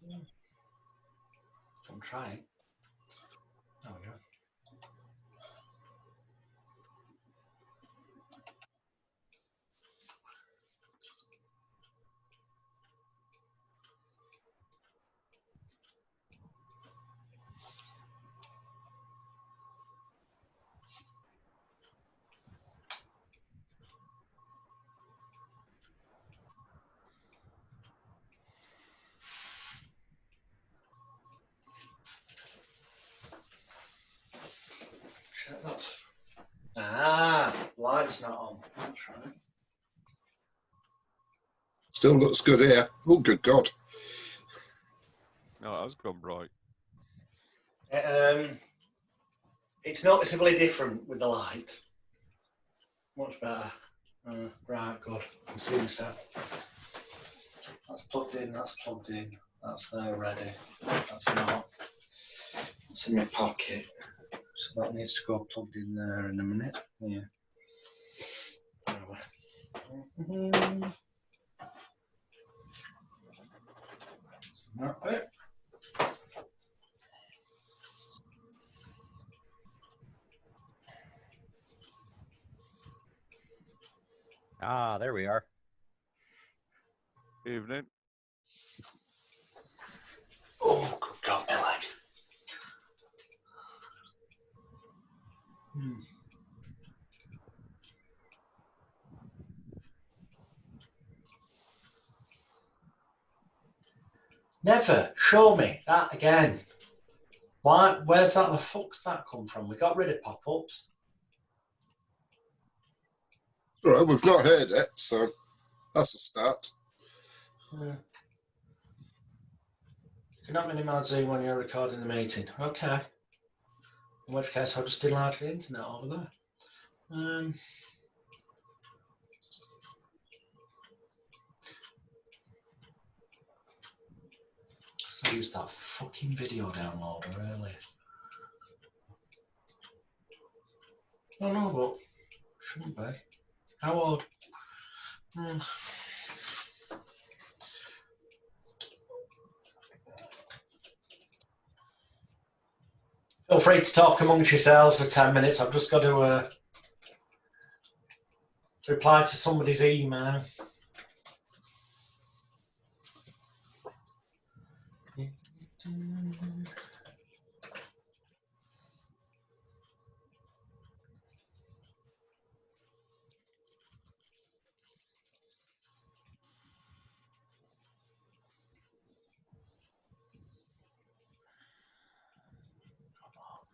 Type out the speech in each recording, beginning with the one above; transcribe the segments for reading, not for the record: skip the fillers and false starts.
I'm trying. There we go. Light's not on. That's right. Still looks good here. Oh, good God. No, it has gone bright. It's noticeably different with the light. Much better. Right, good. I can see myself. That's plugged in, that's plugged in. That's there ready. That's not. It's in my pocket. So that needs to go plugged in there in a minute. Yeah. Right. Ah, there we are. Evening. Oh, good God, my leg. Never show me that again. Why? Where's that? The fuck's that come from? We got rid of pop-ups. All right, we've not heard it, so that's a start. You cannot minimize Zoom when you're recording the meeting. Okay. In which case, I'll just enlarge the internet over there. I used that fucking video downloader earlier. I don't know, but shouldn't be. How old? Feel free to talk amongst yourselves for 10 minutes. I've just got to reply to somebody's email.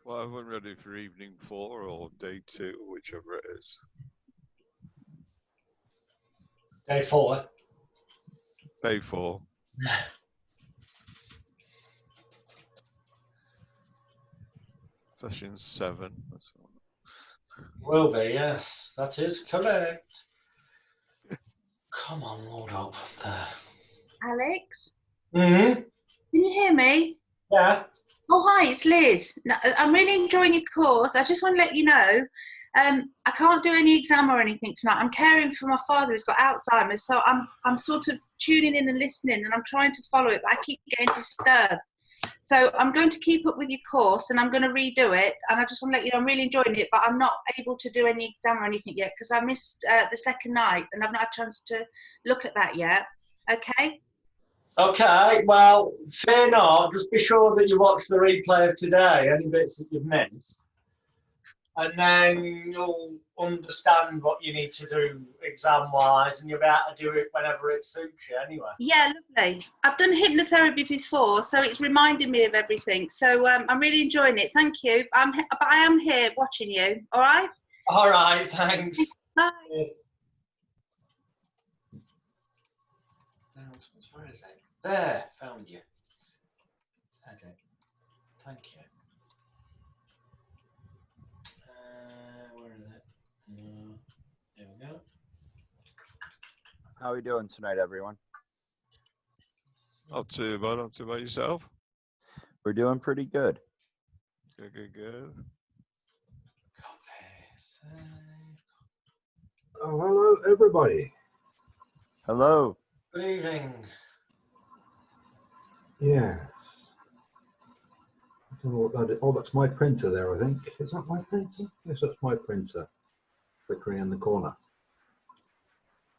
Well, I wasn't ready for evening 4 or day 2, whichever it is. Day 4. Day 4. Session 7. That's all. Will be, yes. That is correct. Come on, load up there. Alex? Mm-hmm. Can you hear me? Yeah. Oh, hi, it's Liz. No, I'm really enjoying your course. I just want to let you know, I can't do any exam or anything tonight. I'm caring for my father who's got Alzheimer's, so I'm sort of tuning in and listening, and I'm trying to follow it, but I keep getting disturbed. So I'm going to keep up with your course, and I'm going to redo it, and I just want to let you know I'm really enjoying it, but I'm not able to do any exam or anything yet because I missed the second night, and I've not had a chance to look at that yet. Okay? Okay, well, fear not. Just be sure that you watch the replay of today, any bits that you've missed. And then you'll understand what you need to do exam-wise, and you'll be able to do it whenever it suits you anyway. Yeah, lovely. I've done hypnotherapy before, so it's reminding me of everything. So I'm really enjoying it. Thank you. But I am here watching you. All right? All right, thanks. Bye. Where is it? There, found you. Okay, thank you. Where is it? There we go. How are we doing tonight, everyone? Not too bad. Not too bad yourself. We're doing pretty good. Good, good, good. Copy, save. Oh, hello, everybody. Hello. Good evening. Yes. I don't know what that is. Oh, that's my printer there, I think. Is that my printer? Yes, that's my printer. Flickering in the corner.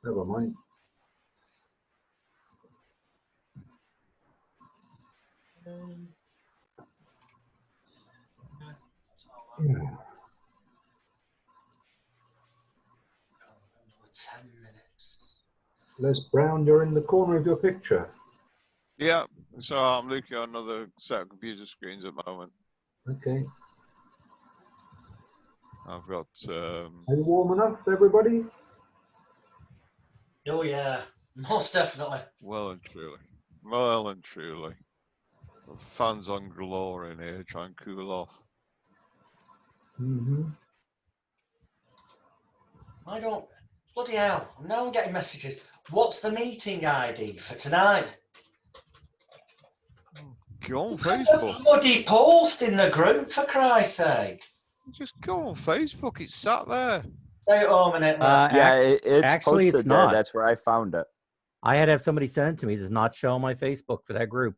Never mind. Yeah. 10 minutes. Les Brown, you're in the corner of your picture. Yeah, so I'm looking at another set of computer screens at the moment. Okay. I've got Are you warm enough, everybody? Oh yeah, most definitely. well and truly. The fans on galore in here, try and cool off. Mm-hmm. I don't. Bloody hell! Now I'm getting messages. What's the meeting ID for tonight? Go on Look at Facebook. the bloody post in the group, for Christ's sake. Just go on Facebook. It's sat there. Stay at home and Yeah, it's actually, posted it's there. not. That's where I found it. I had to have somebody send it to me. It does not show on my Facebook for that group.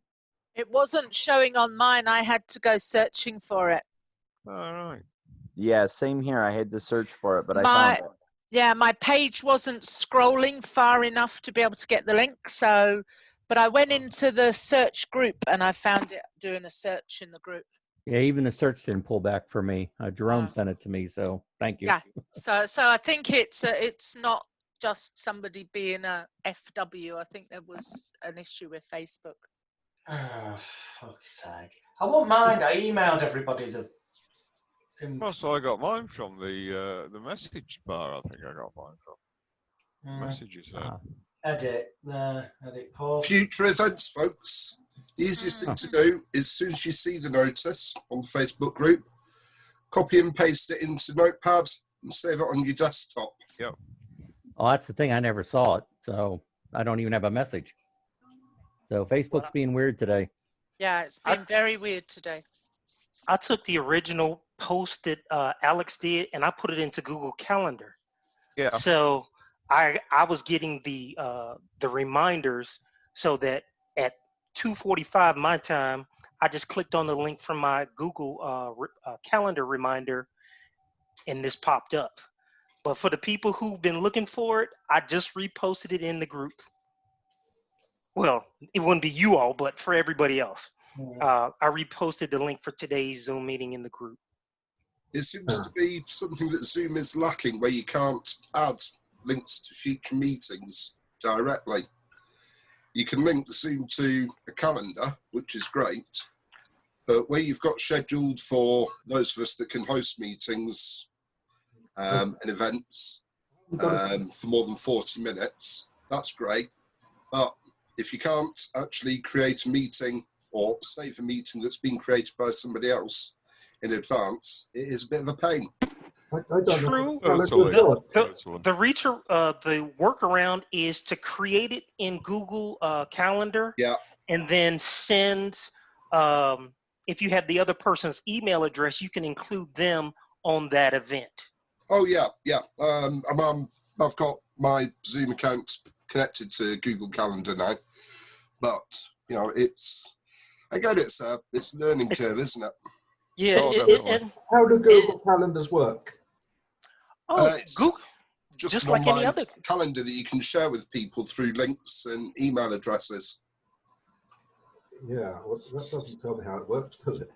It wasn't showing on mine. I had to go searching for it. All right. Yeah, same here. I had to search for it, but I found it. Yeah, my page wasn't scrolling far enough to be able to get the link. So, but I went into the search group and I found it doing a search in the group. Yeah, even the search didn't pull back for me. Jerome Oh. sent it to me, so thank you. Yeah. So I think it's not just somebody being a FW. I think there was an issue with Facebook. Oh, fuck's sake. I won't mind. I emailed everybody the. Oh, so I got mine from the message bar. I think I got mine from messages there. Edit post. Future events, folks. The easiest thing to do is as soon as you see the notice on the Facebook group, copy and paste it into Notepad and save it on your desktop. Yep. Oh, that's the thing. I never saw it, so I don't even have a message. So Facebook's being weird today. Yeah, it's been very weird today. I took the original post that Alex did and I put it into Google Calendar. Yeah. So I was getting the reminders so that at 2:45 my time, I just clicked on the link from my Google Calendar reminder, and this popped up. But for the people who've been looking for it, I just reposted it in the group. Well, it wouldn't be you all, but for everybody else. I reposted the link for today's Zoom meeting in the group. It seems to be something that Zoom is lacking, where you can't add links to future meetings directly. You can link Zoom to a calendar, which is great, but where you've got scheduled for those of us that can host meetings and events for more than 40 minutes, that's great. But if you can't actually create a meeting or save a meeting that's been created by somebody else in advance, it is a bit of a pain. True. The workaround is to create it in Google Calendar, and then send. If you have the other person's email address, you can include them on that event. Oh yeah. I've got my Zoom account connected to Google Calendar now, but you know, it's a learning curve, isn't it? Yeah. How do Google Calendars work? Google, just like any other calendar that you can share with people through links and email addresses. Yeah, well, that doesn't tell me how it works, does it?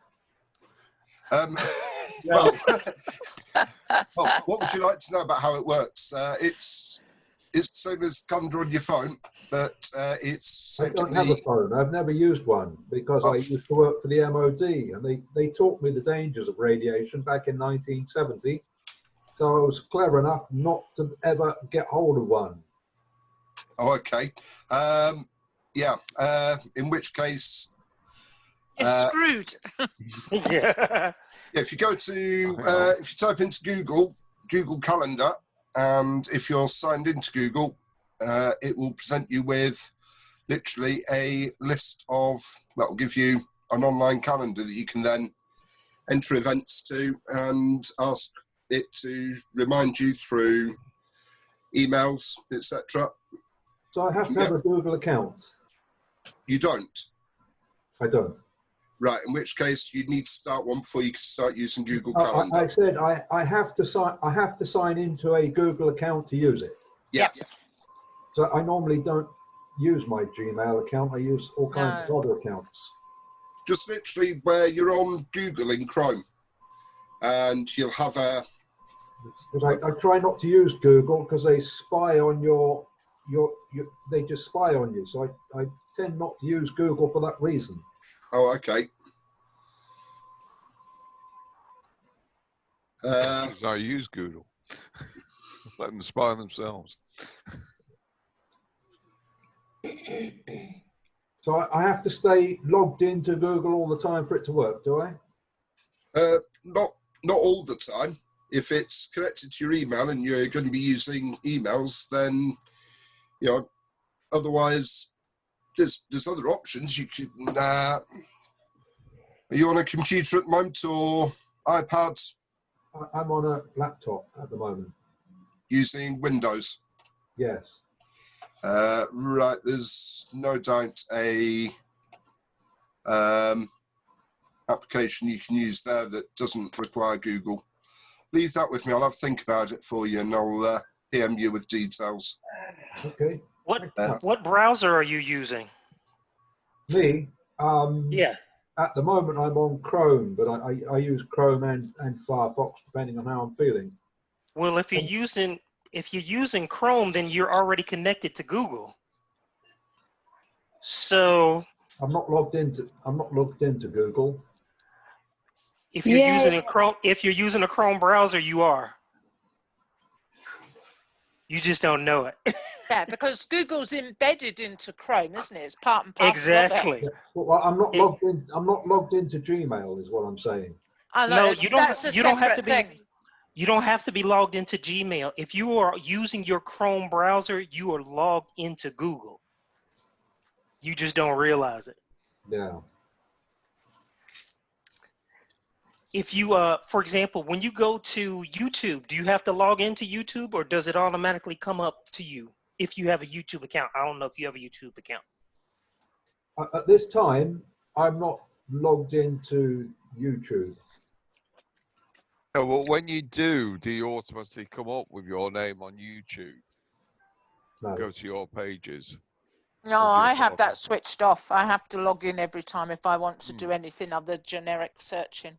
Well, what would you like to know about how it works? It's the same as calendar on your phone, but it's I don't have a phone. I've never used one because I used to work for the MOD, and they taught me the dangers of radiation back in 1970. So I was clever enough not to ever get hold of one. Oh, okay. In which case, you're screwed. Yeah. If you go to if you type into Google Calendar, and if you're signed into Google, it will present you with literally a list of, well, will give you an online calendar that you can then enter events to and ask it to remind you through emails, etc. So I have to have a Google account. You don't. I don't. Right, in which case you need to start one before you can start using Google Calendar. I said I have to sign into a Google account to use it. Yes. So I normally don't use my Gmail account. I use all kinds of other accounts. Just literally where you're on Google in Chrome, and you'll have a. Because I try not to use Google because they spy on your they just spy on you. So I tend not to use Google for that reason. Oh, okay. I use Google. Let them spy on themselves. So I have to stay logged into Google all the time for it to work, do I? Not all the time. If it's connected to your email and you're going to be using emails, then otherwise there's other options. You can. Are you on a computer at the moment or iPad? I'm on a laptop at the moment. Using Windows? Yes. Right, there's no doubt a application you can use there that doesn't require Google. Leave that with me. I'll have a think about it for you and I'll PM you with details. Okay. What browser are you using? Me? Yeah. At the moment, I'm on Chrome, but I use Chrome and Firefox depending on how I'm feeling. Well, if you're using Chrome, then you're already connected to Google. So I'm not logged into Google. if you're using a Chrome browser, you are. You just don't know it. Yeah, because Google's embedded into Chrome, isn't it? It's part and parcel Exactly. of it. Well, I'm not logged in. I'm not logged into Gmail, is what I'm saying. No, you don't. That's a You don't have to separate be. thing. You don't have to be logged into Gmail. If you are using your Chrome browser, you are logged into Google. You just don't realize it. Yeah. If you, for example, when you go to YouTube, do you have to log into YouTube or does it automatically come up to you if you have a YouTube account? I don't know if you have a YouTube account. At this time, I'm not logged into YouTube. No, well, when you do you automatically come up with your name on YouTube? No. Go to your pages. No, I have that switched off. I have to log in every time if I want to do anything other generic searching.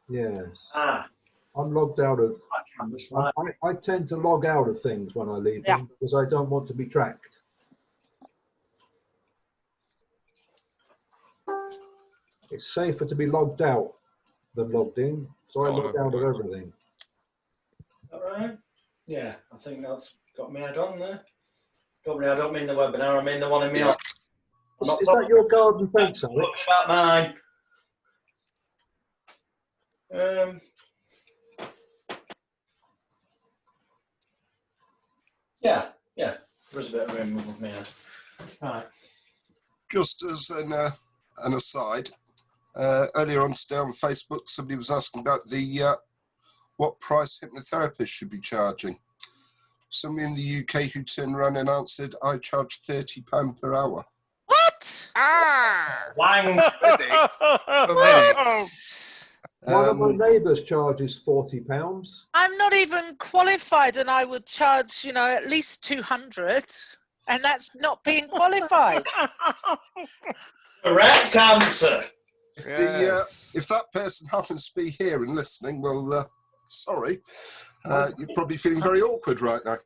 Yes. I'm logged out of. I tend to log out of things when I leave them because I don't want to be tracked. It's safer to be logged out than logged in, so I log out of everything. All right. Yeah, I think that's got me head on there. Got me. I don't mean the webinar. I mean the one in me. Is that your garden fence, Alex? About mine. Yeah. There's a bit of room with me. Right. Just as an aside, earlier on today on Facebook, somebody was asking about the what price hypnotherapists should be charging. Somebody in the UK who turned around and answered, I charge £30 per hour. What? Wang. One of my neighbours charges £40. I'm not even qualified, and I would charge, at least 200, and that's not being qualified. Correct answer. If that person happens to be here and listening, well, sorry, you're probably feeling very awkward right now.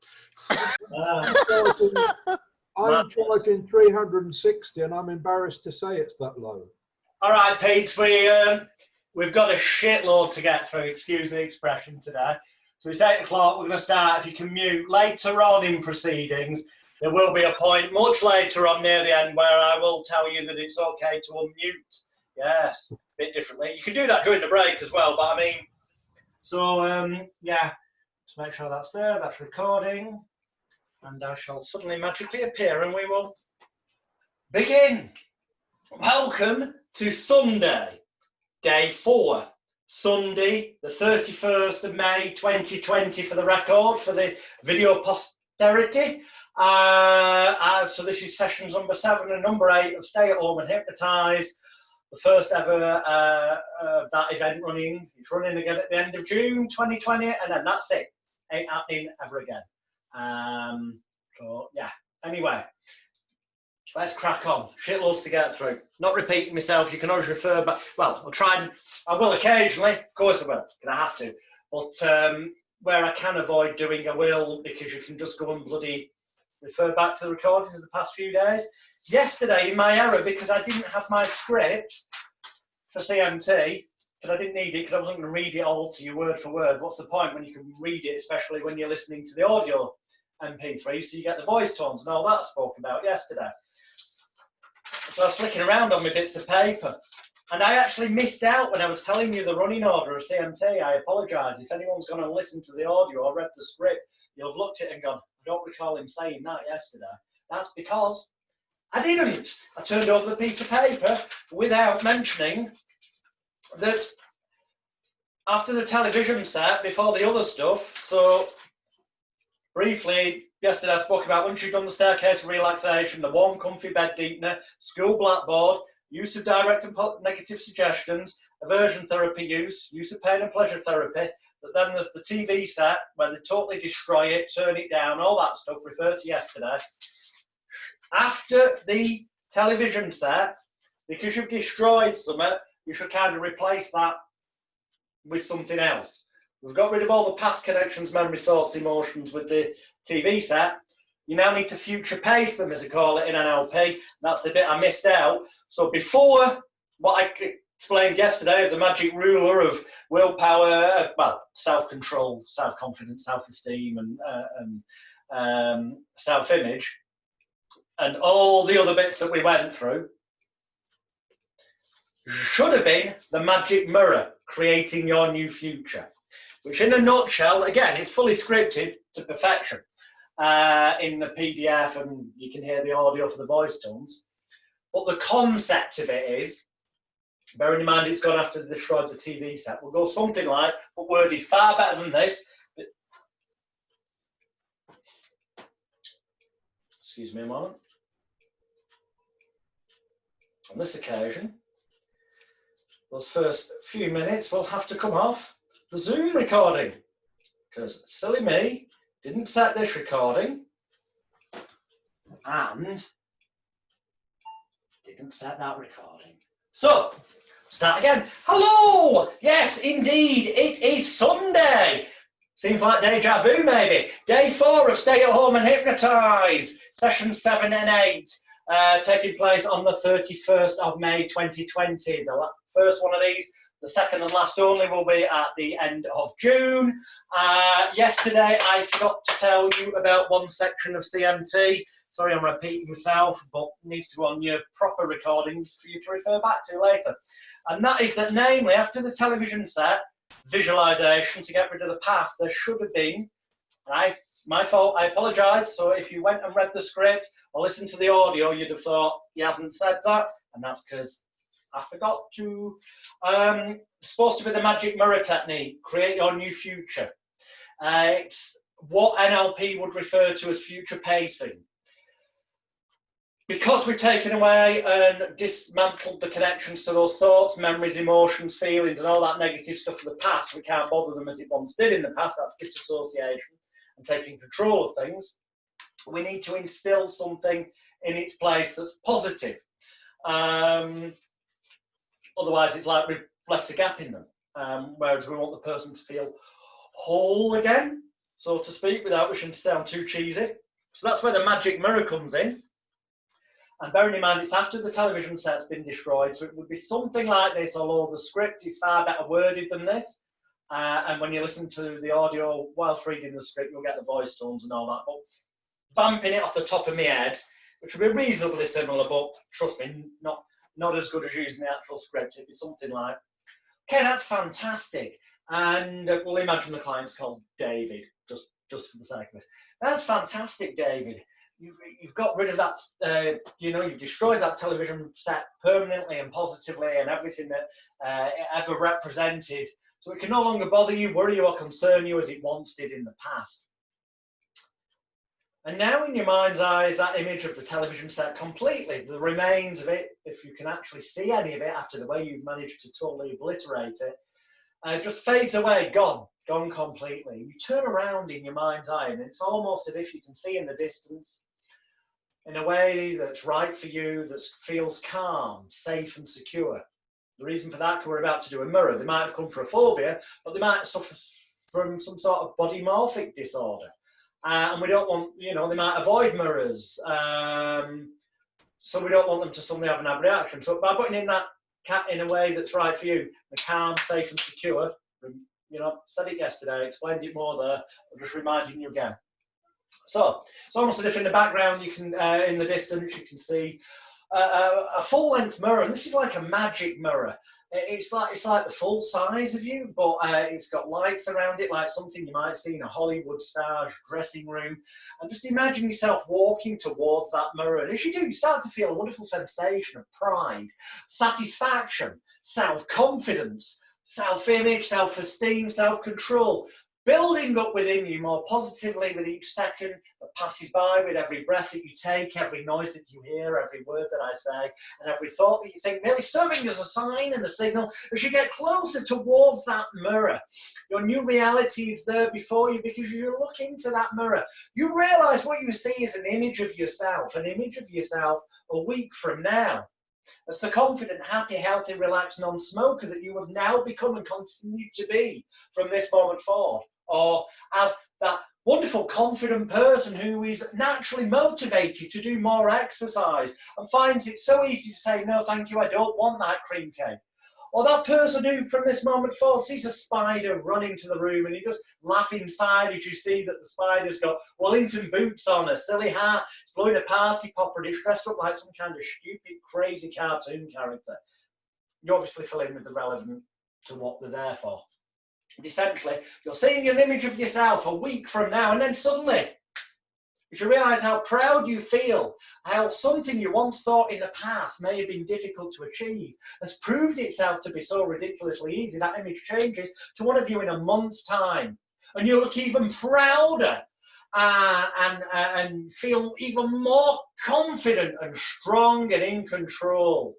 I'm charging 360, and I'm embarrassed to say it's that low. All right, Pete, we've got a shitload to get through, excuse the expression, today. So it's 8 o'clock, we're going to start. If you can mute later on in proceedings, there will be a point much later on near the end where I will tell you that it's okay to unmute. Yes, a bit differently. You can do that during the break as well, but yeah, just make sure that's there, that's recording, and I shall suddenly magically appear and we will begin. Welcome to Sunday, day 4, Sunday, the 31st of May 2020 for the record, for the video So this is sessions number 7 and number 8 of Stay at Home and Hypnotize. The first ever that event running. It's running again at the end of June 2020, and then that's it. Ain't happening ever again. So yeah. Anyway, let's crack on. Shitloads to get through. Not repeating myself. You can always refer back. Well, I'll try and I will occasionally. Of course I will. I have to. But where I can avoid doing, I will, because you can just go and bloody refer back to the recordings of the past few days. Yesterday, in my error, because I didn't have my script for CMT, because I didn't need it, because I wasn't going to read it all to you word for word. What's the point when you can read it, especially when you're listening to the audio MP3, so you get the voice tones and all that I spoke about yesterday. So I was flicking around on my bits of paper, and I actually missed out when I was telling you the running order of CMT. I apologise. If anyone's going to listen to the audio or read the script, you'll have looked at it and gone, I don't recall him saying that yesterday. That's because I didn't. I turned over the piece of paper without mentioning that after the television set, before the other stuff, so briefly, yesterday I spoke about once you've done the staircase of relaxation, the warm, comfy bed deepener, school blackboard, use of direct and negative suggestions, aversion therapy use of pain and pleasure therapy, but then there's the TV set where they totally destroy it, turn it down, all that stuff, referred to yesterday. After the television set, because you've destroyed something, you should kind of replace that with something else. We've got rid of all the past connections, memory, thoughts, emotions with the TV set. You now need to future pace them, as they call it in NLP. That's the bit I missed out. So before what I explained yesterday of the magic ruler of willpower, well, self-control, self-confidence, self-esteem, and self-image, and all the other bits that we went through, should have been the magic mirror, creating your new future. Which in a nutshell, again, it's fully scripted to perfection in the PDF, and you can hear the audio for the voice tones. But the concept of it is, bearing in mind it's gone after they destroyed the TV set, will go something like, but worded far better than this. But, excuse me a moment. On this occasion, those first few minutes will have to come off the Zoom recording, because silly me didn't set this recording and didn't set that recording. So, start again. Hello! Yes, indeed, it is Sunday. Seems like deja vu, maybe. Day 4 of Stay at Home and Hypnotize, sessions 7 and 8. Taking place on the 31st of May 2020. The first one of these, the second and last only, will be at the end of June. Yesterday I forgot to tell you about one section of CMT. Sorry, I'm repeating myself, but it needs to go on your proper recordings for you to refer back to later. And that is that, namely, after the television set, visualization to get rid of the past, there should have been, and my fault, I apologise. So if you went and read the script or listened to the audio, you'd have thought he hasn't said that, and that's because I forgot to. Supposed to be the magic mirror technique, create your new future. It's what NLP would refer to as future pacing. Because we've taken away and dismantled the connections to those thoughts, memories, emotions, feelings, and all that negative stuff of the past, we can't bother them as it once did in the past. That's disassociation and taking control of things. We need to instill something in its place that's positive. Otherwise, it's like we've left a gap in them. Whereas we want the person to feel whole again, so to speak, without wishing to sound too cheesy. So that's where the magic mirror comes in. And bearing in mind, it's after the television set's been destroyed, so it would be something like this, although the script is far better worded than this. And when you listen to the audio whilst reading the script, you'll get the voice tones and all that. But vamping it off the top of my head, which would be reasonably similar, but trust me, not as good as using the actual script. It'd be something like, okay, that's fantastic. And we'll imagine the client's called David, just for the sake of it. That's fantastic, David. You've got rid of that, you've destroyed that television set permanently and positively and everything that it ever represented. So it can no longer bother you, worry you, or concern you as it once did in the past. And now in your mind's eye is that image of the television set completely. The remains of it, if you can actually see any of it after the way you've managed to totally obliterate it, just fades away, gone completely. You turn around in your mind's eye and it's almost as if you can see in the distance in a way that's right for you, that feels calm, safe and secure. The reason for that, because we're about to do a mirror. They might have come for a phobia, but they might suffer from some sort of body morphic disorder. And we don't want, you know, they might avoid mirrors. So we don't want them to suddenly have an abreaction. So by putting in that cat in a way that's right for you, the calm, safe and secure, you know, said it yesterday, explained it more there, I'm just reminding you again. So it's almost as if in the background you can, in the distance, you can see a full-length mirror, and this is like a magic mirror. It's like the full size of you, but it's got lights around it, like something you might see in a Hollywood star's dressing room. And just imagine yourself walking towards that mirror, and as you do, you start to feel a wonderful sensation of pride, satisfaction, self-confidence, self-image, self-esteem, self-control, building up within you more positively with each second that passes by, with every breath that you take, every noise that you hear, every word that I say, and every thought that you think, merely serving as a sign and a signal as you get closer towards that mirror. Your new reality is there before you because you look into that mirror. You realize what you see is an image of yourself a week from now. As the confident, happy, healthy, relaxed non-smoker that you have now become and continue to be from this moment forward. Or as that wonderful, confident person who is naturally motivated to do more exercise and finds it so easy to say, no, thank you, I don't want that cream cake. Or that person who, from this moment forward, sees a spider run into the room and you just laugh inside as you see that the spider's got Wellington boots on, a silly hat, it's blowing a party popper, and it's dressed up like some kind of stupid, crazy cartoon character. You obviously fill in with the relevant to what they're there for. And essentially, you're seeing an image of yourself a week from now, and then suddenly, if you realise how proud you feel, how something you once thought in the past may have been difficult to achieve has proved itself to be so ridiculously easy, that image changes to one of you in a month's time. And you look even prouder and feel even more confident and strong and in control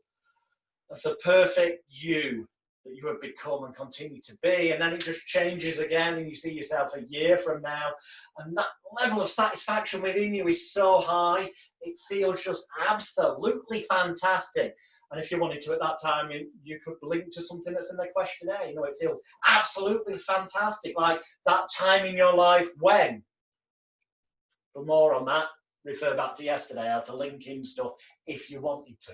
of the perfect you that you have become and continue to be. And then it just changes again and you see yourself a year from now, and that level of satisfaction within you is so high, it feels just absolutely fantastic. And if you wanted to at that time, you could link to something that's in the questionnaire. You know, it feels absolutely fantastic, like that time in your life when. For more on that, refer back to yesterday, how to link in stuff if you wanted to.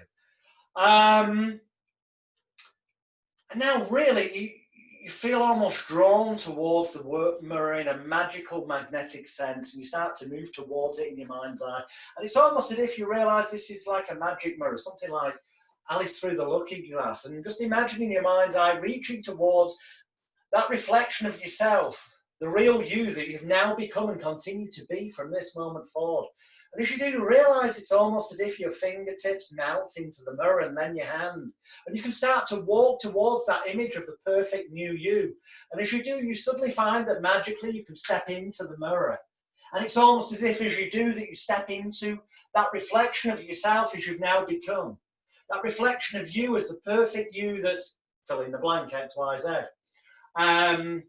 And now really, you feel almost drawn towards the work mirror in a magical magnetic sense, and you start to move towards it in your mind's eye. And it's almost as if you realise this is like a magic mirror, something like Alice through the looking glass, and just imagining your mind's eye reaching towards that reflection of yourself, the real you that you've now become and continue to be from this moment forward. And as you do, realise it's almost as if your fingertips melt into the mirror and then your hand. And you can start to walk towards that image of the perfect new you. And as you do, you suddenly find that magically you can step into the mirror. And it's almost as if as you do that, you step into that reflection of yourself as you've now become. That reflection of you as the perfect you that's fill in the blank, X, Y, Z. And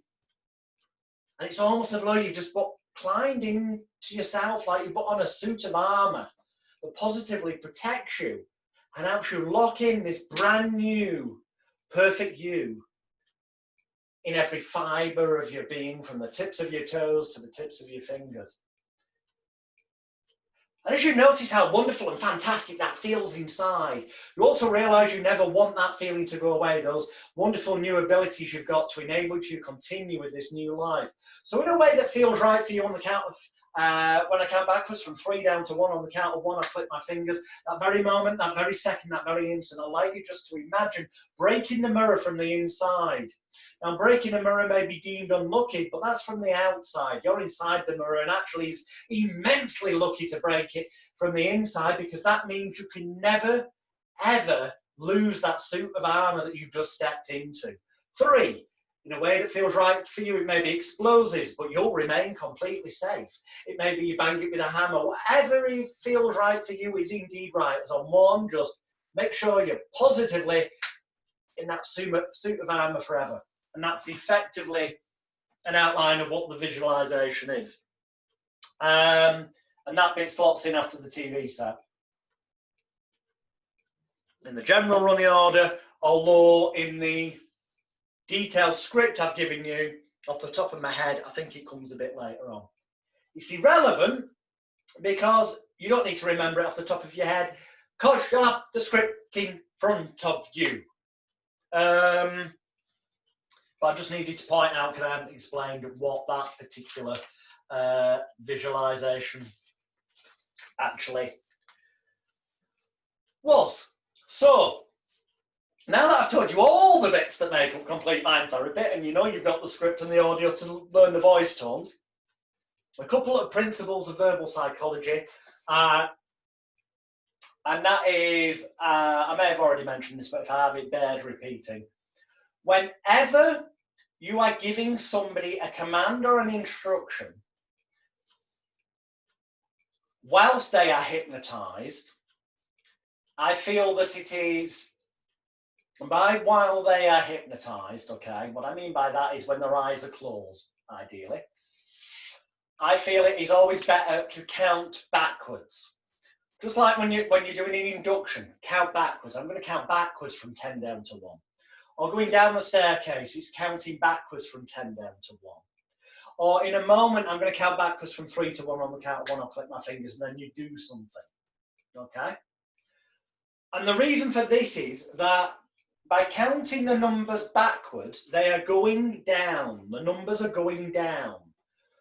it's almost as though you just climbed into yourself, like you put on a suit of armour that positively protects you and helps you lock in this brand new, perfect you in every fibre of your being, from the tips of your toes to the tips of your fingers. And as you notice how wonderful and fantastic that feels inside, you also realise you never want that feeling to go away, those wonderful new abilities you've got to enable you to continue with this new life. So in a way that feels right for you on the count of, when I count backwards from 3 down to 1, on the count of 1, I click my fingers. That very moment, that very second, that very instant, I'd like you just to imagine breaking the mirror from the inside. Now, breaking a mirror may be deemed unlucky, but that's from the outside. You're inside the mirror, and actually it's immensely lucky to break it from the inside, because that means you can never, ever lose that suit of armour that you've just stepped into. 3 in a way that feels right for you. It may be explosives, but you'll remain completely safe. It may be you bang it with a hammer. Whatever feels right for you is indeed right. So one, just make sure you're positively in that suit of armor forever. And that's effectively an outline of what the visualization is. And that bit slots in after the TV set. In the general running order, although in the detailed script I've given you, off the top of my head, I think it comes a bit later on. It's irrelevant because you don't need to remember it off the top of your head because you'll have the script in front of you. But I just needed to point out, because I haven't explained what that particular visualization actually was. So, now that I've told you all the bits that make up complete mind therapy, and you know you've got the script and the audio to learn the voice tones, a couple of principles of verbal psychology, and that is, I may have already mentioned this, but if I have, it bears repeating. Whenever you are giving somebody a command or an instruction, whilst they are hypnotized, I feel that it is, while they are hypnotized, okay, what I mean by that is when their eyes are closed, ideally, I feel it is always better to count backwards. Just like when you're doing an induction, count backwards. I'm going to count backwards from 10 down to 1. Or going down the staircase, it's counting backwards from 10 down to 1. Or in a moment, I'm going to count backwards from 3 to 1 on the count of 1. I'll click my fingers and then you do something. Okay? And the reason for this is that by counting the numbers backwards, they are going down. The numbers are going down.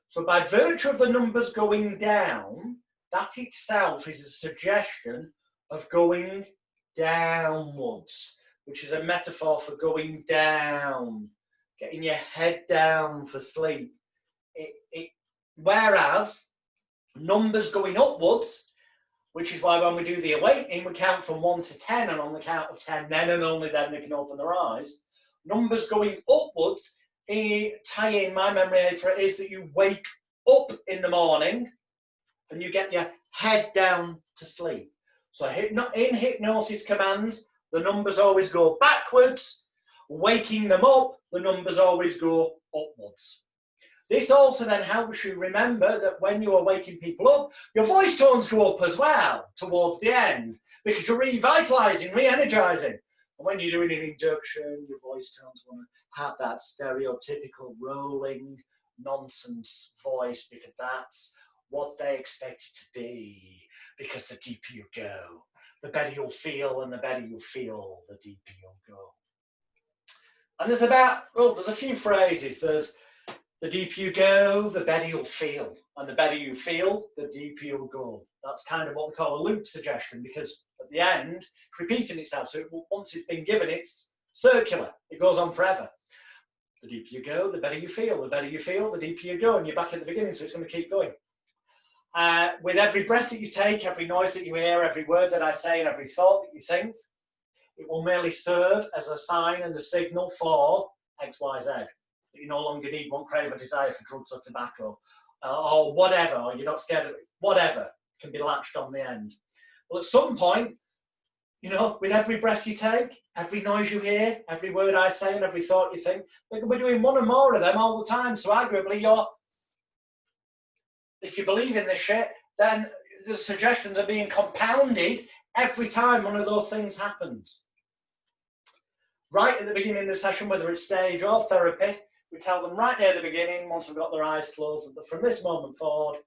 So by virtue of the numbers going down, that itself is a suggestion of going downwards, which is a metaphor for going down, getting your head down for sleep. Whereas numbers going upwards, which is why when we do the awakening, we count from 1 to 10, and on the count of 10, then and only then they can open their eyes. Numbers going upwards, tie in my memory aid for it is that you wake up in the morning and you get your head down to sleep. So in hypnosis commands, the numbers always go backwards. Waking them up, the numbers always go upwards. This also then helps you remember that when you are waking people up, your voice tones go up as well towards the end because you're revitalizing, re-energizing. And when you're doing an induction, your voice tones want to have that stereotypical rolling nonsense voice because that's what they expect it to be. Because the deeper you go, the better you'll feel, and the better you feel, the deeper you'll go. And there's a few phrases. There's the deeper you go, the better you'll feel. And the better you feel, the deeper you'll go. That's kind of what we call a loop suggestion, because at the end, it's repeating itself. So once it's been given, it's circular. It goes on forever. The deeper you go, the better you feel. The better you feel, the deeper you go. And you're back at the beginning, so it's going to keep going. With every breath that you take, every noise that you hear, every word that I say, and every thought that you think, it will merely serve as a sign and a signal for X, Y, Z. That you no longer need, won't crave a desire for drugs or tobacco, or whatever, or you're not scared of it, whatever can be latched on the end. Well, at some point, you know, with every breath you take, every noise you hear, every word I say, and every thought you think, they can be doing one or more of them all the time. So arguably, if you believe in this shit, then the suggestions are being compounded every time one of those things happens. Right at the beginning of the session, whether it's stage or therapy, we tell them right near the beginning, once they've got their eyes closed, that from this moment forward,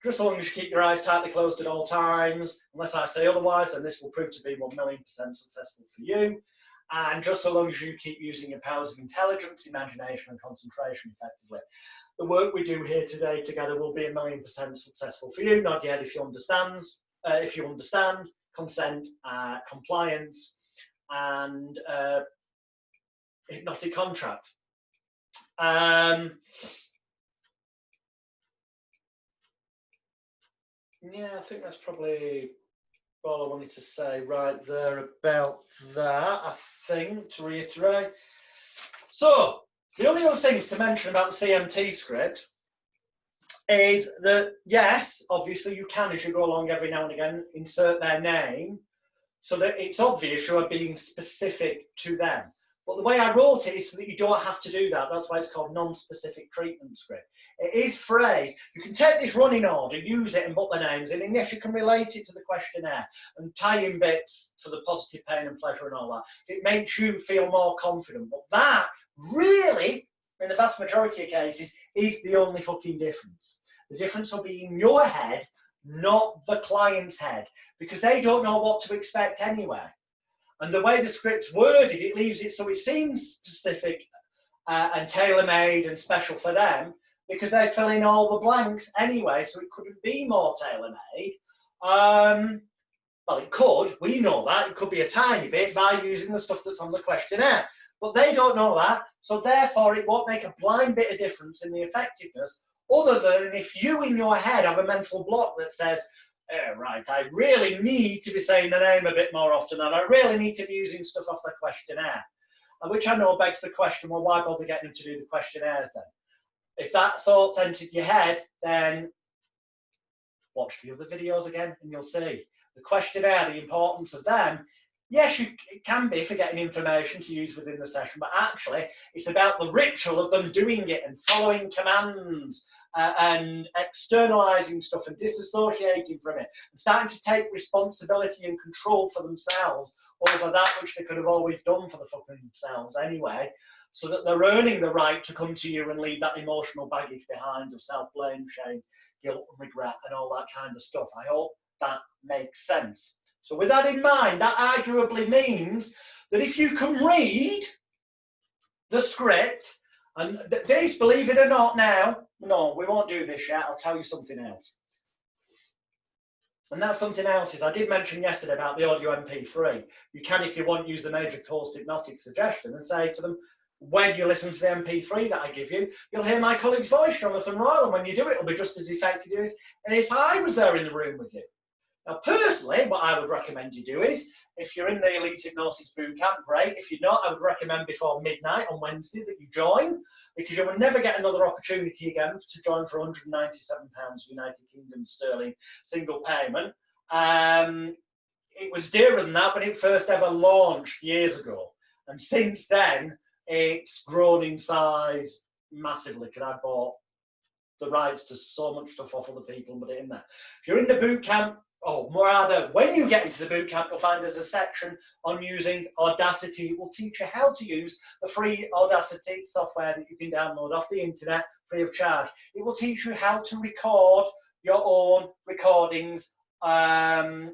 just as long as you keep your eyes tightly closed at all times, unless I say otherwise, then this will prove to be 1,000,000% successful for you. And just so long as you keep using your powers of intelligence, imagination, and concentration effectively. The work we do here today together will be 1,000,000% successful for you. Not yet if you understand, consent, compliance, and hypnotic contract. Yeah, I think that's probably all I wanted to say right there about that, I think, to reiterate. So, The only other things to mention about the CMT script is that, yes, obviously you can, as you go along every now and again, insert their name so that it's obvious you are being specific to them. But the way I wrote it is so that you don't have to do that. That's why it's called non-specific treatment script. It is phrased. You can take this running order, use it and put the names in, and yes, you can relate it to the questionnaire and tie in bits to the positive pain and pleasure and all that. It makes you feel more confident. But that really, in the vast majority of cases, is the only fucking difference. The difference will be in your head, not the client's head, because they don't know what to expect anyway. And the way the script's worded, it leaves it so it seems specific and tailor-made and special for them, because they fill in all the blanks anyway, so it couldn't be more tailor-made. Well, it could. We know that. It could be a tiny bit by using the stuff that's on the questionnaire. But they don't know that, so therefore it won't make a blind bit of difference in the effectiveness, other than if you in your head have a mental block that says, right, I really need to be saying the name a bit more often, and I really need to be using stuff off the questionnaire. Which I know begs the question, well, why bother getting them to do the questionnaires then? If that thought's entered your head, then watch the other videos again and you'll see. The questionnaire, the importance of them, yes, it can be for getting information to use within the session, but actually it's about the ritual of them doing it and following commands and externalizing stuff and disassociating from it and starting to take responsibility and control for themselves over that which they could have always done for the fucking themselves anyway, so that they're earning the right to come to you and leave that emotional baggage behind of self-blame, shame, guilt, regret, and all that kind of stuff. I hope that makes sense. So with that in mind, that arguably means that if you can read the script, and this, believe it or not now, no, we won't do this yet, I'll tell you something else. And that something else is, I did mention yesterday about the audio MP3. You can, if you want, use the major post-hypnotic suggestion and say to them, when you listen to the MP3 that I give you, you'll hear my colleague's voice, Jonathan Royle, and when you do it, it'll be just as effective as if I was there in the room with you. Now, personally, what I would recommend you do is, if you're in the Elite Hypnosis Bootcamp, great. If you're not, I would recommend before midnight on Wednesday that you join, because you will never get another opportunity again to join for £197 United Kingdom sterling single payment. It was dearer than that when it first ever launched years ago. And since then, it's grown in size massively, because I bought the rights to so much stuff off other people and put it in there. If you're in the bootcamp, or more rather, when you get into the bootcamp, you'll find there's a section on using Audacity. It will teach you how to use the free Audacity software that you can download off the internet free of charge. It will teach you how to record your own recordings on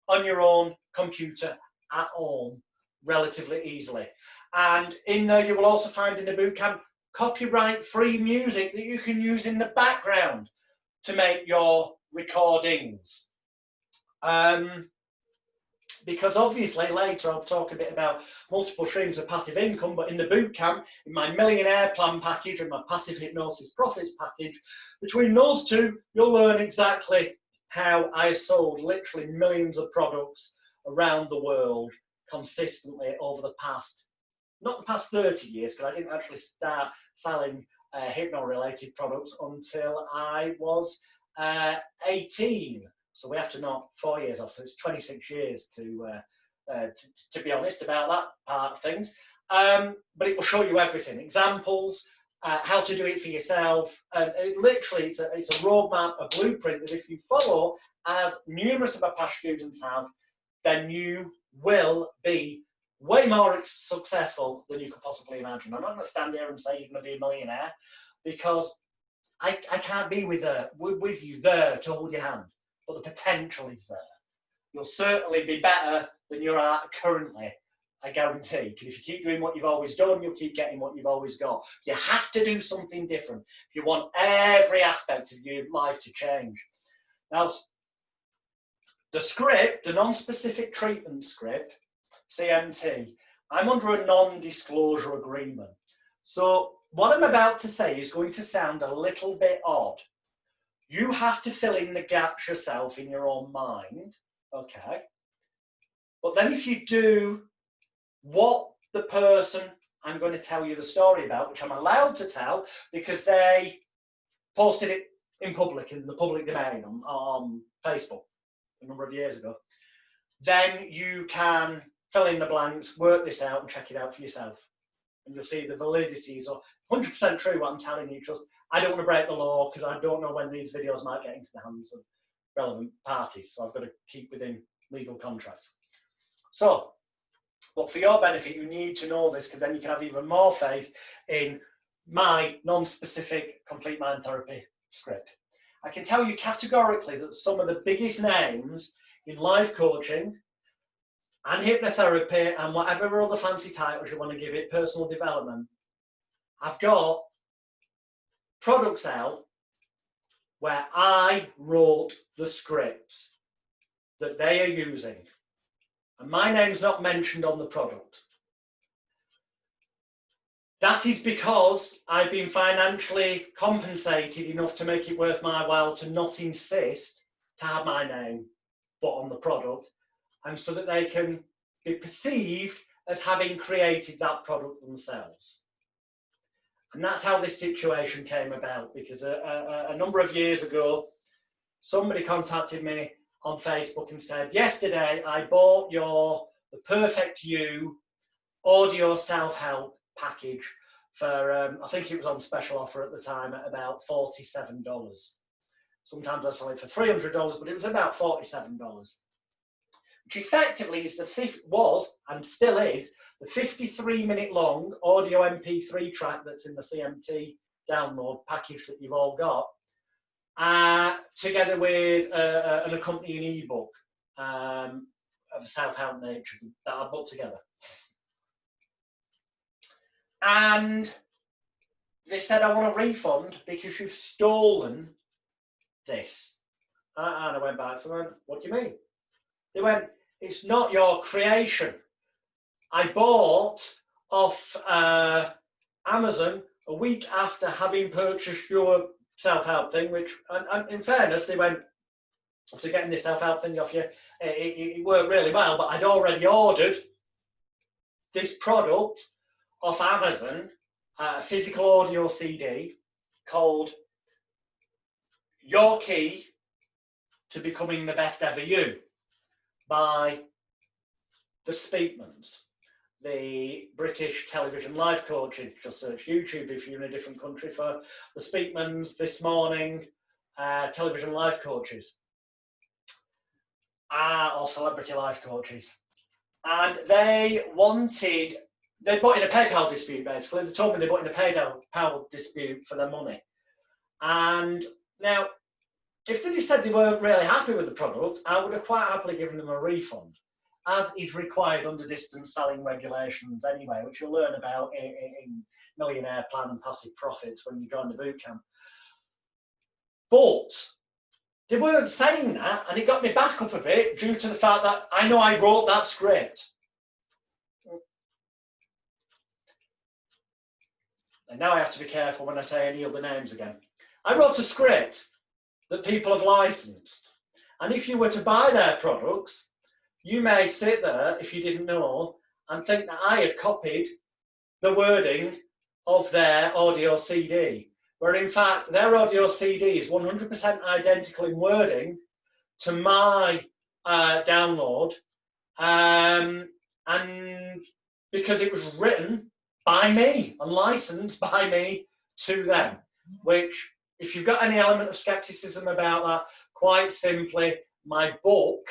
your own computer at home relatively easily. And in there, you will also find in the bootcamp copyright-free music that you can use in the background to make your recordings. Because obviously later I'll talk a bit about multiple streams of passive income, but in the bootcamp, in my millionaire plan package and my passive hypnosis profits package, between those two, you'll learn exactly how I've sold literally millions of products around the world consistently over the past, not the past 30 years, because I didn't actually start selling hypno-related products until I was 18. So we have to knock 4 years off, so it's 26 years to be honest about that part of things. But it will show you everything, examples, how to do it for yourself. Literally, it's a roadmap, a blueprint that if you follow, as numerous of our past students have, then you will be way more successful than you could possibly imagine. I'm not going to stand here and say you're going to be a millionaire, because I can't be with you there to hold your hand. But the potential is there. You'll certainly be better than you're at currently, I guarantee. Because if you keep doing what you've always done, you'll keep getting what you've always got. You have to do something different if you want every aspect of your life to change. Now, the script, the non-specific treatment script, CMT, I'm under a non-disclosure agreement. So what I'm about to say is going to sound a little bit odd. You have to fill in the gaps yourself in your own mind, okay? But then if you do what the person I'm going to tell you the story about, which I'm allowed to tell because they posted it in public, in the public domain on Facebook a number of years ago, then you can fill in the blanks, work this out and check it out for yourself. And you'll see the validity is 100% true what I'm telling you. Just, I don't want to break the law because I don't know when these videos might get into the hands of relevant parties. So I've got to keep within legal contracts. So, but for your benefit, you need to know this because then you can have even more faith in my non-specific complete mind therapy script. I can tell you categorically that some of the biggest names in life coaching and hypnotherapy and whatever other fancy titles you want to give it, personal development, I've got products out where I wrote the scripts that they are using. And my name's not mentioned on the product. That is because I've been financially compensated enough to make it worth my while to not insist to have my name put on the product, and so that they can be perceived as having created that product themselves. And that's how this situation came about, because a number of years ago, somebody contacted me on Facebook and said, yesterday I bought the Perfect You audio self-help package for, I think it was on special offer at the time at about $47. Sometimes I sell it for $300, but it was about $47. Which effectively is was and still is the 53-minute long audio MP3 track that's in the CMT download package that you've all got, together with an accompanying ebook of a self-help nature that I put together. And they said, I want a refund because you've stolen this. And I went back to them, what do you mean? They went, it's not your creation. I bought off Amazon a week after having purchased your self-help thing, which, and in fairness, they went, after getting this self-help thing off you, it worked really well, but I'd already ordered this product off Amazon, a physical audio CD called Your Key to Becoming the Best Ever You by the Speakmans, the British television life coaching. Just search YouTube if you're in a different country for the Speakmans This Morning television life coaches, or celebrity life coaches. And they bought in a PayPal dispute, basically. They told me they bought in a PayPal dispute for their money. And now, if they said they weren't really happy with the product, I would have quite happily given them a refund, as is required under distance selling regulations anyway, which you'll learn about in Millionaire Plan and Passive Profits when you join the bootcamp. But they weren't saying that, and it got me back up a bit due to the fact that I know I wrote that script. And now I have to be careful when I say any other names again. I wrote a script that people have licensed. And if you were to buy their products, you may sit there, if you didn't know, and think that I had copied the wording of their audio CD, where in fact their audio CD is 100% identical in wording to my download, and because it was written by me and licensed by me to them, which, if you've got any element of skepticism about that, quite simply, my book,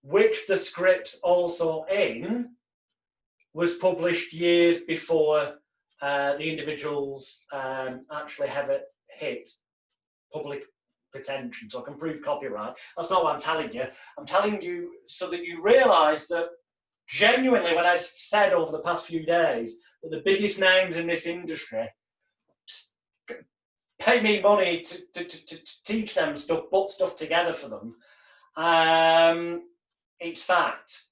which the script's also in, was published years before the individuals actually have it hit public pretension, so I can prove copyright. That's not what I'm telling you. I'm telling you so that you realise that genuinely, when I said over the past few days that the biggest names in this industry pay me money to teach them stuff, put stuff together for them, it's fact.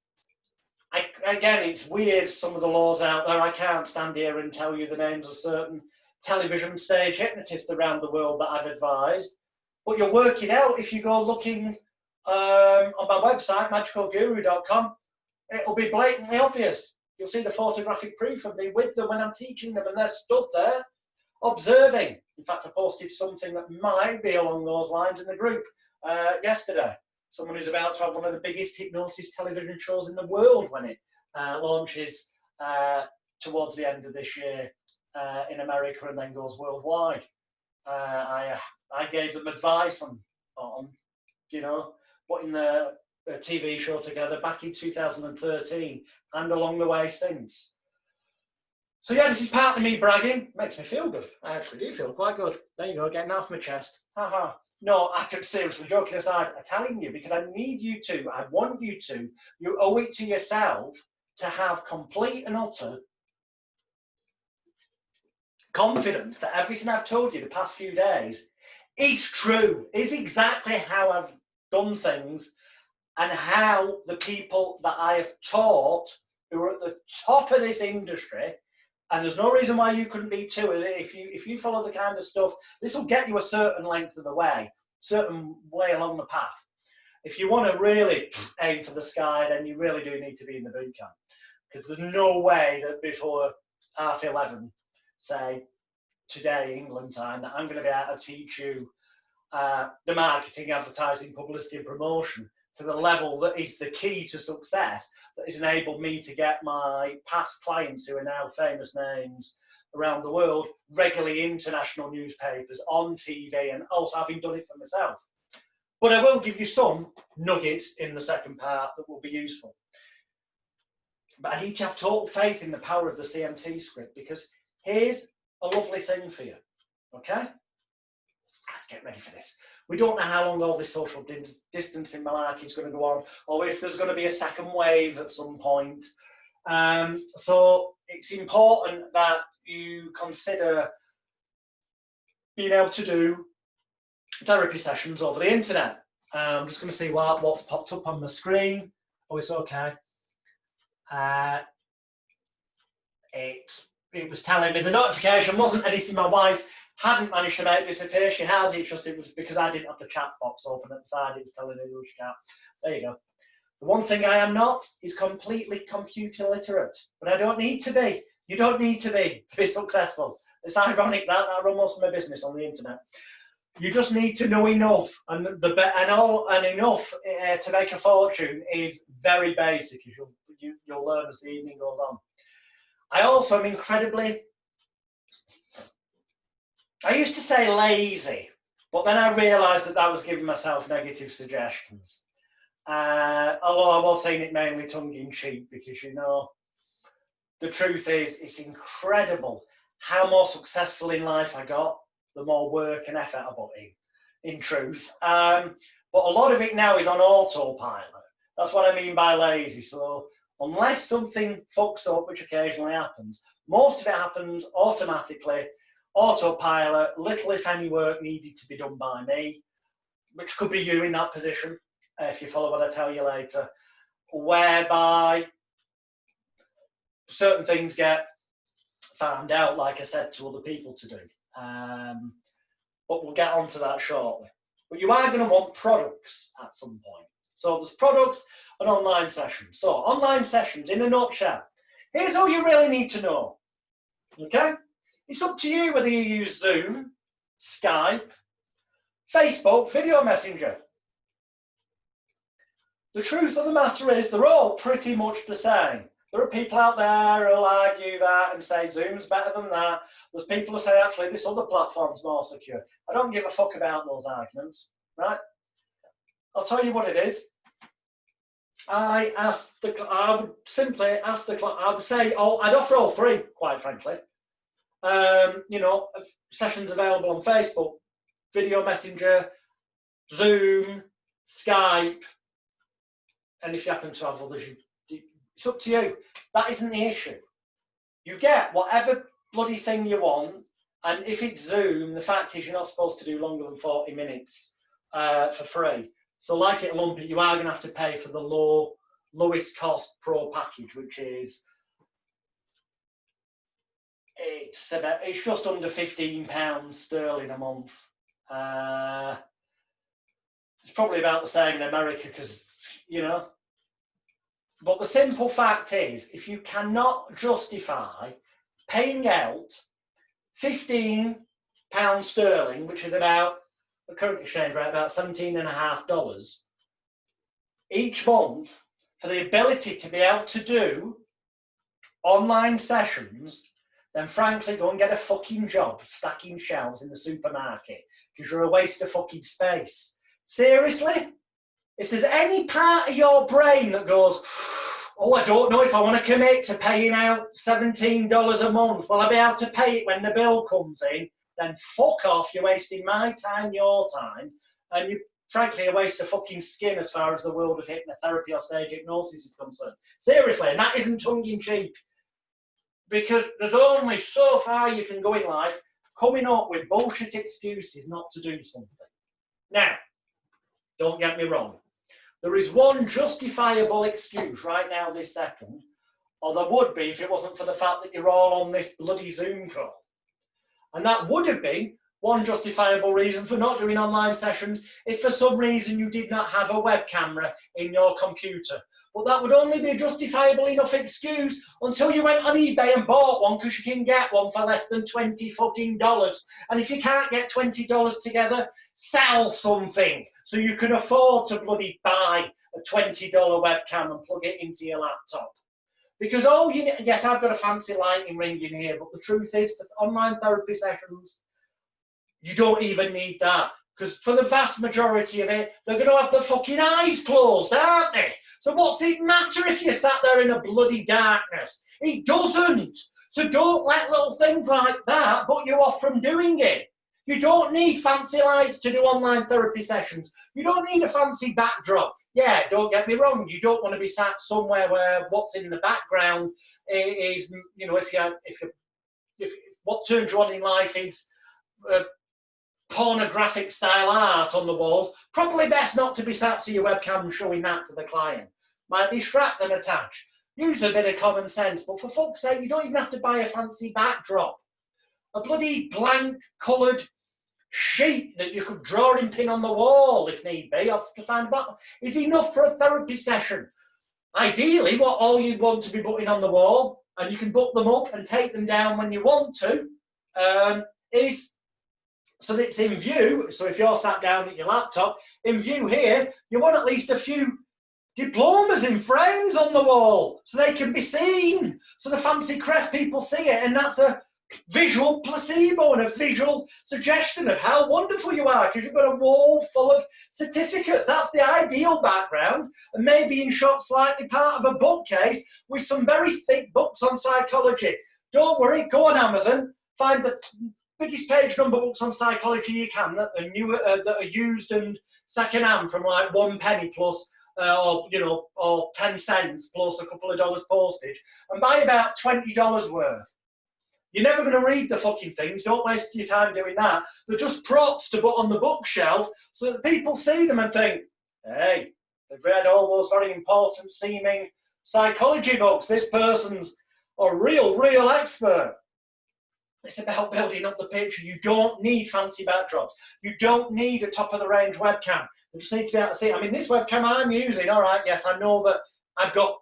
Again, it's weird, some of the laws out there. I can't stand here and tell you the names of certain television stage hypnotists around the world that I've advised, but you'll work it out if you go looking on my website, magicalguru.com. It'll be blatantly obvious. You'll see the photographic proof of me with them when I'm teaching them, and they're stood there observing. In fact, I posted something that might be along those lines in the group yesterday. Someone who's about to have one of the biggest hypnosis television shows in the world when it launches towards the end of this year in America and then goes worldwide. I gave them advice on you know, putting the TV show together back in 2013 and along the way since. So yeah, this is partly me bragging. Makes me feel good. I actually do feel quite good. There you go, getting off my chest. Haha. No, actually, seriously, joking aside, I'm telling you because I need you to, I want you to, you owe it to yourself to have complete and utter confidence that everything I've told you the past few days is true, is exactly how I've done things and how the people that I have taught who are at the top of this industry, and there's no reason why you couldn't be too. If you follow the kind of stuff, this will get you a certain length of the way, certain way along the path. If you want to really aim for the sky, then you really do need to be in the boot camp, because there's no way that before 11:30, say today England time, that I'm going to be able to teach you the marketing, advertising, publicity and promotion to the level that is the key to success, that has enabled me to get my past clients who are now famous names around the world, regularly international newspapers, on TV, and also having done it for myself. But I will give you some nuggets in the second part that will be useful. But I need to have total faith in the power of the CMT script, because here's a lovely thing for you, okay? Get ready for this. We don't know how long all this social distancing malarkey is going to go on, or if there's going to be a second wave at some point. So it's important that you consider being able to do therapy sessions over the internet. I'm just going to see what's popped up on the screen. Oh, it's okay. It was telling me the notification wasn't anything my wife hadn't managed to make disappear. She has. It was because I didn't have the chat box open at the side. It was telling me which chat. There you go. The one thing I am not is completely computer literate, but I don't need to be. You don't need to be successful. It's ironic that I run most of my business on the internet. You just need to know enough, and enough to make a fortune is very basic. You'll learn as the evening goes on. I also am incredibly, I used to say lazy, but then I realised that was giving myself negative suggestions. Although I was saying it mainly tongue-in-cheek, because, you know, the truth is, it's incredible how more successful in life I got, the more work and effort I put in truth. But a lot of it now is on autopilot. That's what I mean by lazy. So unless something fucks up, which occasionally happens, most of it happens automatically, autopilot, little if any work needed to be done by me, which could be you in that position, if you follow what I tell you later, whereby certain things get found out, like I said, to other people to do. But we'll get onto that shortly. But you are going to want products at some point. So there's products and online sessions. So online sessions, in a nutshell, here's all you really need to know, okay? It's up to you whether you use Zoom, Skype, Facebook, video messenger. The truth of the matter is they're all pretty much the same. There are people out there who'll argue that and say Zoom's better than that. There's people who say, actually, this other platform's more secure. I don't give a fuck about those arguments, right? I'll tell you what it is. I would simply ask the client, I would say, I'd offer all three, quite frankly. You know, sessions available on Facebook, video messenger, Zoom, Skype, and if you happen to have others, it's up to you. That isn't the issue. You get whatever bloody thing you want, and if it's Zoom, the fact is you're not supposed to do longer than 40 minutes for free. So like it lump it, you are going to have to pay for the lowest cost pro package, which is it's just under £15 sterling a month. It's probably about the same in America because, you know, But the simple fact is, if you cannot justify paying out £15 sterling, which is about the current exchange rate, about $17.50 each month, for the ability to be able to do online sessions, then frankly go and get a fucking job stacking shelves in the supermarket, because you're a waste of fucking space. Seriously? If there's any part of your brain that goes, oh, I don't know if I want to commit to paying out $17 a month, will I be able to pay it when the bill comes in? Then fuck off, you're wasting my time, your time, and you frankly a waste of fucking skin as far as the world of hypnotherapy or stage hypnosis is concerned. Seriously, and that isn't tongue-in-cheek, because there's only so far you can go in life coming up with bullshit excuses not to do something. Now, don't get me wrong. There is one justifiable excuse right now this second, or there would be if it wasn't for the fact that you're all on this bloody Zoom call. And that would have been one justifiable reason for not doing online sessions if for some reason you did not have a web camera in your computer. But that would only be a justifiable enough excuse until you went on eBay and bought one, because you can get one for less than $20 fucking dollars. And if you can't get $20 together, sell something so you can afford to bloody buy a $20 webcam and plug it into your laptop. Because all you need, yes, I've got a fancy lighting ring in here, but the truth is, for online therapy sessions, you don't even need that. Because for the vast majority of it, they're going to have their fucking eyes closed, aren't they? So what's it matter if you sat there in a bloody darkness? It doesn't. So don't let little things like that put you off from doing it. You don't need fancy lights to do online therapy sessions. You don't need a fancy backdrop. Yeah, don't get me wrong. You don't want to be sat somewhere where what's in the background is, you know, if what turns you on in life is pornographic style art on the walls, probably best not to be sat to your webcam showing that to the client. Might distract them a touch. Use a bit of common sense, but for fuck's sake, you don't even have to buy a fancy backdrop. A bloody blank coloured sheet that you could draw and pin on the wall if need be, off to find that is enough for a therapy session. Ideally, what all you'd want to be putting on the wall, and you can book them up and take them down when you want to, is so that it's in view. So if you're sat down at your laptop, in view here, you want at least a few diplomas in frames on the wall so they can be seen, so the fancy crest people see it, and that's a visual placebo and a visual suggestion of how wonderful you are, because you've got a wall full of certificates. That's the ideal background, and maybe in short slightly part of a bookcase with some very thick books on psychology. Don't worry, go on Amazon, find the biggest page number books on psychology you can that are new, that are used and second hand from like 1 penny plus or 10 cents plus a couple of dollars postage, and buy about $20 worth. You're never going to read the fucking things. Don't waste your time doing that. They're just props to put on the bookshelf so that people see them and think, hey, they've read all those very important seeming psychology books. This person's a real expert. It's about building up the picture. You don't need fancy backdrops. You don't need a top-of-the-range webcam. You just need to be able to see it. I mean, this webcam I'm using, all right, yes, I know that I've got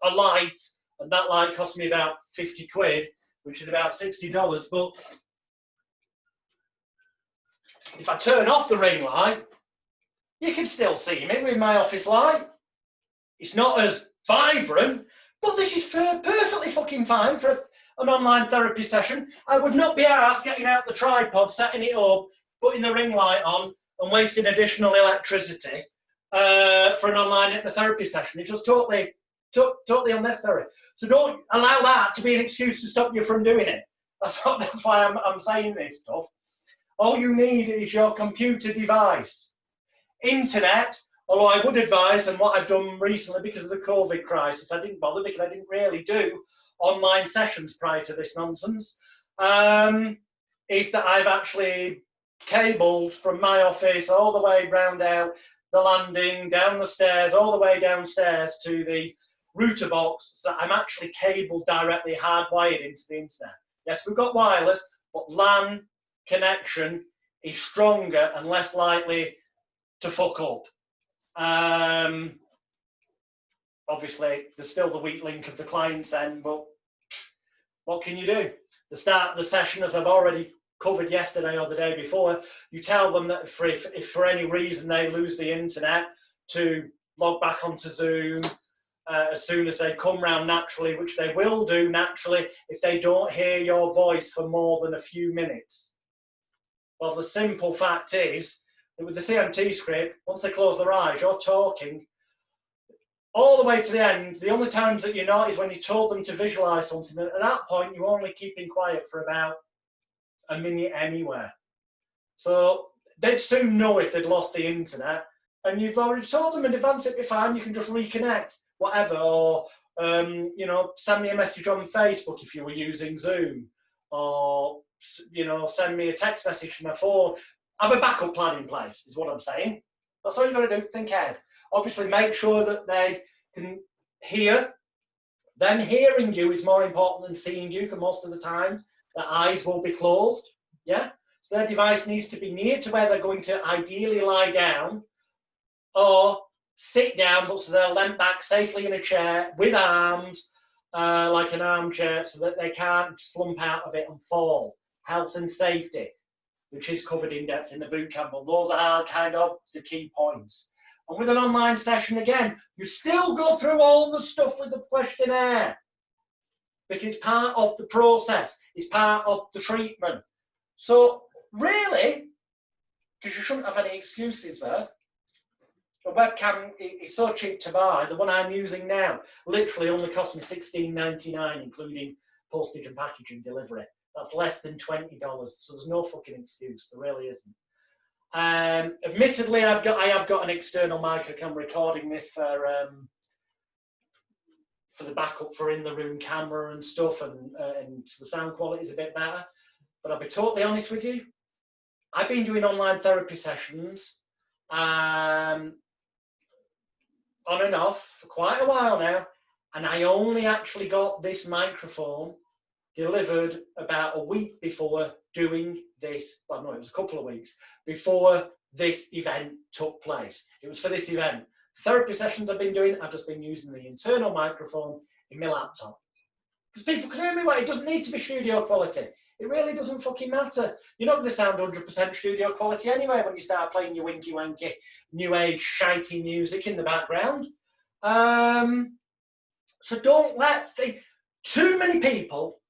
a light, and that light cost me about 50 quid, which is about $60, but if I turn off the ring light, you can still see me with my office light. It's not as vibrant, but this is perfectly fucking fine for an online therapy session. I would not be arsed getting out the tripod, setting it up, putting the ring light on, and wasting additional electricity for an online hypnotherapy session. It's just totally unnecessary. So don't allow that to be an excuse to stop you from doing it. That's why I'm saying this stuff. All you need is your computer device. Internet, although I would advise, and what I've done recently because of the COVID crisis, I didn't bother because I didn't really do online sessions prior to this nonsense, is that I've actually cabled from my office all the way round out the landing, down the stairs, all the way downstairs to the router box, so I'm actually cabled directly hardwired into the internet. Yes, we've got wireless, but LAN connection is stronger and less likely to fuck up. obviously there's still the weak link of the client's end, but what can you do? The start of the session, as I've already covered yesterday or the day before, you tell them that if for any reason they lose the internet, to log back onto Zoom as soon as they come round naturally, which they will do naturally if they don't hear your voice for more than a few minutes. Well, the simple fact is that with the CMT script, once they close their eyes, you're talking all the way to the end. The only times that you're not is when you told them to visualize something. At that point, you're only keeping quiet for about a minute anywhere. So they'd soon know if they'd lost the internet, and you've already told them in advance it'd be fine. You can just reconnect, whatever, or you know, send me a message on Facebook if you were using Zoom, or you know, send me a text message from my phone. Have a backup plan in place, is what I'm saying. That's all you've got to do. Think ahead. Obviously, make sure that they can hear. Them hearing you is more important than seeing you, because most of the time their eyes will be closed. Yeah. So their device needs to be near to where they're going to ideally lie down, or sit down, but so they're leant back safely in a chair with arms, like an armchair, so that they can't slump out of it and fall. Health and safety, which is covered in depth in the bootcamp, but those are kind of the key points. And with an online session, again, you still go through all the stuff with the questionnaire, because it's part of the process, it's part of the treatment. So really, because you shouldn't have any excuses there, a webcam is so cheap to buy. The one I'm using now literally only cost me $16.99, including postage and packaging delivery. That's less than $20, so there's no fucking excuse. There really isn't. Admittedly, I have got an external mic. I'm recording this for the backup for in the room camera and stuff, and the sound quality is a bit better. But I'll be totally honest with you. I've been doing online therapy sessions on and off for quite a while now, and I only actually got this microphone delivered about a week before doing this. Well, no, it was a couple of weeks before this event took place. It was for this event. Therapy sessions I've been doing, I've just been using the internal microphone in my laptop. Because people can hear me well. It doesn't need to be studio quality. It really doesn't fucking matter. You're not going to sound 100% studio quality anyway when you start playing your winky wanky new age shitey music in the background. So don't let too many people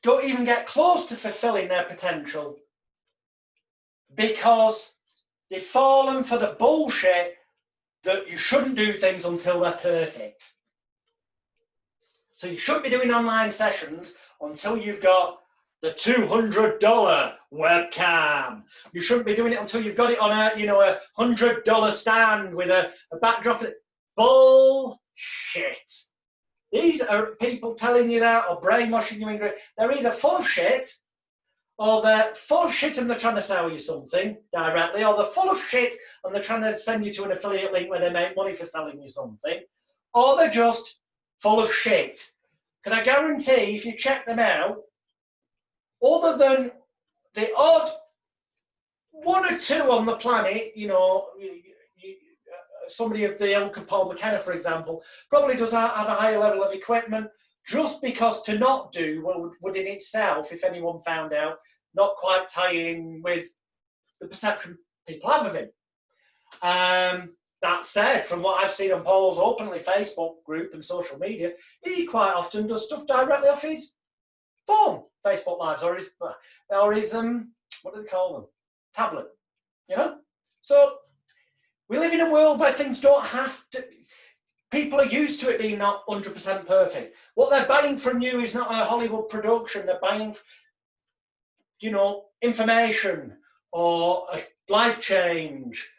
don't even get close to fulfilling their potential because they've fallen for the bullshit that you shouldn't do things until they're perfect. So you shouldn't be doing online sessions until you've got the $200 webcam. You shouldn't be doing it until you've got it on a, you know, a $100 stand with a backdrop. Bullshit. These are people telling you that or brainwashing you. They're either full of shit, or they're full of shit and they're trying to sell you something directly, or they're full of shit and they're trying to send you to an affiliate link where they make money for selling you something, or they're just full of shit. Can I guarantee if you check them out, other than the odd one or two on the planet, you know, somebody of the ilk of Paul McKenna, for example, probably does have a higher level of equipment, just because to not do would in itself, if anyone found out, not quite tie in with the perception people have of him. That said, from what I've seen on Paul's openly Facebook group and social media, he quite often does stuff directly off his phone, Facebook Lives, or his what do they call them? Tablet, you know? So we live in a world where things don't have to, people are used to it being not 100% perfect. What they're buying from you is not a Hollywood production. They're buying, you know, information or a life change,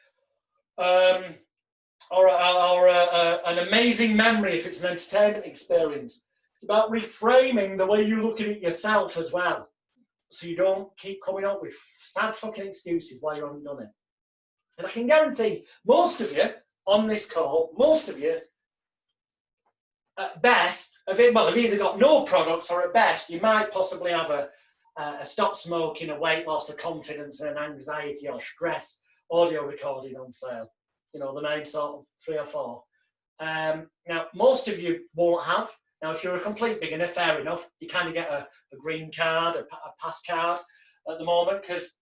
or an amazing memory if it's an entertainment experience. It's about reframing the way you look at it yourself as well, so you don't keep coming up with sad fucking excuses why you haven't done it. And I can guarantee most of you on this call, most of you, at best, have either got no products, or at best, you might possibly have a stop smoking, a weight loss, a confidence, and an anxiety or stress audio recording on sale. you know, the main sort of 3 or 4. Now, most of you won't have. Now, if you're a complete beginner, fair enough. You kind of get a green card, a pass card at the moment, because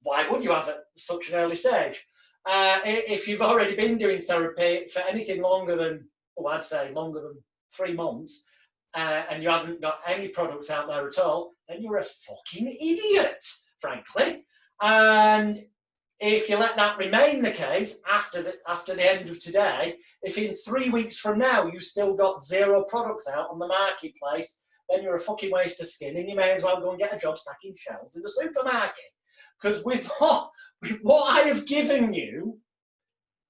why would you have at such an early stage? If you've already been doing therapy for anything longer than, I'd say longer than 3 months, and you haven't got any products out there at all, then you're a fucking idiot, frankly. And if you let that remain the case after the end of today, if in 3 weeks from now you still got 0 products out on the marketplace, then you're a fucking waste of skin, and you may as well go and get a job stacking shelves in the supermarket. Because with what I have given you,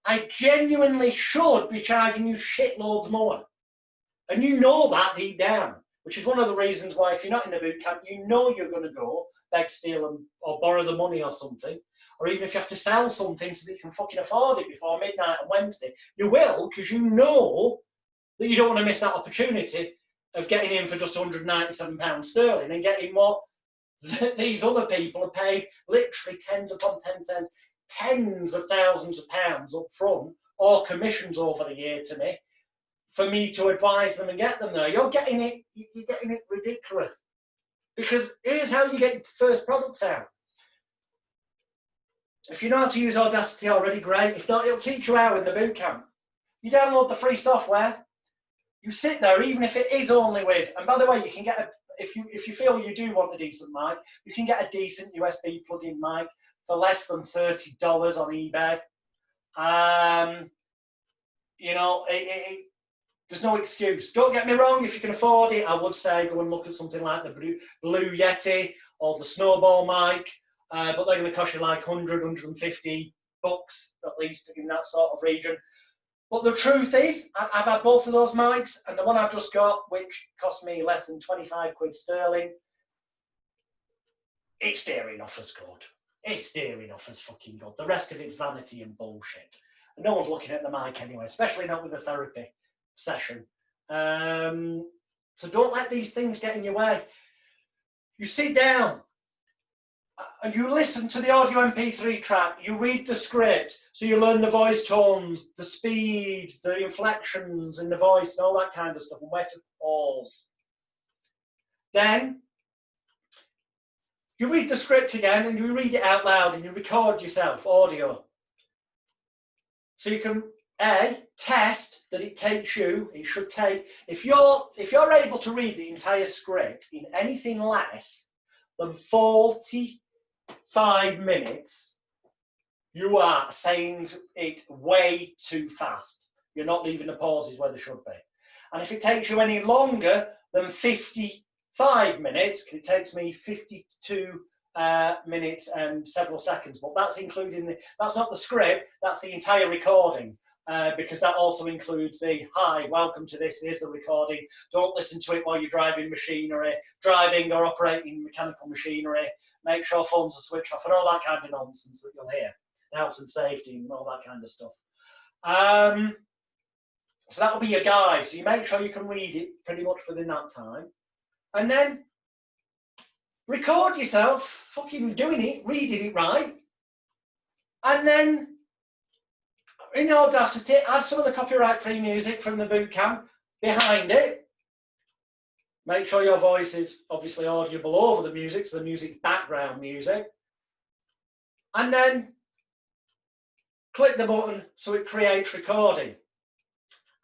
I genuinely should be charging you shitloads more. And you know that deep down, which is one of the reasons why if you're not in a boot camp, you know you're going to go beg, steal, or borrow the money or something. Or even if you have to sell something so that you can fucking afford it before midnight on Wednesday, you will, because you know that you don't want to miss that opportunity of getting in for just £197 sterling and getting what these other people are paid literally tens upon tens of thousands of pounds up front, or commissions over the year to me, for me to advise them and get them there. You're getting it ridiculous. Because here's how you get your first products out. If you know how to use Audacity already, great. If not, it'll teach you how in the boot camp. You download the free software. You sit there, even if it is only with, and by the way, you can get if you feel you do want a decent mic, you can get a decent USB plug-in mic for less than $30 on eBay. You know, there's no excuse. Don't get me wrong, if you can afford it, I would say go and look at something like the Blue Yeti or the Snowball mic, but they're going to cost you like 100, 150 bucks at least in that sort of region. But the truth is, I've had both of those mics, and the one I've just got, which cost me less than 25 quid sterling, it's dear enough as good. It's dear enough as fucking good. The rest of it's vanity and bullshit. And no one's looking at the mic anyway, especially not with a therapy session. So don't let these things get in your way. You sit down and you listen to the audio MP3 track, you read the script, so you learn the voice tones, the speeds, the inflections in the voice, and all that kind of stuff, and where to pause. Then you read the script again, and you read it out loud, and you record yourself, audio. So you can, test that it takes you, it should take, if you're able to read the entire script in anything less than 45 minutes, you are saying it way too fast. You're not leaving the pauses where they should be. And if it takes you any longer than 55 minutes, it takes me 52 minutes and several seconds, but that's including that's not the script, that's the entire recording. Because that also includes the, hi, welcome to this, here's the recording. Don't listen to it while you're driving driving or operating mechanical machinery. Make sure phones are switched off and all that kind of nonsense that you'll hear. Health and safety and all that kind of stuff. So that'll be your guide. So you make sure you can read it pretty much within that time. And then record yourself fucking doing it, reading it right. And then in Audacity, add some of the copyright-free music from the boot camp behind it. Make sure your voice is obviously audible over the music, so the music's background music. And then click the button so it creates recording.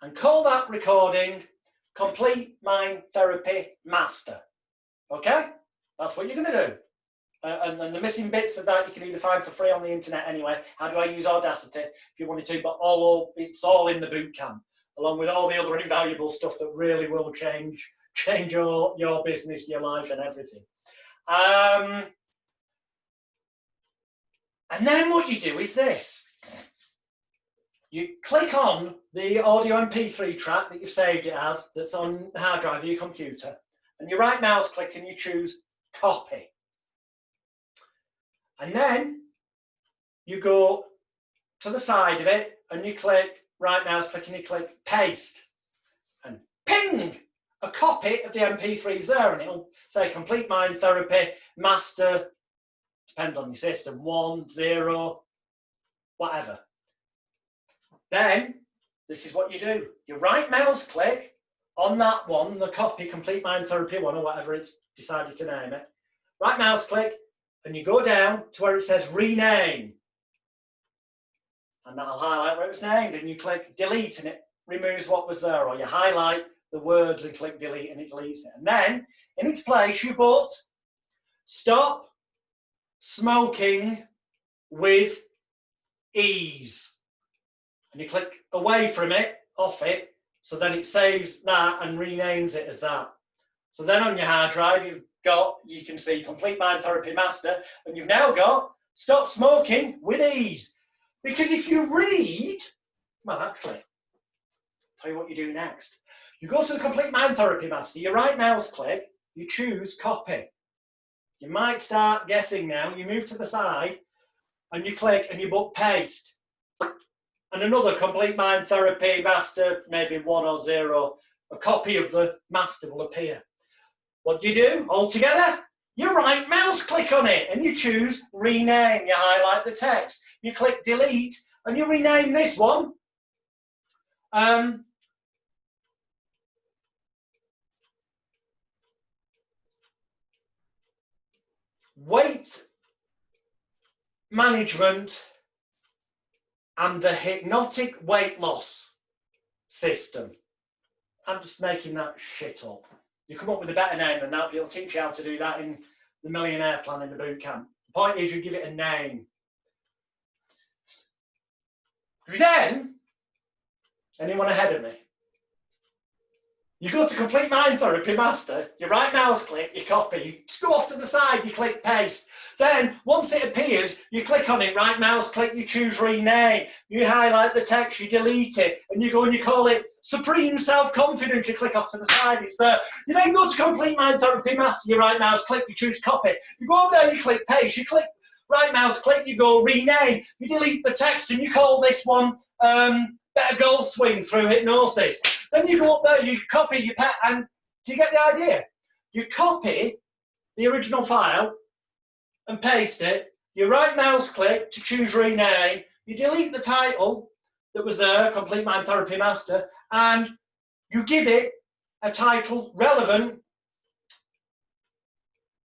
And call that recording Complete Mind Therapy Master. Okay? That's what you're going to do. And the missing bits of that you can either find for free on the internet anyway. How do I use Audacity if you wanted to? But it's all in the boot camp, along with all the other invaluable stuff that really will change your business, your life, and everything. And then what you do is this. You click on the audio MP3 track that you've saved it as, that's on the hard drive of your computer, and you right mouse click and you choose copy. And then you go to the side of it and you click right mouse click and you click paste. And ping! A copy of the MP3 is there, and it'll say Complete Mind Therapy Master, depends on your system, 1, 0, whatever. Then, this is what you do. You right mouse click on that one, the copy, Complete Mind Therapy one, or whatever it's decided to name it. Right mouse click, and you go down to where it says rename. And that'll highlight where it was named, and you click delete and it removes what was there, or you highlight the words and click delete and it deletes it. And then, in its place, you put stop smoking with ease. And you click away from it, off it, so then it saves that and renames it as that. So then on your hard drive, you can see Complete Mind Therapy Master, and you've now got Stop Smoking with Ease. Because if you read, well, actually, I'll tell you what you do next. You go to the Complete Mind Therapy Master, you right mouse click, you choose copy. You might start guessing now, you move to the side, and you click and you book paste. And another Complete Mind Therapy Master, maybe 1 or 0, a copy of the master will appear. What do? All together? You right mouse click on it and you choose rename. You highlight the text. You click delete and you rename this one. Weight management and the hypnotic weight loss system. I'm just making that shit up. You come up with a better name than that, but it'll teach you how to do that in the Millionaire Plan in the boot camp. The point is you give it a name. Then, anyone ahead of me? You go to Complete Mind Therapy Master, you right mouse click, you copy, you go off to the side, you click paste. Then, once it appears, you click on it, right mouse click, you choose rename, you highlight the text, you delete it, and you go and you call it Supreme Self-Confidence, you click off to the side, it's there. You then go to Complete Mind Therapy Master, you right mouse click, you choose copy. You go over there, you click paste, you click right mouse click, you go rename, you delete the text, and you call this one Better Golf Swing through Hypnosis. Then you go up there, you copy, you pet, and do you get the idea? You copy the original file and paste it, you right mouse click to choose rename, you delete the title that was there, Complete Mind Therapy Master, and you give it a title relevant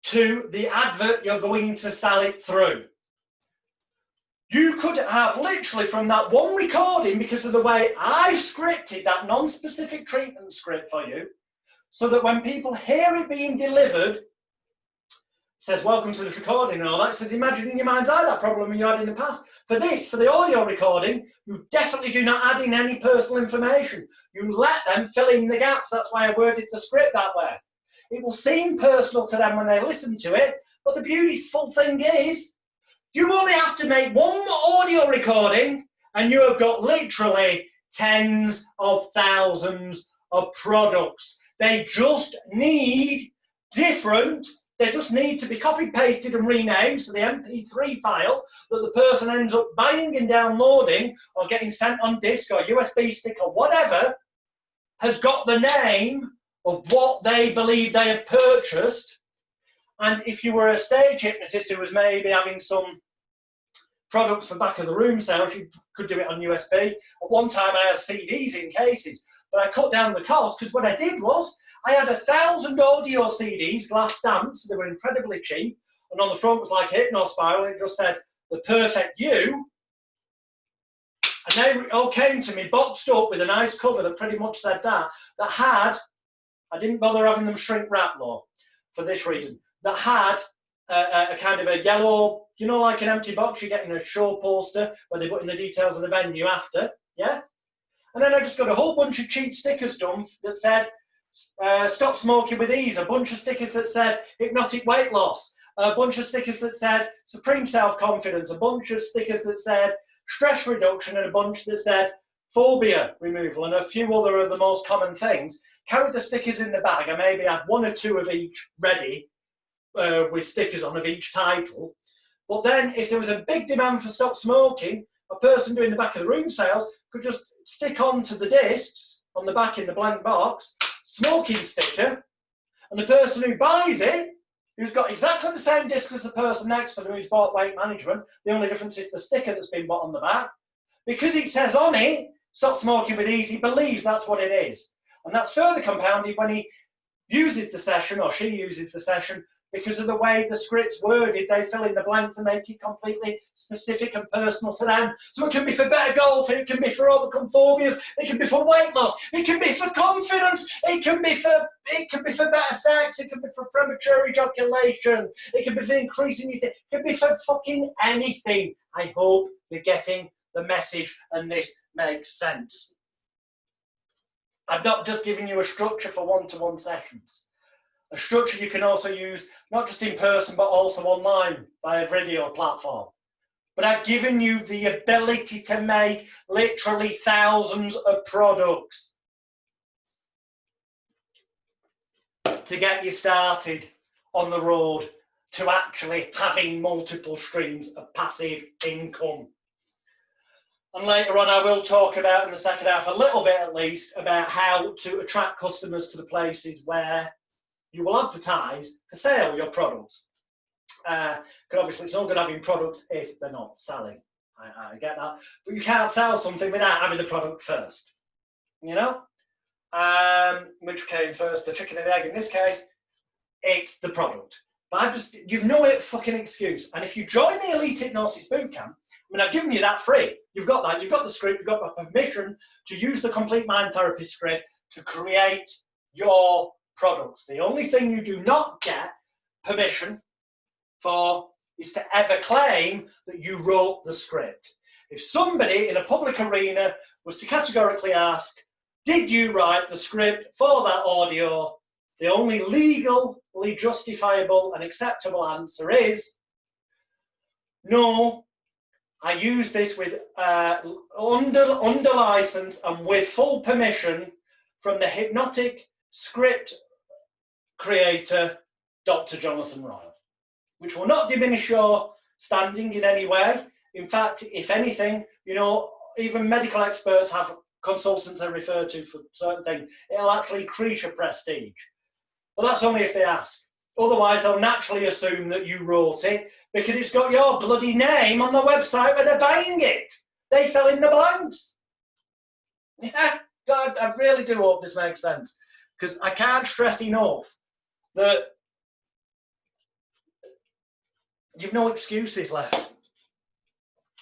to the advert you're going to sell it through. You could have literally from that one recording, because of the way I scripted that non-specific treatment script for you, so that when people hear it being delivered, it says, welcome to this recording and all that, it says, imagine in your mind's eye that problem you had in the past. For this, for the audio recording, you definitely do not add in any personal information. You let them fill in the gaps. That's why I worded the script that way. It will seem personal to them when they listen to it, but the beautiful thing is, you only have to make one audio recording and you have got literally tens of thousands of products. They just need they just need to be copied, pasted and renamed. So the MP3 file that the person ends up buying and downloading or getting sent on disk or USB stick or whatever has got the name of what they believe they have purchased. And if you were a stage hypnotist who was maybe having some products for back of the room sales, you could do it on USB. At one time I had CDs in cases, but I cut down the cost because what I did was I had 1,000 audio CDs, glass stamps, they were incredibly cheap, and on the front was like a hypno spiral, it just said, the perfect you. And they all came to me boxed up with a nice cover that pretty much said that had, I didn't bother having them shrink wrap though, for this reason, that had a kind of a yellow, you know, like an empty box you get in a show poster where they put in the details of the venue after, yeah? And then I just got a whole bunch of cheap stickers done that said, stop smoking with ease, a bunch of stickers that said hypnotic weight loss, a bunch of stickers that said supreme self-confidence, a bunch of stickers that said stress reduction, and a bunch that said phobia removal, and a few other of the most common things. Carried the stickers in the bag. I maybe had 1 or 2 of each ready with stickers on of each title. But then if there was a big demand for stop smoking, a person doing the back of the room sales could just stick onto the discs on the back in the blank box, smoking sticker, and the person who buys it, who's got exactly the same disc as the person next to them who's bought weight management, the only difference is the sticker that's been bought on the back, because it says on it, stop smoking with ease, he believes that's what it is. And that's further compounded when he uses the session, or she uses the session, because of the way the script's worded. They fill in the blanks and make it completely specific and personal to them. So it can be for better golf, it can be for overcome phobias, it can be for weight loss, it can be for confidence, it can be for better sex, it can be for premature ejaculation, it can be for increasing it can be for fucking anything. I hope you're getting the message and this makes sense. I've not just given you a structure for one-to-one sessions. A structure you can also use, not just in person, but also online via video platform. But I've given you the ability to make literally thousands of products to get you started on the road to actually having multiple streams of passive income. And later on, I will talk about in the second half, a little bit at least, about how to attract customers to the places where you will advertise for sale your products. Because obviously it's no good having products if they're not selling. I get that. But you can't sell something without having the product first. You know? Which came first, the chicken and the egg? In this case, it's the product. But you've no fucking excuse. And if you join the Elite Hypnosis Bootcamp, I mean, I've given you that free. You've got that. You've got the script. You've got the permission to use the complete mind therapy script to create your products. The only thing you do not get permission for is to ever claim that you wrote the script. If somebody in a public arena was to categorically ask, did you write the script for that audio? The only legally justifiable and acceptable answer is, no, I use this with under license and with full permission from the hypnotic script creator, Dr. Jonathan Royle, which will not diminish your standing in any way. In fact, if anything, you know, even medical experts have consultants they refer to for certain things. It'll actually increase your prestige. But that's only if they ask. Otherwise, they'll naturally assume that you wrote it because it's got your bloody name on the website where they're buying it. They fill in the blanks. Yeah, God, I really do hope this makes sense, because I can't stress enough that you've no excuses left.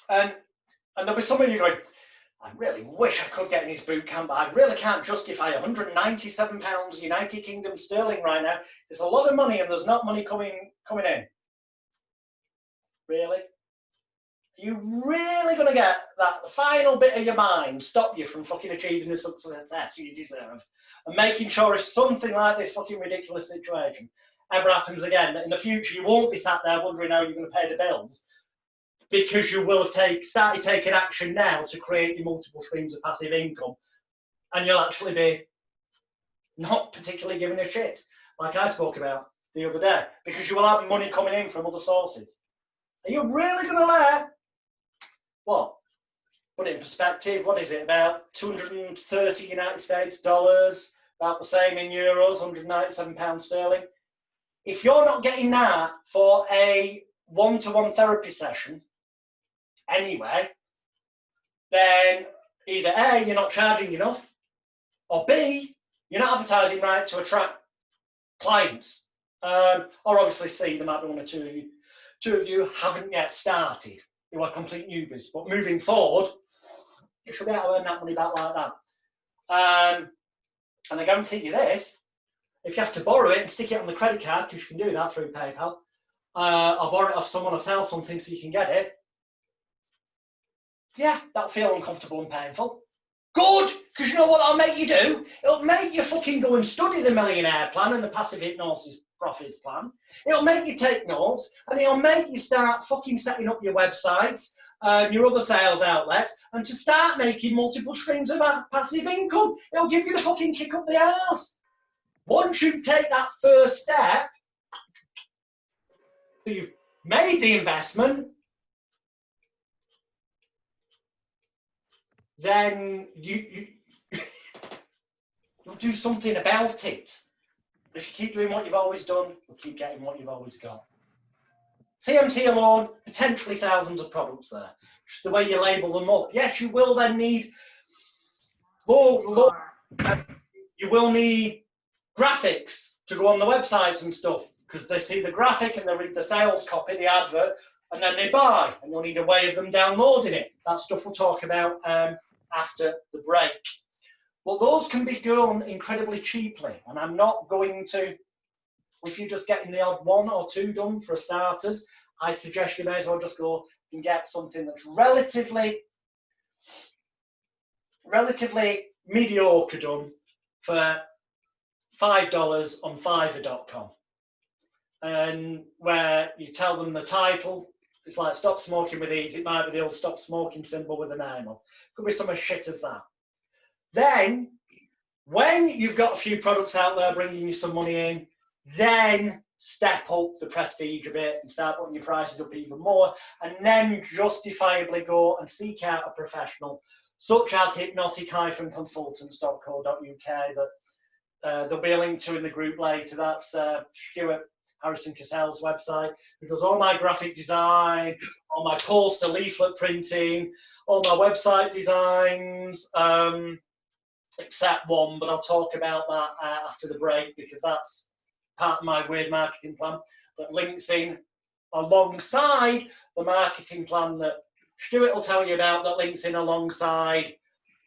And there'll be some of you going, I really wish I could get in his boot camp, but I really can't justify £197 United Kingdom sterling right now. It's a lot of money and there's not money coming in. Really? Are you really going to get that final bit of your mind stop you from fucking achieving the success you deserve and making sure if something like this fucking ridiculous situation ever happens again, that in the future you won't be sat there wondering how you're going to pay the bills, because you will have started taking action now to create your multiple streams of passive income, and you'll actually be not particularly giving a shit, like I spoke about the other day, because you will have money coming in from other sources. Are you really going to let, what? Put it in perspective, what is it, about 230 United States dollars, about the same in euros, £197 sterling. If you're not getting that for a one-to-one therapy session anyway, then either A, you're not charging enough, or B, you're not advertising right to attract clients. Or obviously C, there might be one or two of you haven't yet started. You are complete newbies. But moving forward, you should be able to earn that money back like that. And I guarantee you this, if you have to borrow it and stick it on the credit card, because you can do that through PayPal, or borrow it off someone or sell something so you can get it, yeah, that'll feel uncomfortable and painful. Good, because you know what that'll make you do? It'll make you fucking go and study the millionaire plan and the passive hypnosis profits plan. It'll make you take notes, and it'll make you start fucking setting up your websites, your other sales outlets, and to start making multiple streams of passive income. It'll give you the fucking kick up the arse. Once you take that first step, so you've made the investment, then you'll do something about it. If you keep doing what you've always done, you'll keep getting what you've always got. CMT alone, potentially thousands of products there. Just the way you label them up. Yes, you will then need you will need graphics to go on the websites and stuff, because they see the graphic and they read the sales copy, the advert, and then they buy, and you'll need a way of them downloading it. That stuff we'll talk about after the break. But those can be done incredibly cheaply, and I'm not going to, if you're just getting the odd 1 or 2 done for starters, I suggest you may as well just go and get something that's relatively mediocre done for $5 on Fiverr.com, and where you tell them the title. It's like Stop Smoking with Ease. It might be the old Stop Smoking symbol with an name on. Could be some as shit as that. Then, when you've got a few products out there bringing you some money in, then step up the prestige a bit and start putting your prices up even more, and then justifiably go and seek out a professional, such as hypnotic-consultants.co.uk, that there'll be a link to in the group later. That's Stuart Harrison Cassell's website, who does all my graphic design, all my poster leaflet printing, all my website designs, except one, but I'll talk about that after the break, because that's part of my weird marketing plan that links in alongside the marketing plan that Stuart will tell you about, that links in alongside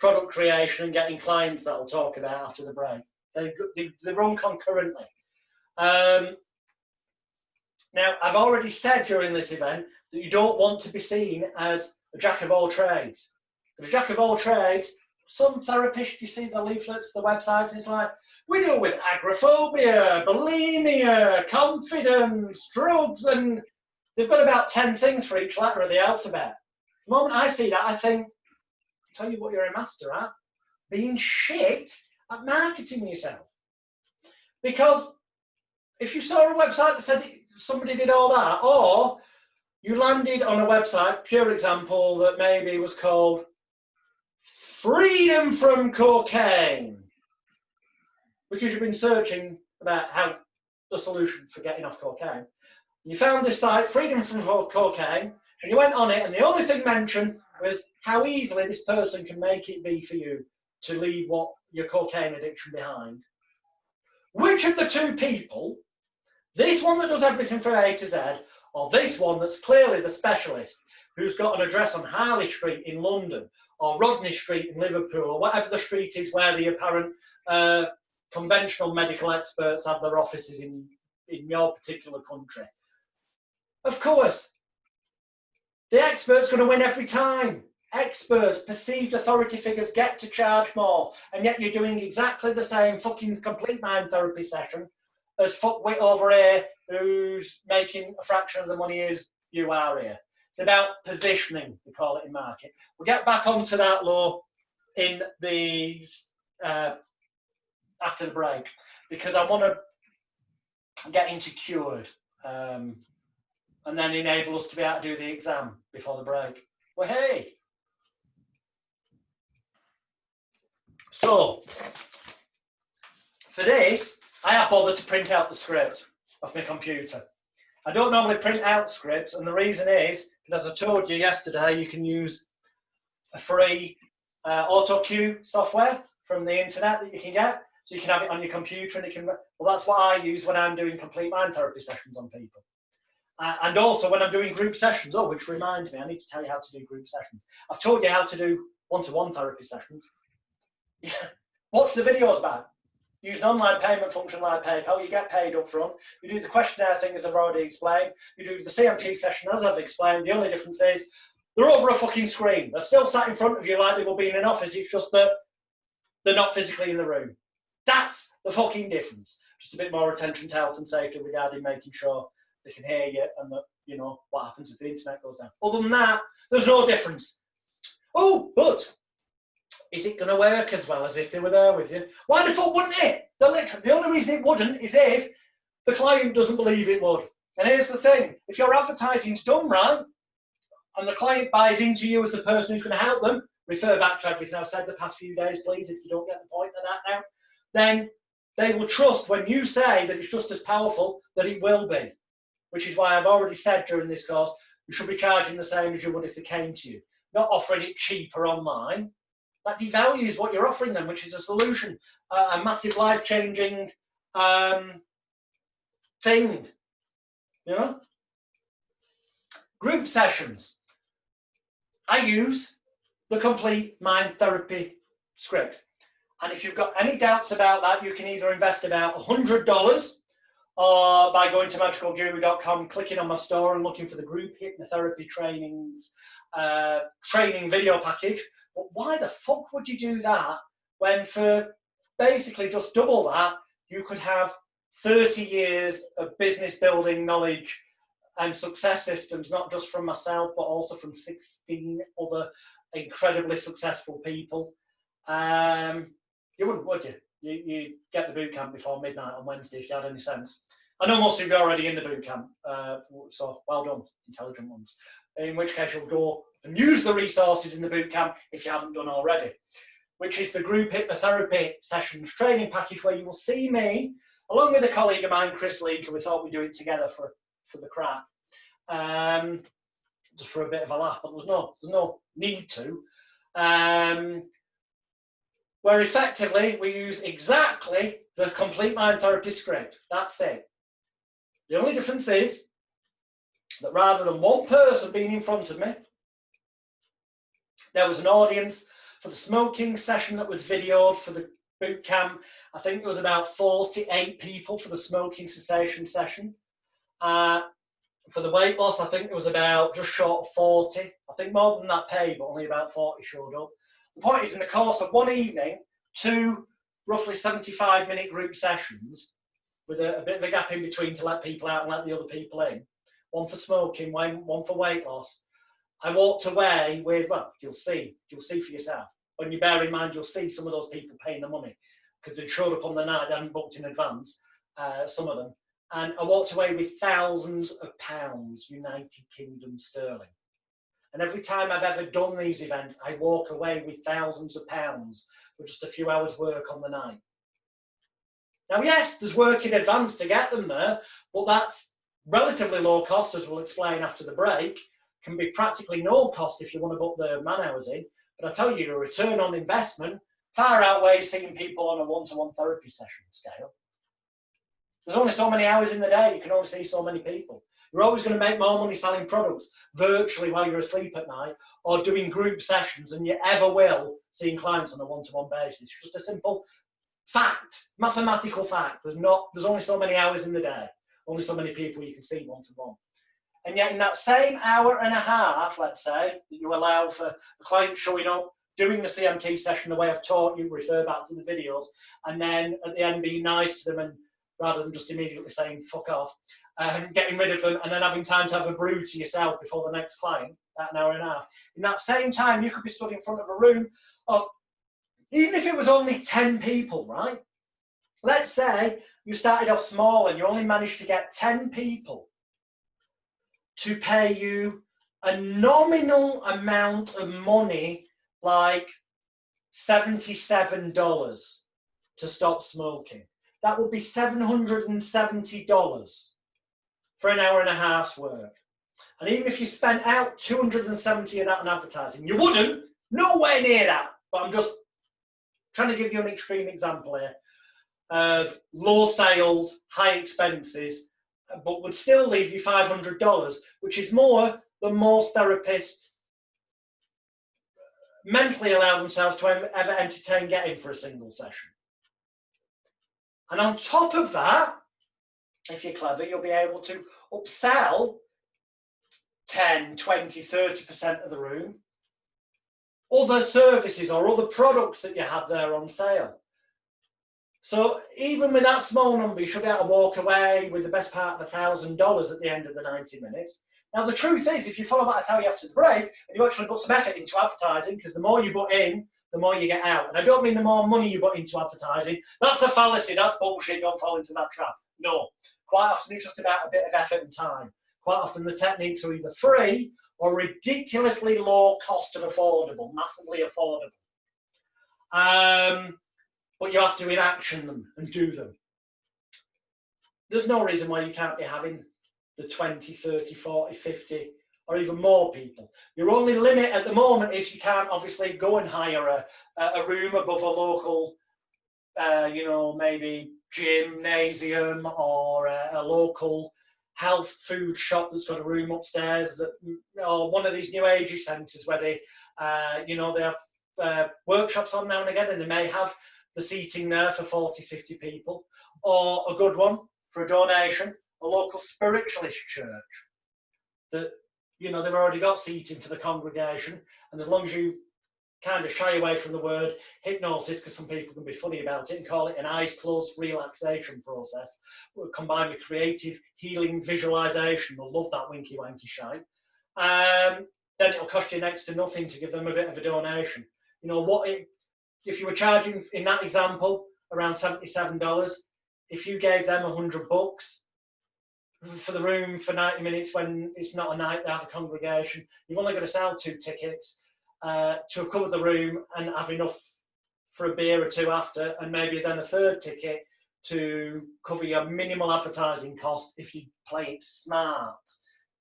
product creation and getting clients that I'll talk about after the break. They run concurrently. Now, I've already said during this event that you don't want to be seen as a jack of all trades. But a jack of all trades, some therapists, you see the leaflets, the websites, and it's like, we deal with agoraphobia, bulimia, confidence, drugs, and they've got about 10 things for each letter of the alphabet. The moment I see that, I think, I'll tell you what you're a master at, being shit at marketing yourself. Because if you saw a website that said somebody did all that, or you landed on a website, pure example, that maybe was called Freedom from Cocaine, because you've been searching about how the solution for getting off cocaine. You found this site, Freedom from Cocaine, and you went on it, and the only thing mentioned was how easily this person can make it be for you to leave your cocaine addiction behind. Which of the two people, this one that does everything from A to Z, or this one that's clearly the specialist, who's got an address on Harley Street in London, or Rodney Street in Liverpool, or whatever the street is where the apparent conventional medical experts have their offices in your particular country? Of course, the expert's going to win every time. Experts, perceived authority figures get to charge more, and yet you're doing exactly the same fucking complete mind therapy session as fuckwit over here who's making a fraction of the money as you are here. It's about positioning, we call it in market. We'll get back onto that law in the after the break, because I want to get into cured and then enable us to be able to do the exam before the break. Well, hey. So, for this, I have bothered to print out the script off my computer. I don't normally print out scripts, and the reason is, as I told you yesterday, you can use a free auto cue software from the internet that you can get, so you can have it on your computer, and it can. Well, that's what I use when I'm doing complete mind therapy sessions on people, and also when I'm doing group sessions. Oh, which reminds me, I need to tell you how to do group sessions. I've told you how to do one-to-one therapy sessions. Watch the videos back. Use an online payment function like PayPal. You get paid up front. You do the questionnaire thing as I've already explained. You do the CMT session as I've explained. The only difference is they're over a fucking screen. They're still sat in front of you like they will be in an office. It's just that they're not physically in the room. That's the fucking difference. Just a bit more attention to health and safety regarding making sure they can hear you and that, you know, what happens if the internet goes down. Other than that, there's no difference. Oh, but is it going to work as well as if they were there with you? Why the fuck wouldn't it? The only reason it wouldn't is if the client doesn't believe it would. And here's the thing. If your advertising's done right, and the client buys into you as the person who's going to help them, refer back to everything I've said the past few days, please, if you don't get the point of that now, then they will trust when you say that it's just as powerful, that it will be. which is why I've already said during this course, you should be charging the same as you would if they came to you, not offering it cheaper online. That devalues what you're offering them, which is a solution, a massive life-changing thing, you know? Group sessions. I use the complete mind therapy script. And if you've got any doubts about that, you can either invest about $100 or by going to magicalguru.com, clicking on my store and looking for the group hypnotherapy trainings, training video package. But why the fuck would you do that when for basically just double that, you could have 30 years of business building knowledge and success systems, not just from myself, but also from 16 other incredibly successful people. You wouldn't, would you? You'd get the boot camp before midnight on Wednesday if you had any sense. I know most of you are already in the boot camp, so well done, intelligent ones. In which case you'll go and use the resources in the boot camp if you haven't done already, which is the group hypnotherapy sessions training package, where you will see me, along with a colleague of mine, Chris Leake, we thought we'd do it together for the crack, just for a bit of a laugh, but there's no need to. Where effectively we use exactly the complete mind therapy script. That's it. The only difference is that rather than one person being in front of me, there was an audience for the smoking session that was videoed for the boot camp. I think there was about 48 people for the smoking cessation session. For the weight loss, I think there was about just short of 40. I think more than that paid, but only about 40 showed up. The point is, in the course of one evening, 2 roughly 75-minute group sessions with a bit of a gap in between to let people out and let the other people in, one for smoking, one for weight loss, I walked away with, well, you'll see for yourself. When you bear in mind, you'll see some of those people paying the money because they showed up on the night, they hadn't booked in advance, some of them. And I walked away with thousands of pounds, United Kingdom sterling. And every time I've ever done these events, I walk away with thousands of pounds for just a few hours work on the night. Now, yes, there's work in advance to get them there, but that's relatively low cost, as we'll explain after the break. Can be practically no cost if you want to book the man hours in. But I tell you, the return on investment far outweighs seeing people on a one-to-one therapy session scale. There's only so many hours in the day. You can only see so many people. You're always going to make more money selling products virtually while you're asleep at night or doing group sessions than you ever will seeing clients on a one-to-one basis. It's just a simple fact, mathematical fact. There's only so many hours in the day, only so many people you can see one-to-one. And yet in that same hour and a half, let's say, that you allow for a client showing up, doing the CMT session the way I've taught you, refer back to the videos, and then at the end being nice to them and rather than just immediately saying fuck off, getting rid of them and then having time to have a brew to yourself before the next client, that an hour and a half. In that same time, you could be stood in front of a room of, even if it was only 10 people, right? Let's say you started off small and you only managed to get 10 people to pay you a nominal amount of money, like $77 to stop smoking. That would be $770 for an hour and a half's work. And even if you spent out $270 of that on advertising, you wouldn't, nowhere near that. But I'm just trying to give you an extreme example here of low sales, high expenses, but would still leave you $500, which is more than most therapists mentally allow themselves to ever entertain getting for a single session. And on top of that, if you're clever, you'll be able to upsell 10, 20, 30% of the room, other services or other products that you have there on sale. So even with that small number, you should be able to walk away with the best part of $1,000 at the end of the 90 minutes. Now, the truth is, if you follow what I tell you after the break, and you actually put some effort into advertising, because the more you put in, the more you get out. And I don't mean the more money you put into advertising. That's a fallacy. That's bullshit. Don't fall into that trap. No. Quite often, it's just about a bit of effort and time. Quite often, the techniques are either free or ridiculously low cost and affordable, massively affordable. But you have to enaction them and do them. There's no reason why you can't be having the 20, 30, 40, 50, or even more people. Your only limit at the moment is you can't obviously go and hire a room above a local, you know, maybe gymnasium or a local health food shop that's got a room upstairs, that, or one of these new agey centres where they, you know, they have workshops on now and again, and they may have the seating there for 40, 50 people, or a good one for a donation, a local spiritualist church that, you know, they've already got seating for the congregation, and as long as you kind of shy away from the word hypnosis, because some people can be funny about it, and call it an eyes closed relaxation process combined with creative healing visualization. They'll love that winky wanky shite. Then it'll cost you next to nothing to give them a bit of a donation. You know, if you were charging in that example around $77, if you gave them $100 for the room for 90 minutes when it's not a night they have a congregation, you've only got to sell 2 tickets to have covered the room and have enough for a beer or 2 after, and maybe then a 3rd ticket to cover your minimal advertising cost if you play it smart,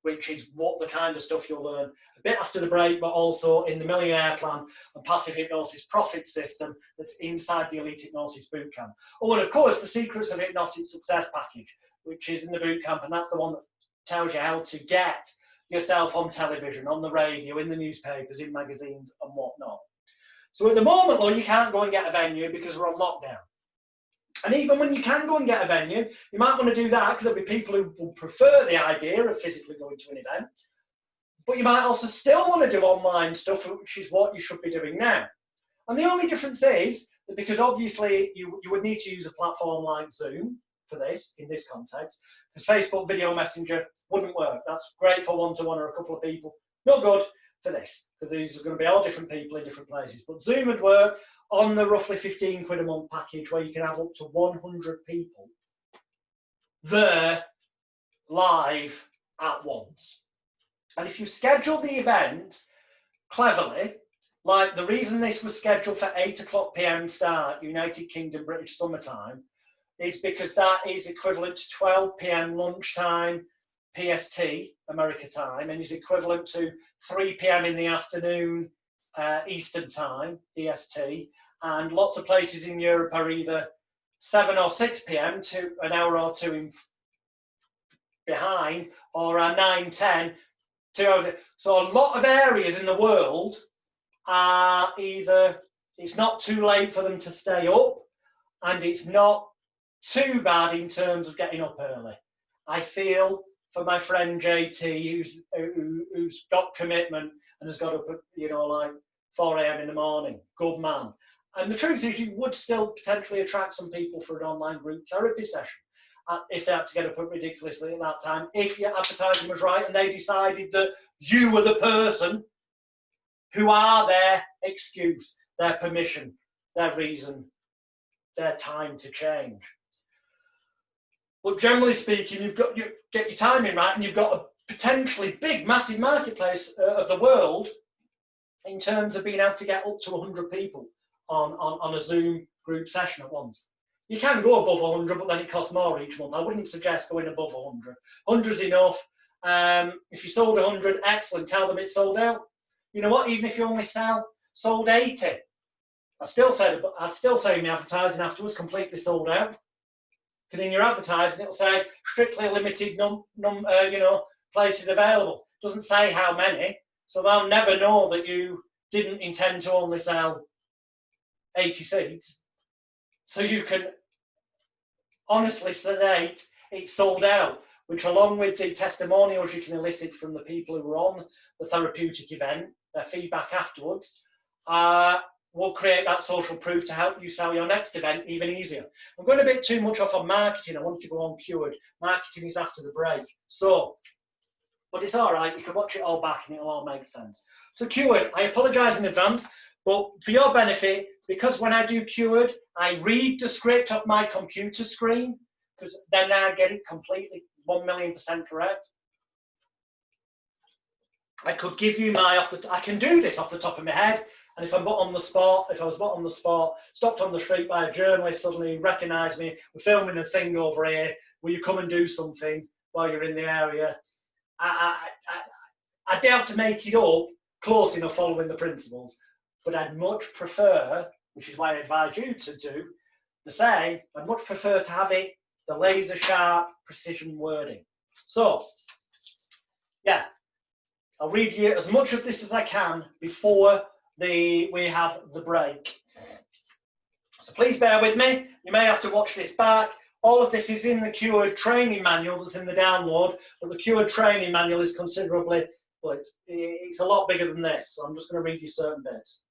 which is what the kind of stuff you'll learn a bit after the break, but also in the Millionaire Plan and Passive Hypnosis Profit System that's inside the Elite Hypnosis Bootcamp. Oh, and of course, the Secrets of Hypnotic Success package, which is in the bootcamp, and that's the one that tells you how to get yourself on television, on the radio, in the newspapers, in magazines and whatnot. So at the moment, though, you can't go and get a venue because we're on lockdown. And even when you can go and get a venue, you might want to do that because there'll be people who will prefer the idea of physically going to an event. But you might also still want to do online stuff, which is what you should be doing now. And the only difference is that because obviously you would need to use a platform like Zoom for this, in this context, because Facebook Video Messenger wouldn't work. That's great for one-to-one or a couple of people. Not good for this, because these are going to be all different people in different places. But Zoom would work on the roughly 15 quid a month package where you can have up to 100 people there live at once. And if you schedule the event cleverly, like the reason this was scheduled for 8 o'clock PM start, United Kingdom, British summertime, is because that is equivalent to 12 PM lunchtime PST, America time, and is equivalent to 3 PM in the afternoon Eastern time, EST. And lots of places in Europe are either 7 or 6 PM, to an hour or 2 behind, or 9, 10, 2 hours. So a lot of areas in the world are either, it's not too late for them to stay up, and it's not too bad in terms of getting up early. I feel for my friend JT, who's got commitment and has got up at, you know, like 4 AM in the morning. Good man. And the truth is, you would still potentially attract some people for an online group therapy session if they had to get up ridiculously at that time, if your advertising was right and they decided that you were the person who are their excuse, their permission, their reason, their time to change. But generally speaking, you get your timing right, and you've got a potentially big, massive marketplace of the world in terms of being able to get up to 100 people on a Zoom group session at once. You can go above 100, but then it costs more each month. I wouldn't suggest going above 100. 100's enough. If you sold 100, excellent. Tell them it's sold out. You know what? Even if you only sold 80, I'd still say in the advertising afterwards, completely sold out. Because in your advertising, it'll say strictly limited places available. It doesn't say how many, so they'll never know that you didn't intend to only sell 80 seats. So you can honestly state it's sold out, which along with the testimonials you can elicit from the people who were on the therapeutic event, their feedback afterwards, will create that social proof to help you sell your next event even easier. I'm going a bit too much off on marketing. I wanted to go on Cured. Marketing is after the break. So, but it's all right. You can watch it all back and it'll all make sense. So Cured, I apologise in advance, but for your benefit, because when I do Cured, I read the script off my computer screen, because then I get it completely 1,000,000% correct. I could give you I can do this off the top of my head. And if I'm put on the spot, if I was put on the spot, stopped on the street by a journalist, suddenly recognised me, we're filming a thing over here, will you come and do something? while you're in the area, I'd be able to make it up close enough following the principles, but I'd much prefer, which is why I advise you to do the same, I'd much prefer to have it the laser sharp precision wording. So, yeah, I'll read you as much of this as I can before we have the break. So please bear with me. You may have to watch this back. All of this is in the Cured training manual that's in the download, but the Cured training manual is considerably, well, it's a lot bigger than this, so I'm just going to read you certain bits.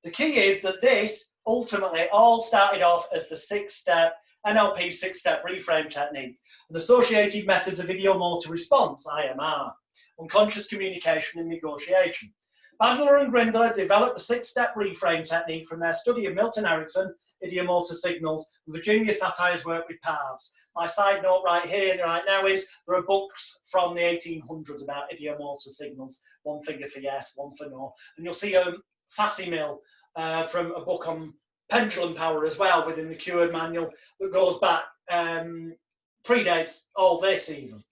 The key is that this ultimately all started off as the six-step NLP 6-step reframe technique and associated methods of ideomotor response, IMR, unconscious communication and negotiation. Bandler and Grindler developed the 6-step reframe technique from their study of Milton Erickson, ideomotor signals, and Virginia Satire's work with parts. My side note right here and right now is there are books from the 1800s about ideomotor signals, one finger for yes, one for no, and you'll see a facsimile from a book on pendulum power as well within the Cured manual that goes back, predates all this even.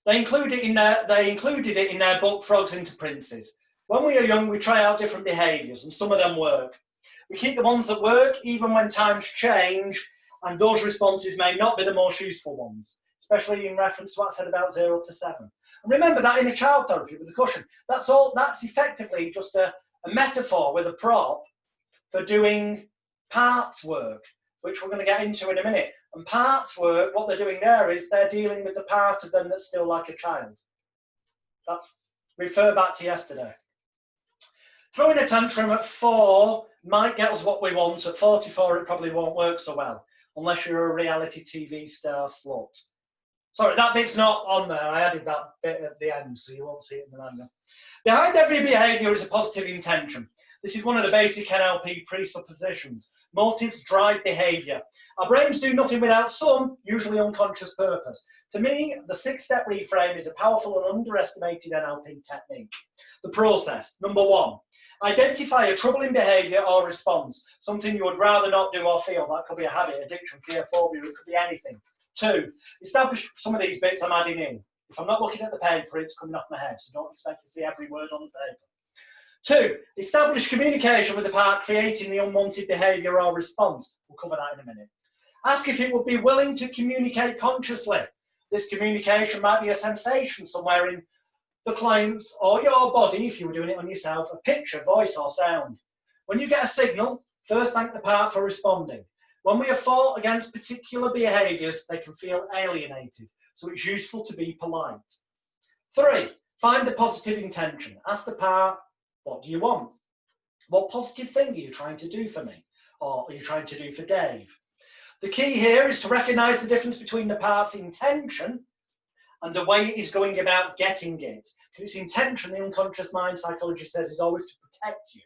They included it in their book Frogs into Princes. When we are young, we try out different behaviours, and some of them work. We keep the ones that work even when times change, and those responses may not be the most useful ones, especially in reference to what I said about 0 to 7. And remember that in a child therapy with the cushion, that's effectively just a metaphor with a prop for doing parts work, which we're going to get into in a minute. And parts work, what they're doing there is they're dealing with the part of them that's still like a child. Refer back to yesterday. Throwing a tantrum at 4 might get us what we want. At 44, it probably won't work so well, unless you're a reality TV star slut. Sorry, that bit's not on there. I added that bit at the end, so you won't see it in the manual. Behind every behaviour is a positive intention. This is one of the basic NLP presuppositions. Motives drive behaviour. Our brains do nothing without some, usually unconscious purpose. To me, the 6-step reframe is a powerful and underestimated NLP technique. The process. Number 1, identify a troubling behaviour or response, something you would rather not do or feel. That could be a habit, addiction, fear, phobia, it could be anything. 2, establish some of these bits I'm adding in. If I'm not looking at the paper, it's coming off my head, so don't expect to see every word on the paper. 2, establish communication with the part creating the unwanted behaviour or response. We'll cover that in a minute. Ask if it would be willing to communicate consciously. This communication might be a sensation somewhere in the client's or your body, if you were doing it on yourself, a picture, voice or sound. When you get a signal, first thank the part for responding. When we have fought against particular behaviours, they can feel alienated, so it's useful to be polite. 3, find a positive intention. Ask the part, what do you want? What positive thing are you trying to do for me? Or are you trying to do for Dave? The key here is to recognise the difference between the part's intention and the way it is going about getting it. Because its intention, the unconscious mind psychology says, is always to protect you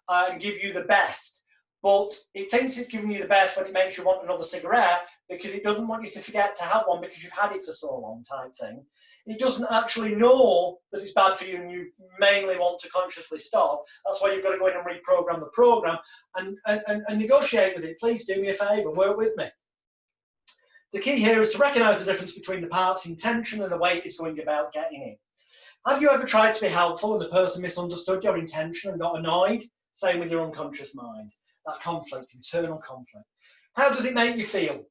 and give you the best. But it thinks it's giving you the best when it makes you want another cigarette because it doesn't want you to forget to have one because you've had it for so long type thing. It doesn't actually know that it's bad for you and you mainly want to consciously stop. That's why you've got to go in and reprogram the program and negotiate with it. Please do me a favour, work with me. The key here is to recognise the difference between the part's intention and the way it's going about getting it. Have you ever tried to be helpful and the person misunderstood your intention and got annoyed? Same with your unconscious mind. That conflict, internal conflict. How does it make you feel?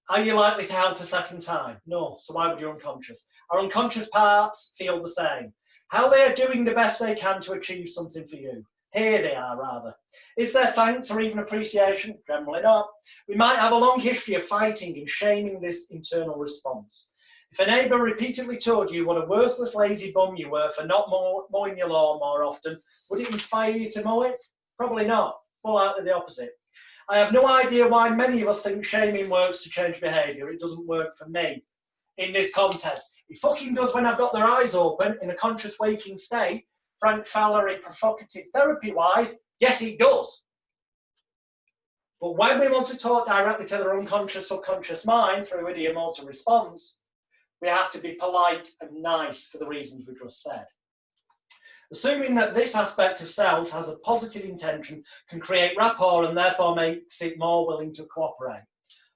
Are you likely to help a second time? No, so why would your unconscious? Our unconscious parts feel the same. How they are doing the best they can to achieve something for you. Here they are, rather. Is there thanks or even appreciation? Generally not. We might have a long history of fighting and shaming this internal response. If a neighbour repeatedly told you what a worthless, lazy bum you were for not mowing your lawn more often, would it inspire you to mow it? Probably not. Full out the opposite. I have no idea why many of us think shaming works to change behaviour. It doesn't work for me in this context. It fucking does when I've got their eyes open in a conscious waking state. Frank Fallery, provocative therapy-wise, yes, it does. But when we want to talk directly to their unconscious, subconscious mind through ideomotor response, we have to be polite and nice for the reasons we just said. Assuming that this aspect of self has a positive intention can create rapport and therefore makes it more willing to cooperate.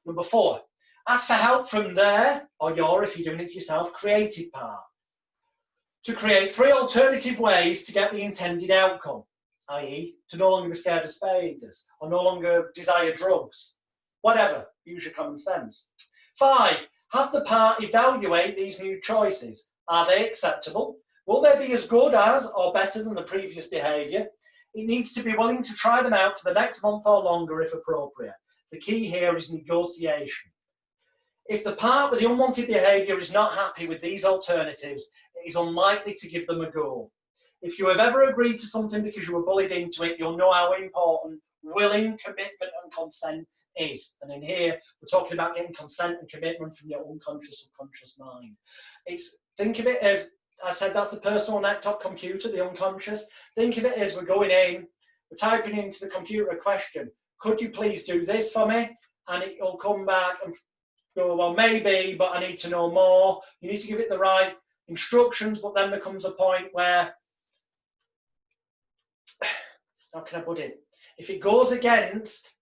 Number 4, Ask for help from their, or your, if you're doing it yourself, creative part. To create 3 alternative ways to get the intended outcome, i.e. to no longer be scared of spiders, or no longer desire drugs, whatever, use your common sense. 5, have the part evaluate these new choices. Are they acceptable? Will they be as good as or better than the previous behaviour? It needs to be willing to try them out for the next month or longer if appropriate. The key here is negotiation. If the part with the unwanted behaviour is not happy with these alternatives, it is unlikely to give them a go. If you have ever agreed to something because you were bullied into it, you'll know how important willing, commitment and consent is. And in here, we're talking about getting consent and commitment from your unconscious, subconscious mind. Think of it as, I said, that's the personal laptop computer, the unconscious. Think of it as we're going in, we're typing into the computer a question. Could you please do this for me? And it will come back and go, well, maybe, but I need to know more. You need to give it the right instructions, but then there comes a point where, how can I put it? If it goes against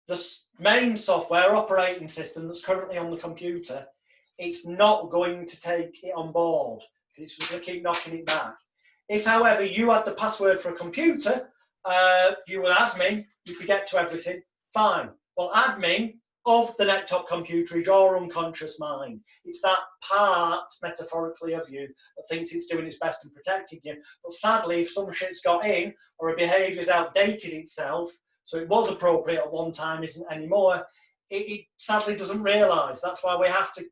the main software operating system that's currently on the computer, it's not going to take it on board. It's just going to keep knocking it back. If, however, you had the password for a computer, you were admin, you could get to everything, fine. Well, admin of the laptop computer is your unconscious mind. It's that part, metaphorically, of you that thinks it's doing its best and protecting you. But sadly, if some shit's got in, or a behaviour's outdated itself, so it was appropriate at one time, isn't anymore, it sadly doesn't realise. That's why we have to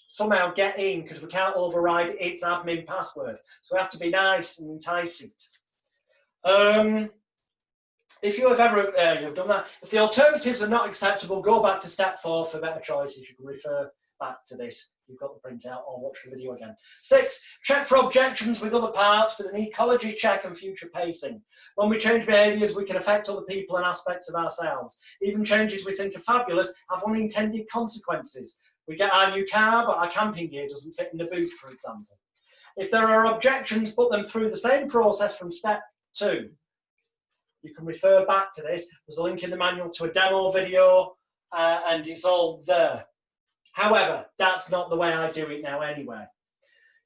somehow get in, because we can't override its admin password. So we have to be nice and entice it. If you have ever you've done that, if the alternatives are not acceptable, go back to step 4 for better choices. You can refer back to this. You've got the printout or watch the video again. 6, check for objections with other parts with an ecology check and future pacing. When we change behaviours, we can affect other people and aspects of ourselves. Even changes we think are fabulous have unintended consequences. We get our new car, but our camping gear doesn't fit in the boot, for example. If there are objections, put them through the same process from step 2. You can refer back to this. There's a link in the manual to a demo video, and it's all there. However, that's not the way I do it now anyway.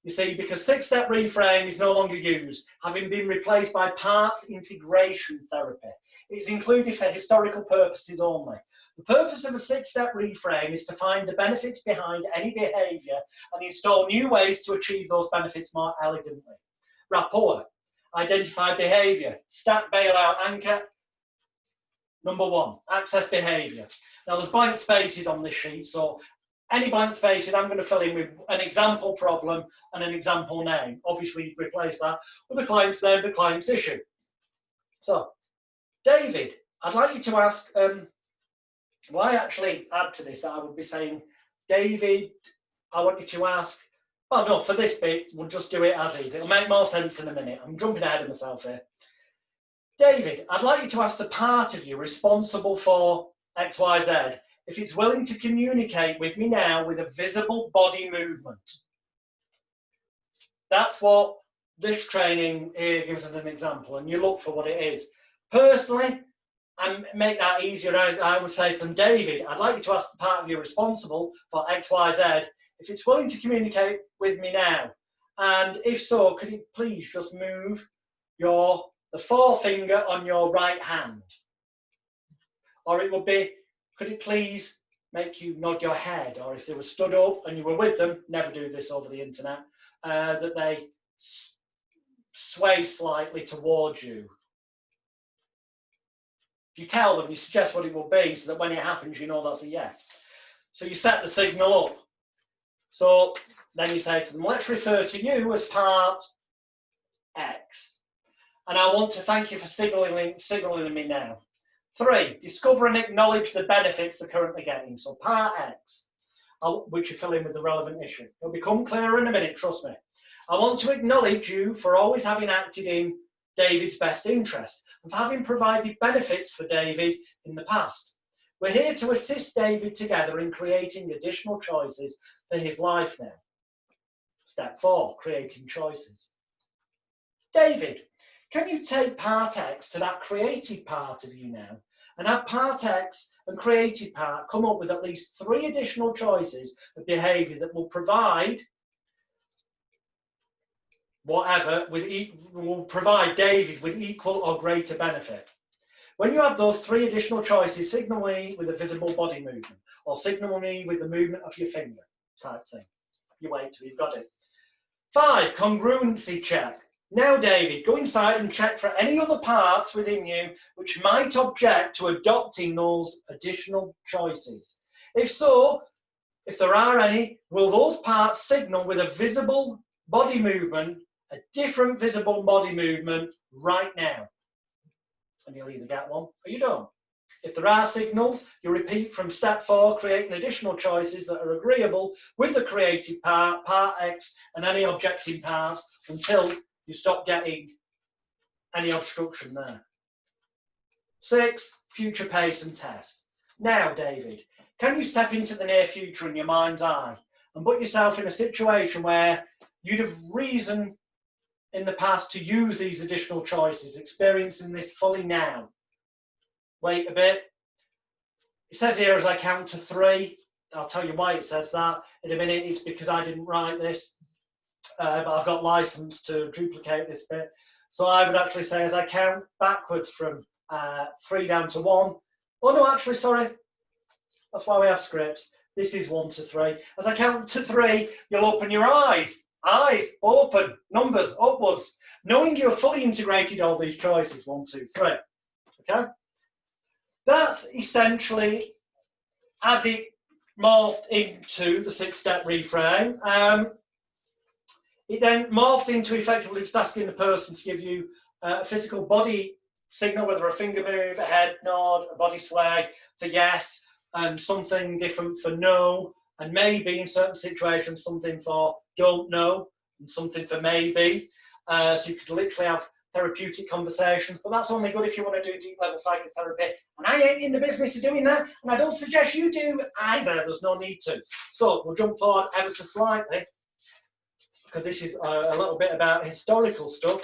You see, because 6-step reframe is no longer used, having been replaced by parts integration therapy. It's included for historical purposes only. The purpose of a 6-step reframe is to find the benefits behind any behaviour and install new ways to achieve those benefits more elegantly. Rapport. Identify behaviour. Stack bailout anchor. Number 1, access behaviour. Now there's blank spaces on this sheet, so any blank spaces I'm going to fill in with an example problem and an example name. Obviously replace that with the client's name, the client's issue. So, David, I'd like you to ask, well, I actually add to this that I would be saying, David, I want you to ask, well, no, for this bit, we'll just do it as is. It'll make more sense in a minute. I'm jumping ahead of myself here. David, I'd like you to ask the part of you responsible for XYZ if it's willing to communicate with me now with a visible body movement. That's what this training here gives us an example, and you look for what it is. Personally, and make that easier, I would say from David, I'd like you to ask the part of you responsible for XYZ if it's willing to communicate with me now. And if so, could you please just move the forefinger on your right hand? Or it would be, could it please make you nod your head? Or if they were stood up and you were with them, never do this over the internet, that they sway slightly towards you. If you tell them, you suggest what it will be so that when it happens, you know that's a yes. So you set the signal up. So then you say to them, let's refer to you as part X. And I want to thank you for signaling me now. 3, discover and acknowledge the benefits they're currently getting. So part X, which you fill in with the relevant issue. It'll become clearer in a minute, trust me. I want to acknowledge you for always having acted in David's best interest and for having provided benefits for David in the past. We're here to assist David together in creating additional choices for his life now. Step 4, creating choices. David, can you take part X to that creative part of you now and have part X and creative part come up with at least 3 additional choices of behaviour that will provide will provide David with equal or greater benefit. When you have those 3 additional choices, signal me with a visible body movement, or signal me with the movement of your finger, type thing. You wait till you've got it. 5, congruency check. Now, David, go inside and check for any other parts within you which might object to adopting those additional choices. If so, if there are any, will those parts signal with a visible body movement, a different visible body movement right now? And you'll either get one or you don't. If there are signals, you repeat from step 4, creating additional choices that are agreeable with the creative part, part X, and any objecting parts until you stop getting any obstruction there. 6, future pace and test. Now, David, can you step into the near future in your mind's eye and put yourself in a situation where you'd have reason in the past to use these additional choices, experiencing this fully now? Wait a bit. It says here as I count to 3. I'll tell you why it says that in a minute. It's because I didn't write this, but I've got license to duplicate this bit. So I would actually say as I count backwards from 3 down to 1. Oh no, actually, sorry. That's why we have scripts. This is 1 to 3. As I count to 3, you'll open your eyes. Eyes open, numbers upwards, knowing you've fully integrated all these choices. 1, 2, 3. Okay? That's essentially as it morphed into the 6-step reframe. It then morphed into effectively just asking the person to give you a physical body signal, whether a finger move, a head nod, a body sway for yes, and something different for no, and maybe in certain situations something for don't know, and something for maybe. So you could literally have therapeutic conversations, but that's only good if you want to do deep level psychotherapy. And I ain't in the business of doing that, and I don't suggest you do either. There's no need to. So we'll jump forward ever so slightly, because this is a little bit about historical stuff,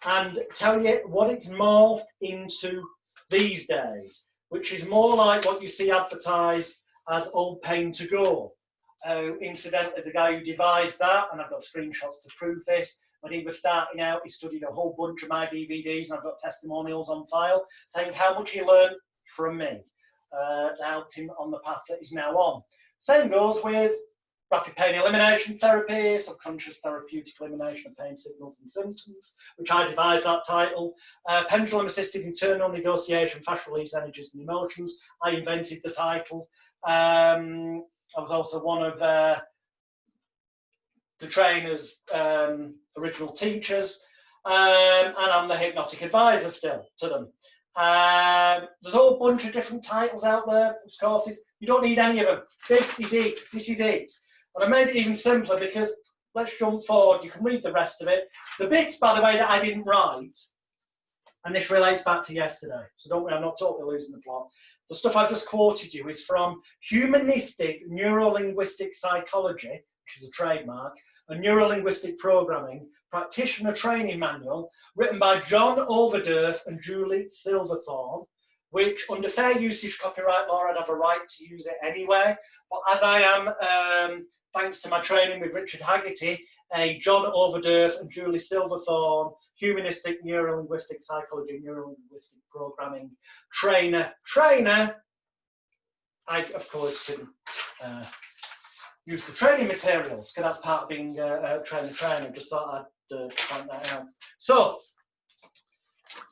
and tell you what it's morphed into these days, which is more like what you see advertised as Old Pain to Go. Incidentally, the guy who devised that, and I've got screenshots to prove this, when he was starting out, he studied a whole bunch of my DVDs, and I've got testimonials on file saying how much he learned from me. That helped him on the path that he's now on. Same goes with rapid pain elimination therapy, subconscious therapeutic elimination of pain signals and symptoms, which I devised that title. Pendulum-assisted internal negotiation, fast release energies and emotions. I invented the title. I was also one of the trainer's original teachers, and I'm the hypnotic advisor still to them. There's a whole bunch of different titles out there, those courses. You don't need any of them. This is it. This is it. And I made it even simpler because, let's jump forward. You can read the rest of it. The bits, by the way, that I didn't write, and this relates back to yesterday, so don't worry, I'm not totally losing the plot. The stuff I've just quoted you is from Humanistic Neuro-Linguistic Psychology, which is a trademark, a Neuro-Linguistic Programming Practitioner Training Manual, written by John Overdurf and Julie Silverthorne, which under fair usage copyright law, I'd have a right to use it anyway. But as I am, thanks to my training with Richard Haggerty, a John Overdurf and Julie Silverthorne Humanistic Neuro-Linguistic Psychology, Neuro-Linguistic Programming trainer, I, of course, can use the training materials, because that's part of being a trainer. Just thought I'd point that out. So,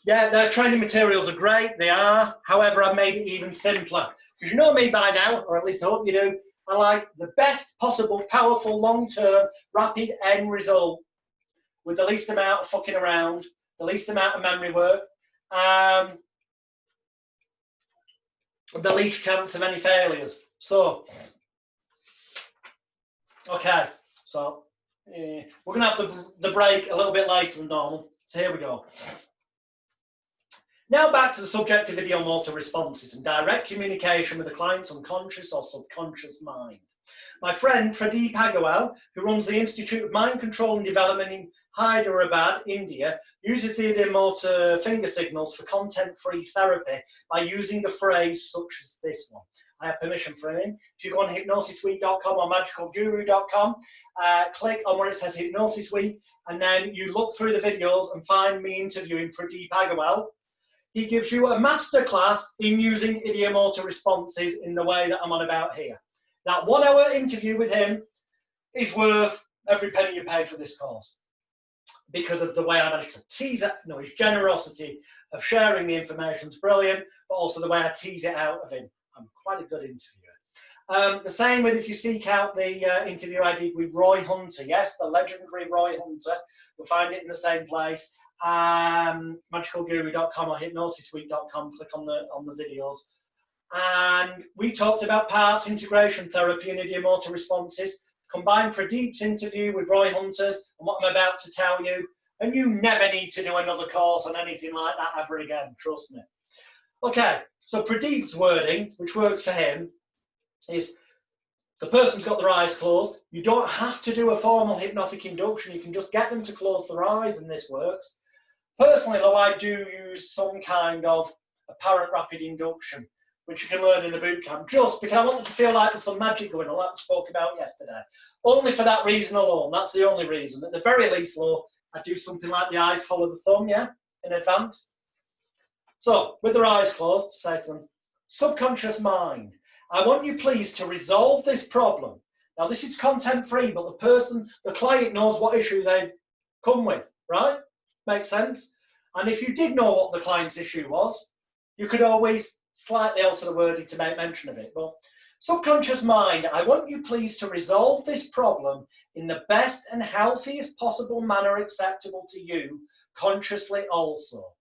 yeah, their training materials are great, they are. However, I've made it even simpler. Because you know me by now, or at least I hope you do, I like the best possible, powerful, long-term, rapid end result with the least amount of fucking around, the least amount of memory work, the least chance of any failures. So, okay, so we're going to have the break a little bit later than normal. So here we go. Now back to the subject of ideomotor responses and direct communication with the client's unconscious or subconscious mind. My friend Pradeep Agarwal, who runs the Institute of Mind Control and Development in Hyderabad, India, uses the ideomotor finger signals for content-free therapy by using a phrase such as this one. I have permission from him. If you go on hypnosisweek.com or magicalguru.com, click on where it says Hypnosis Week, and then you look through the videos and find me interviewing Pradeep Agarwal. He gives you a masterclass in using ideomotor responses in the way that I'm on about here. That 1 hour interview with him is worth every penny you pay for this course, because of the way I managed to tease it. No, his generosity of sharing the information is brilliant, but also the way I tease it out of him. I'm quite a good interviewer. The same with, if you seek out the interview I did with Roy Hunter, yes, the legendary Roy Hunter, you'll find it in the same place, magicalguru.com or hypnosisweek.com, click on the videos. And we talked about parts integration therapy and ideomotor responses. Combine Pradeep's interview with Roy Hunter's and what I'm about to tell you, and you never need to do another course on anything like that ever again, trust me. Okay, so Pradeep's wording, which works for him, is the person's got their eyes closed. You don't have to do a formal hypnotic induction, you can just get them to close their eyes and this works. Personally, though, I do use some kind of apparent rapid induction, which you can learn in the boot camp, just because I want them to feel like there's some magic going on, like we spoke about yesterday. Only for that reason alone, that's the only reason. At the very least, though, I do something like the eyes follow the thumb, yeah, in advance. So, with their eyes closed, say to them, subconscious mind, I want you please to resolve this problem. Now, this is content-free, but the client knows what issue they've come with, right? Makes sense? And if you did know what the client's issue was, you could always slightly alter the wording to make mention of it. But subconscious mind, I want you please to resolve this problem in the best and healthiest possible manner acceptable to you, consciously also.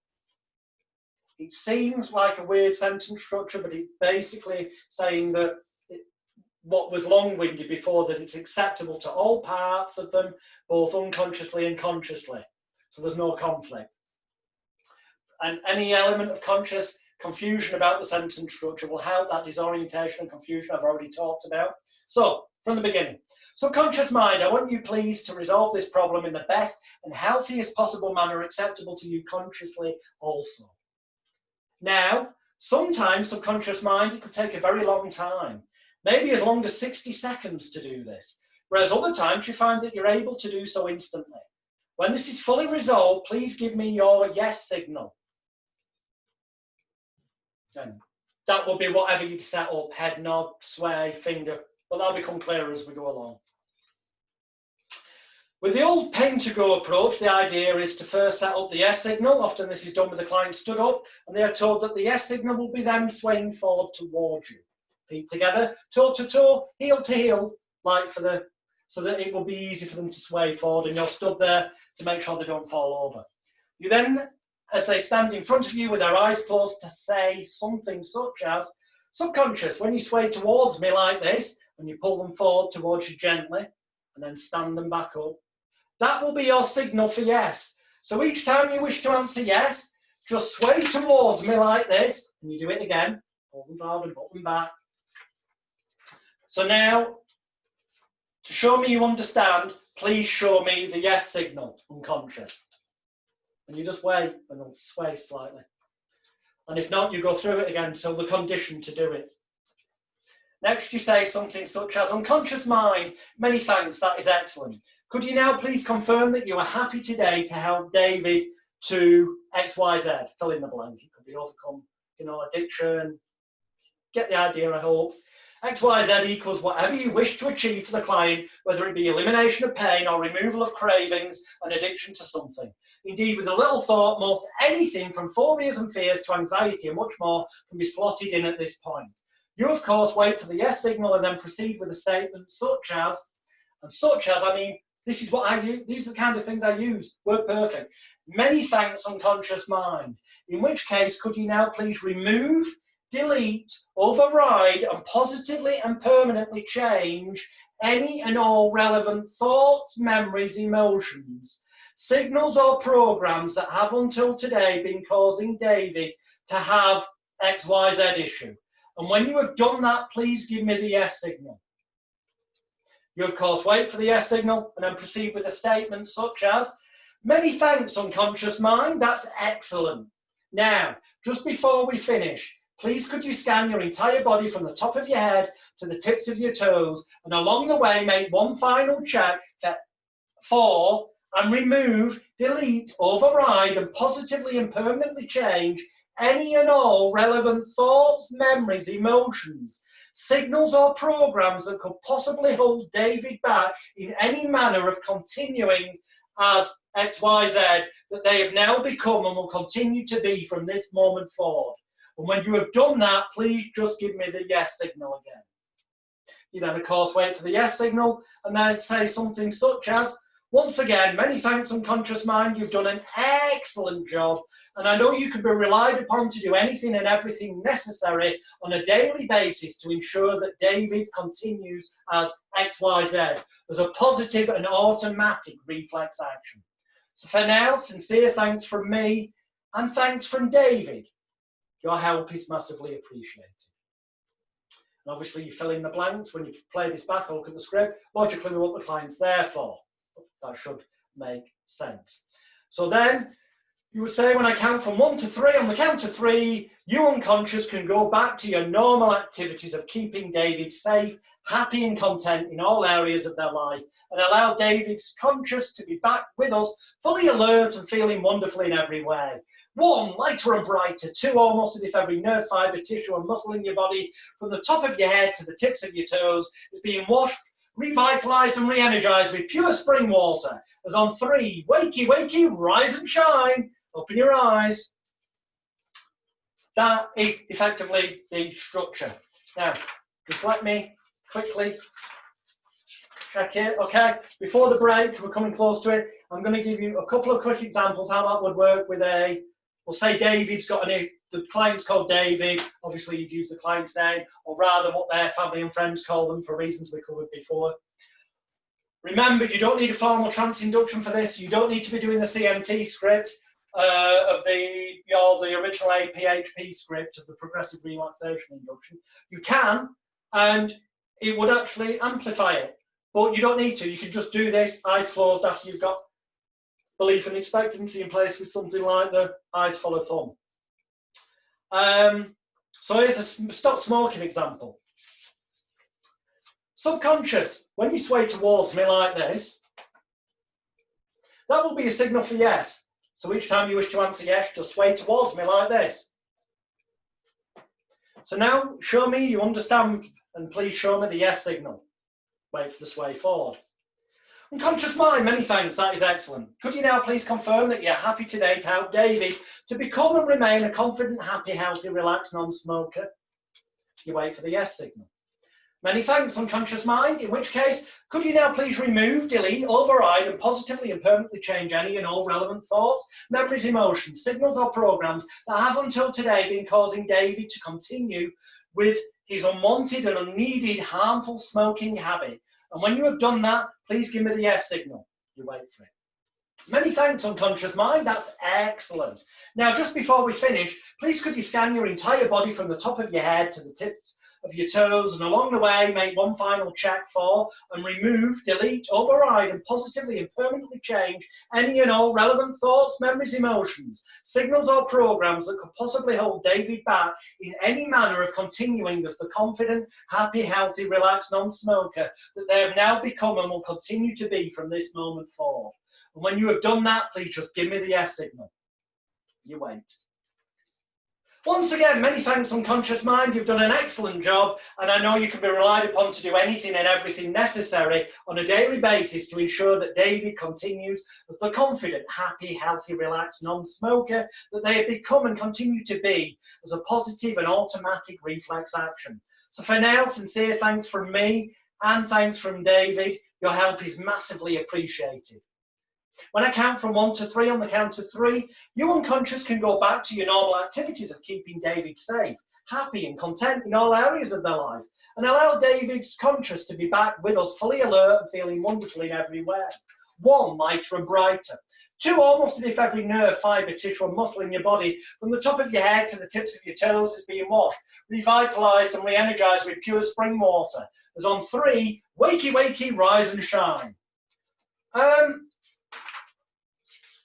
It seems like a weird sentence structure, but it's basically saying that what was long-winded before, that it's acceptable to all parts of them, both unconsciously and consciously. So there's no conflict. And any element of conscious confusion about the sentence structure will help that disorientation and confusion I've already talked about. So, from the beginning. Subconscious mind, I want you please to resolve this problem in the best and healthiest possible manner acceptable to you consciously also. Now, sometimes subconscious mind, it could take a very long time, maybe as long as 60 seconds to do this, whereas other times you find that you're able to do so instantly. When this is fully resolved, please give me your yes signal. And that will be whatever you set up, head nod, sway, finger, but that'll become clearer as we go along. With the old pain to go approach, the idea is to first set up the yes signal. Often this is done with the client stood up, and they are told that the yes signal will be them swaying forward towards you. Feet together, toe to toe, heel to heel, like so that it will be easy for them to sway forward, and you're stood there to make sure they don't fall over. You then, as they stand in front of you with their eyes closed, to say something such as, subconscious, when you sway towards me like this, and you pull them forward towards you gently, and then stand them back up, that will be your signal for yes. So each time you wish to answer yes, just sway towards me like this, and you do it again, pull them forward and put them back. So now, to show me you understand, please show me the yes signal, unconscious. And you just wait, and they'll sway slightly. And if not, you go through it again until the condition to do it. Next, you say something such as, unconscious mind, many thanks, that is excellent. Could you now please confirm that you are happy today to help David to XYZ? Fill in the blank. It could be overcome, addiction. Get the idea, I hope. XYZ equals whatever you wish to achieve for the client, whether it be elimination of pain or removal of cravings and addiction to something. Indeed, with a little thought, most anything from phobias and fears to anxiety and much more can be slotted in at this point. You, of course, wait for the yes signal and then proceed with a statement such as, I mean, this is what I use, these are the kind of things I use, word perfect. Many thanks, unconscious mind. In which case, could you now please remove, delete, override, and positively and permanently change any and all relevant thoughts, memories, emotions, signals or programs that have until today been causing David to have XYZ issue. And when you have done that, please give me the yes signal. You, of course, wait for the yes signal and then proceed with a statement such as, Many thanks, unconscious mind. That's excellent. Now, just before we finish, please could you scan your entire body from the top of your head to the tips of your toes, and along the way make one final check for and remove, delete, override, and positively and permanently change any and all relevant thoughts, memories, emotions, signals or programs that could possibly hold David back in any manner of continuing as XYZ that they have now become and will continue to be from this moment forward. And when you have done that, please just give me the yes signal again. You then, of course, wait for the yes signal and then say something such as, once again, many thanks, unconscious mind. You've done an excellent job, and I know you can be relied upon to do anything and everything necessary on a daily basis to ensure that David continues as XYZ, as a positive and automatic reflex action. So for now, sincere thanks from me and thanks from David. Your help is massively appreciated. And obviously, you fill in the blanks. When you play this back or look at the script, logically, we want the client's there for. That should make sense. So then you would say, when I count from 1 to 3, on the count of 3, you unconscious can go back to your normal activities of keeping David safe, happy and content in all areas of their life, and allow David's conscious to be back with us, fully alert and feeling wonderfully in every way. 1, lighter and brighter. 2, almost as if every nerve, fibre, tissue and muscle in your body, from the top of your head to the tips of your toes, is being washed, revitalized and re-energized with pure spring water. As on 3, wakey, wakey, rise and shine. Open your eyes. That is effectively the structure. Now, just let me quickly check it. Okay, before the break, we're coming close to it. I'm going to give you a couple of quick examples how that would work with a, we'll say David's got the client's called David, obviously you'd use the client's name, or rather what their family and friends call them for reasons we covered before. Remember, you don't need a formal trance induction for this. You don't need to be doing the CMT script of the original APHP script of the progressive relaxation induction. You can, and it would actually amplify it, but you don't need to. You can just do this, eyes closed, after you've got belief and expectancy in place with something like the eyes follow thumb. So here's a stop smoking example. Subconscious, when you sway towards me like this, that will be a signal for yes. So each time you wish to answer yes, just sway towards me like this. So now show me you understand, and please show me the yes signal. Wait for the sway forward. Unconscious mind, many thanks, that is excellent. Could you now please confirm that you're happy today to help David to become and remain a confident, happy, healthy, relaxed non-smoker? You wait for the yes signal. Many thanks, unconscious mind, in which case, could you now please remove, delete, override, and positively and permanently change any and all relevant thoughts, memories, emotions, signals, or programs that have until today been causing David to continue with his unwanted and unneeded harmful smoking habit? And when you have done that, please give me the yes signal. You wait for it. Many thanks, unconscious mind. That's excellent. Now, just before we finish, please could you scan your entire body from the top of your head to the tips of your toes, and along the way make one final check for and remove, delete, override, and positively and permanently change any and all relevant thoughts, memories, emotions, signals or programs that could possibly hold David back in any manner of continuing as the confident, happy, healthy, relaxed non-smoker that they have now become and will continue to be from this moment forward. And when you have done that, please just give me the yes signal. You wait. Once again, many thanks, unconscious mind. You've done an excellent job, and I know you can be relied upon to do anything and everything necessary on a daily basis to ensure that David continues as the confident, happy, healthy, relaxed non-smoker that they have become and continue to be as a positive and automatic reflex action. So for now, sincere thanks from me and thanks from David. Your help is massively appreciated. When I count from 1 to 3, on the count of 3, you unconscious can go back to your normal activities of keeping David safe, happy and content in all areas of their life, and allow David's conscious to be back with us, fully alert and feeling wonderfully in every way. 1, lighter and brighter. 2, almost as if every nerve, fibre, tissue and muscle in your body, from the top of your head to the tips of your toes, is being washed, revitalised and re-energised with pure spring water. As on 3, wakey, wakey, rise and shine.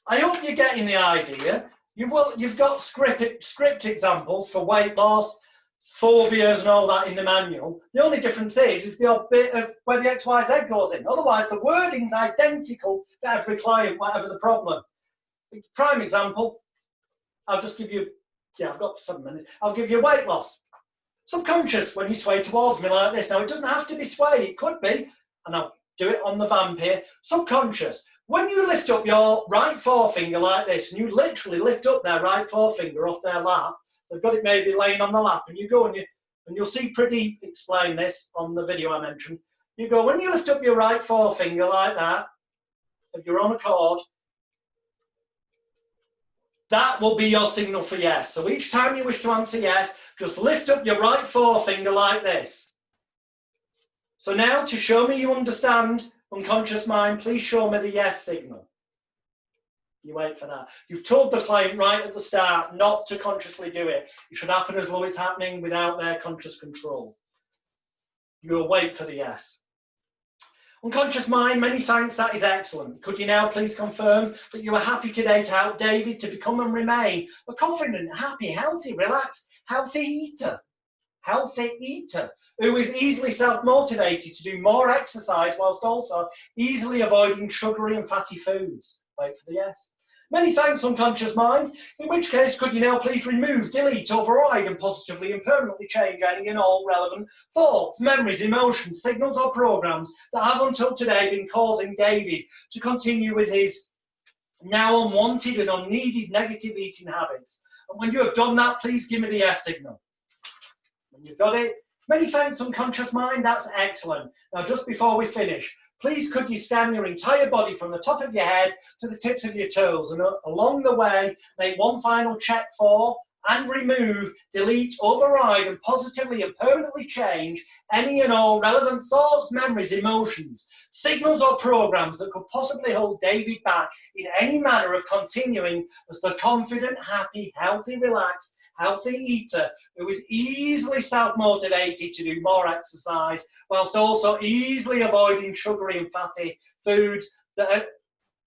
I hope you're getting the idea. You've got script examples for weight loss, phobias and all that in the manual. The only difference is the odd bit of where the XYZ goes in. Otherwise, the wording's identical for every client, whatever the problem. Prime example, I'll just give you, yeah, I've got 7 minutes. I'll give you weight loss. Subconscious, when you sway towards me like this. Now, it doesn't have to be sway. It could be, and I'll do it on the vamp here. Subconscious. When you lift up your right forefinger like this, and you literally lift up their right forefinger off their lap, they've got it maybe laying on the lap, and you go and you'll see Pradeep explain this on the video I mentioned. You go, when you lift up your right forefinger like that, of your own accord, that will be your signal for yes. So each time you wish to answer yes, just lift up your right forefinger like this. So now, to show me you understand unconscious mind, please show me the yes signal. You wait for that. You've told the client right at the start not to consciously do it. It should happen as though it's happening without their conscious control. You'll wait for the yes. Unconscious mind, many thanks, that is excellent. Could you now please confirm that you are happy today to help David to become and remain a confident, happy, healthy, relaxed, healthy eater, who is easily self-motivated to do more exercise whilst also easily avoiding sugary and fatty foods? Wait for the yes. Many thanks, unconscious mind. In which case, could you now please remove, delete, override, and positively and permanently change any and all relevant thoughts, memories, emotions, signals, or programs that have until today been causing David to continue with his now unwanted and unneeded negative eating habits? And when you have done that, please give me the yes signal. When you've got it, many thanks, unconscious mind. That's excellent. Now, just before we finish, please could you scan your entire body from the top of your head to the tips of your toes, and along the way make one final check for and remove, delete, override, and positively and permanently change any and all relevant thoughts, memories, emotions, signals, or programs that could possibly hold David back in any manner of continuing as the confident, happy, healthy, relaxed, healthy eater who is easily self-motivated to do more exercise whilst also easily avoiding sugary and fatty foods that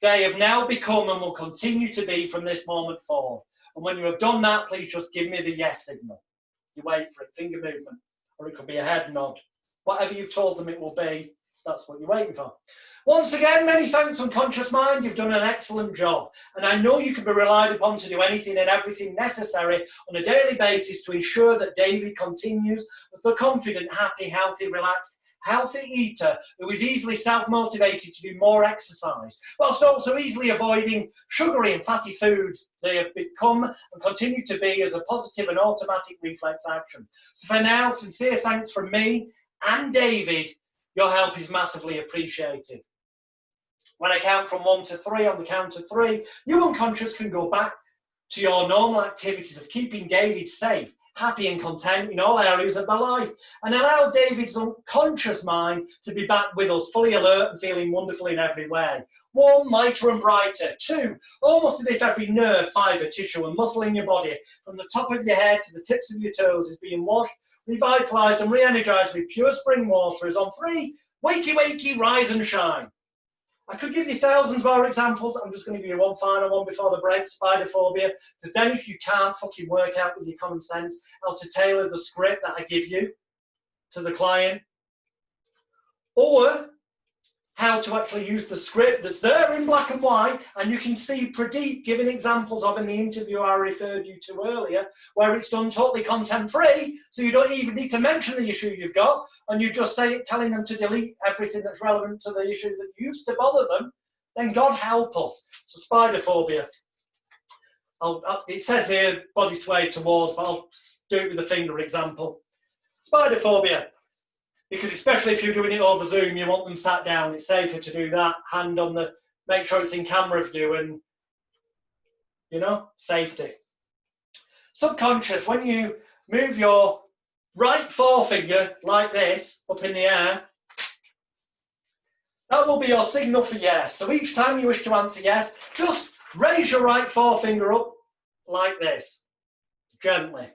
they have now become and will continue to be from this moment forward. And when you have done that, please just give me the yes signal. You wait for it, finger movement, or it could be a head nod. Whatever you've told them it will be, that's what you're waiting for. Once again, many thanks, unconscious mind. You've done an excellent job. And I know you can be relied upon to do anything and everything necessary on a daily basis to ensure that David continues as the confident, happy, healthy, relaxed, healthy eater who is easily self-motivated to do more exercise, whilst also easily avoiding sugary and fatty foods they have become and continue to be as a positive and automatic reflex action. So for now, sincere thanks from me and David. Your help is massively appreciated. When I count from 1 to 3, on the count of 3, you unconscious can go back to your normal activities of keeping David safe, happy and content in all areas of their life, and allow David's unconscious mind to be back with us, fully alert and feeling wonderful in every way. 1, lighter and brighter. 2, almost as if every nerve, fibre, tissue and muscle in your body, from the top of your head to the tips of your toes, is being washed, revitalised and re-energised with pure spring water. Is on 3, wakey, wakey, rise and shine. I could give you thousands more examples. I'm just going to give you one final one before the break, spider phobia, because then if you can't fucking work out with your common sense how to tailor the script that I give you to the client, or how to actually use the script that's there in black and white, and you can see Pradeep giving examples of in the interview I referred you to earlier, where it's done totally content-free, so you don't even need to mention the issue you've got, and you just say it, telling them to delete everything that's relevant to the issue that used to bother them, then God help us. So spider phobia. It says here body sway towards, but I'll do it with a finger example. Spider phobia. Because especially if you're doing it over Zoom, you want them sat down. It's safer to do that. Hand on the, make sure it's in camera view and, you know, safety. Subconscious, when you move your right forefinger like this up in the air, that will be your signal for yes. So each time you wish to answer yes, just raise your right forefinger up like this, gently.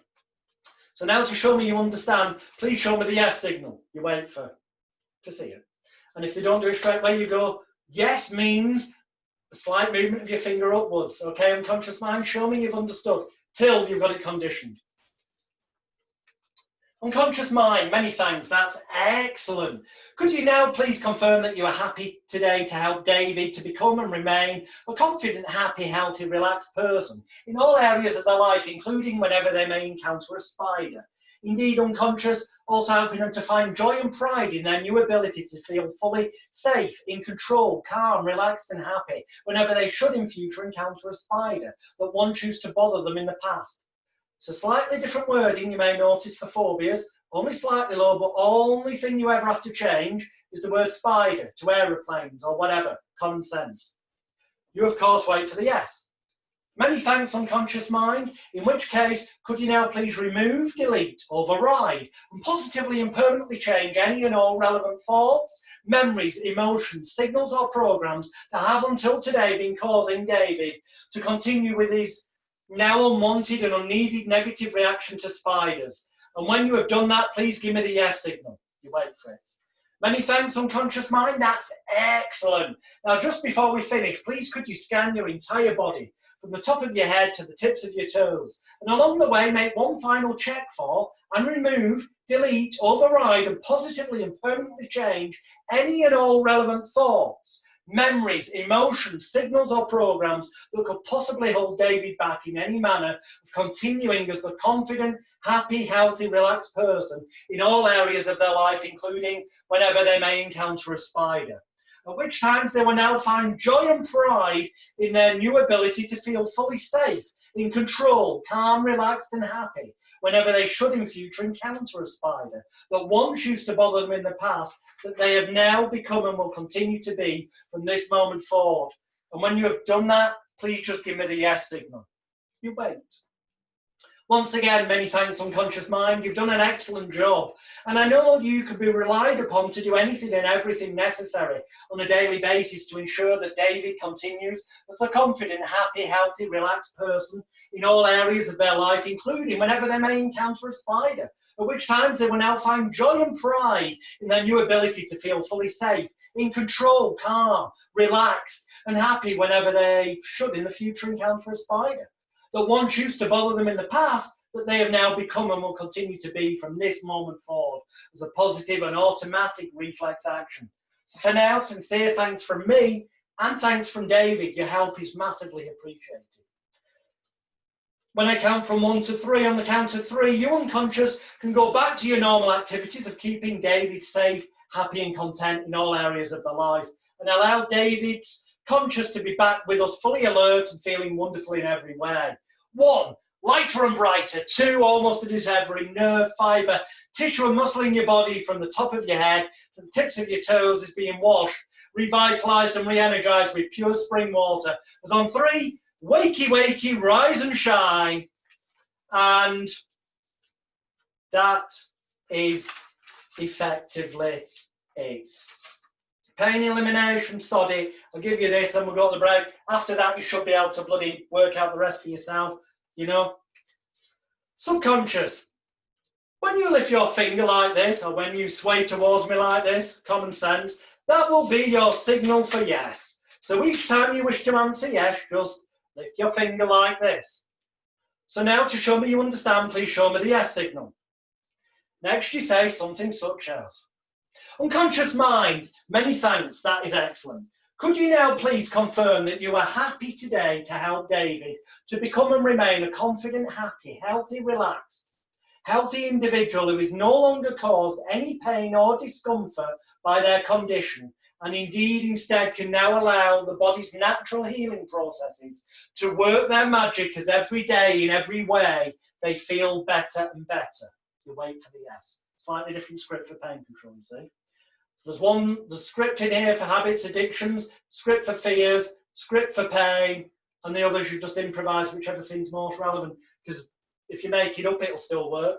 So now to show me you understand, please show me the yes signal. You wait for to see it. And if they don't do it straight away, you go, yes means A slight movement of your finger upwards. Okay, unconscious mind, show me you've understood till you've got it conditioned. Unconscious mind, many thanks, that's excellent. Could you now please confirm that you are happy today to help David to become and remain a confident, happy, healthy, relaxed person in all areas of their life, including whenever they may encounter a spider? Indeed, unconscious, also helping them to find joy and pride in their new ability to feel fully safe, in control, calm, relaxed and happy whenever they should in future encounter a spider that once used to bother them in the past. It's a slightly different wording you may notice for phobias, only slightly low, but only thing you ever have to change is the word spider to aeroplanes or whatever, common sense. You of course wait for the yes. Many thanks, unconscious mind, in which case, could you now please remove, delete, override, and positively and permanently change any and all relevant thoughts, memories, emotions, signals or programs that have until today been causing David to continue with his now unwanted and unneeded negative reaction to spiders. And when you have done that, please give me the yes signal. You wait for it. Many thanks, unconscious mind, that's excellent. Now, just before we finish, please could you scan your entire body from the top of your head to the tips of your toes, and along the way make one final check for and remove, delete, override and positively and permanently change any and all relevant thoughts, memories, emotions, signals or programs that could possibly hold David back in any manner of continuing as the confident, happy, healthy, relaxed person in all areas of their life, including whenever they may encounter a spider. At which times they will now find joy and pride in their new ability to feel fully safe, in control, calm, relaxed and happy whenever they should in future encounter a spider that once used to bother them in the past, that they have now become and will continue to be from this moment forward. And when you have done that, please just give me the yes signal. You wait. Once again, many thanks, unconscious mind. You've done an excellent job. And I know you could be relied upon to do anything and everything necessary on a daily basis to ensure that David continues as a confident, happy, healthy, relaxed person in all areas of their life, including whenever they may encounter a spider, at which times they will now find joy and pride in their new ability to feel fully safe, in control, calm, relaxed, and happy whenever they should in the future encounter a spider that once used to bother them in the past, that they have now become and will continue to be from this moment forward as a positive and automatic reflex action. So for now, sincere thanks from me and thanks from David. Your help is massively appreciated. When I count from 1 to 3, on the count of 3, you unconscious can go back to your normal activities of keeping David safe, happy and content in all areas of their life, and allow David's conscious to be back with us fully alert and feeling wonderful in every way. 1, lighter and brighter. 2, almost as if every nerve, fibre, tissue and muscle in your body from the top of your head to the tips of your toes is being washed, revitalised and re-energised with pure spring water. As on 3, wakey, wakey, rise and shine. And that is effectively it. Pain elimination, sod it. I'll give you this, then we'll go to the break. After that, you should be able to bloody work out the rest for yourself, you know. Subconscious. When you lift your finger like this, or when you sway towards me like this, common sense, that will be your signal for yes. So each time you wish to answer yes, just lift your finger like this. So now to show me you understand, please show me the yes signal. Next you say something such as, unconscious mind, many thanks, that is excellent. Could you now please confirm that you are happy today to help David to become and remain a confident, happy, healthy, relaxed, healthy individual who is no longer caused any pain or discomfort by their condition, and indeed instead can now allow the body's natural healing processes to work their magic as every day in every way they feel better and better? You wait for the yes. Slightly different script for pain control, you see. So there's script in here for habits, addictions, script for fears, script for pain, and the others you just improvise whichever seems most relevant, because if you make it up, it'll still work.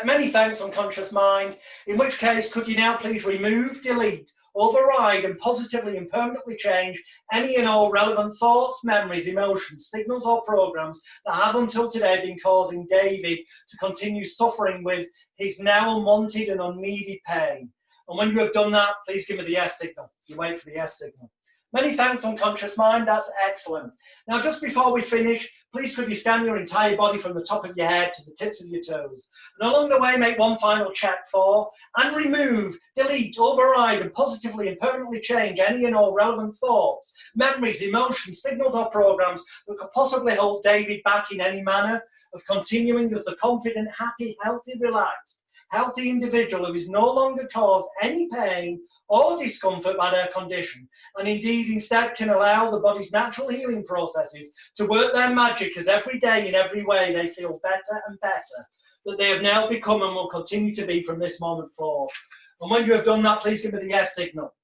Many thanks, unconscious mind, in which case could you now please remove, delete, override and positively and permanently change any and all relevant thoughts, memories, emotions, signals or programs that have until today been causing David to continue suffering with his now unwanted and unneeded pain. And when you have done that, please give me the yes signal. You wait for the yes signal. Many thanks, unconscious mind. That's excellent. Now, just before we finish, please could you scan your entire body from the top of your head to the tips of your toes. And along the way, make one final check for and remove, delete, override, and positively and permanently change any and all relevant thoughts, memories, emotions, signals, or programs that could possibly hold David back in any manner of continuing as the confident, happy, healthy, relaxed, healthy individual who is no longer caused any pain or discomfort by their condition, and indeed instead can allow the body's natural healing processes to work their magic as every day in every way they feel better and better, that they have now become and will continue to be from this moment forward. And when you have done that, please give me the yes signal.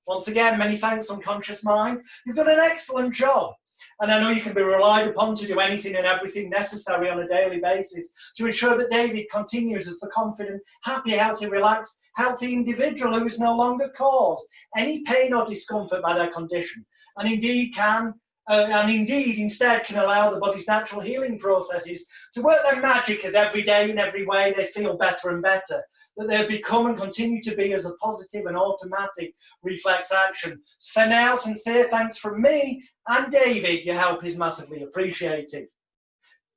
Once again, many thanks, unconscious mind. You've done an excellent job. And I know you can be relied upon to do anything and everything necessary on a daily basis to ensure that David continues as the confident, happy, healthy, relaxed, healthy individual who is no longer caused any pain or discomfort by their condition, and indeed instead can allow the body's natural healing processes to work their magic as every day in every way they feel better and better, that they have become and continue to be as a positive and automatic reflex action. So for now, sincere thanks from me and David. Your help is massively appreciated.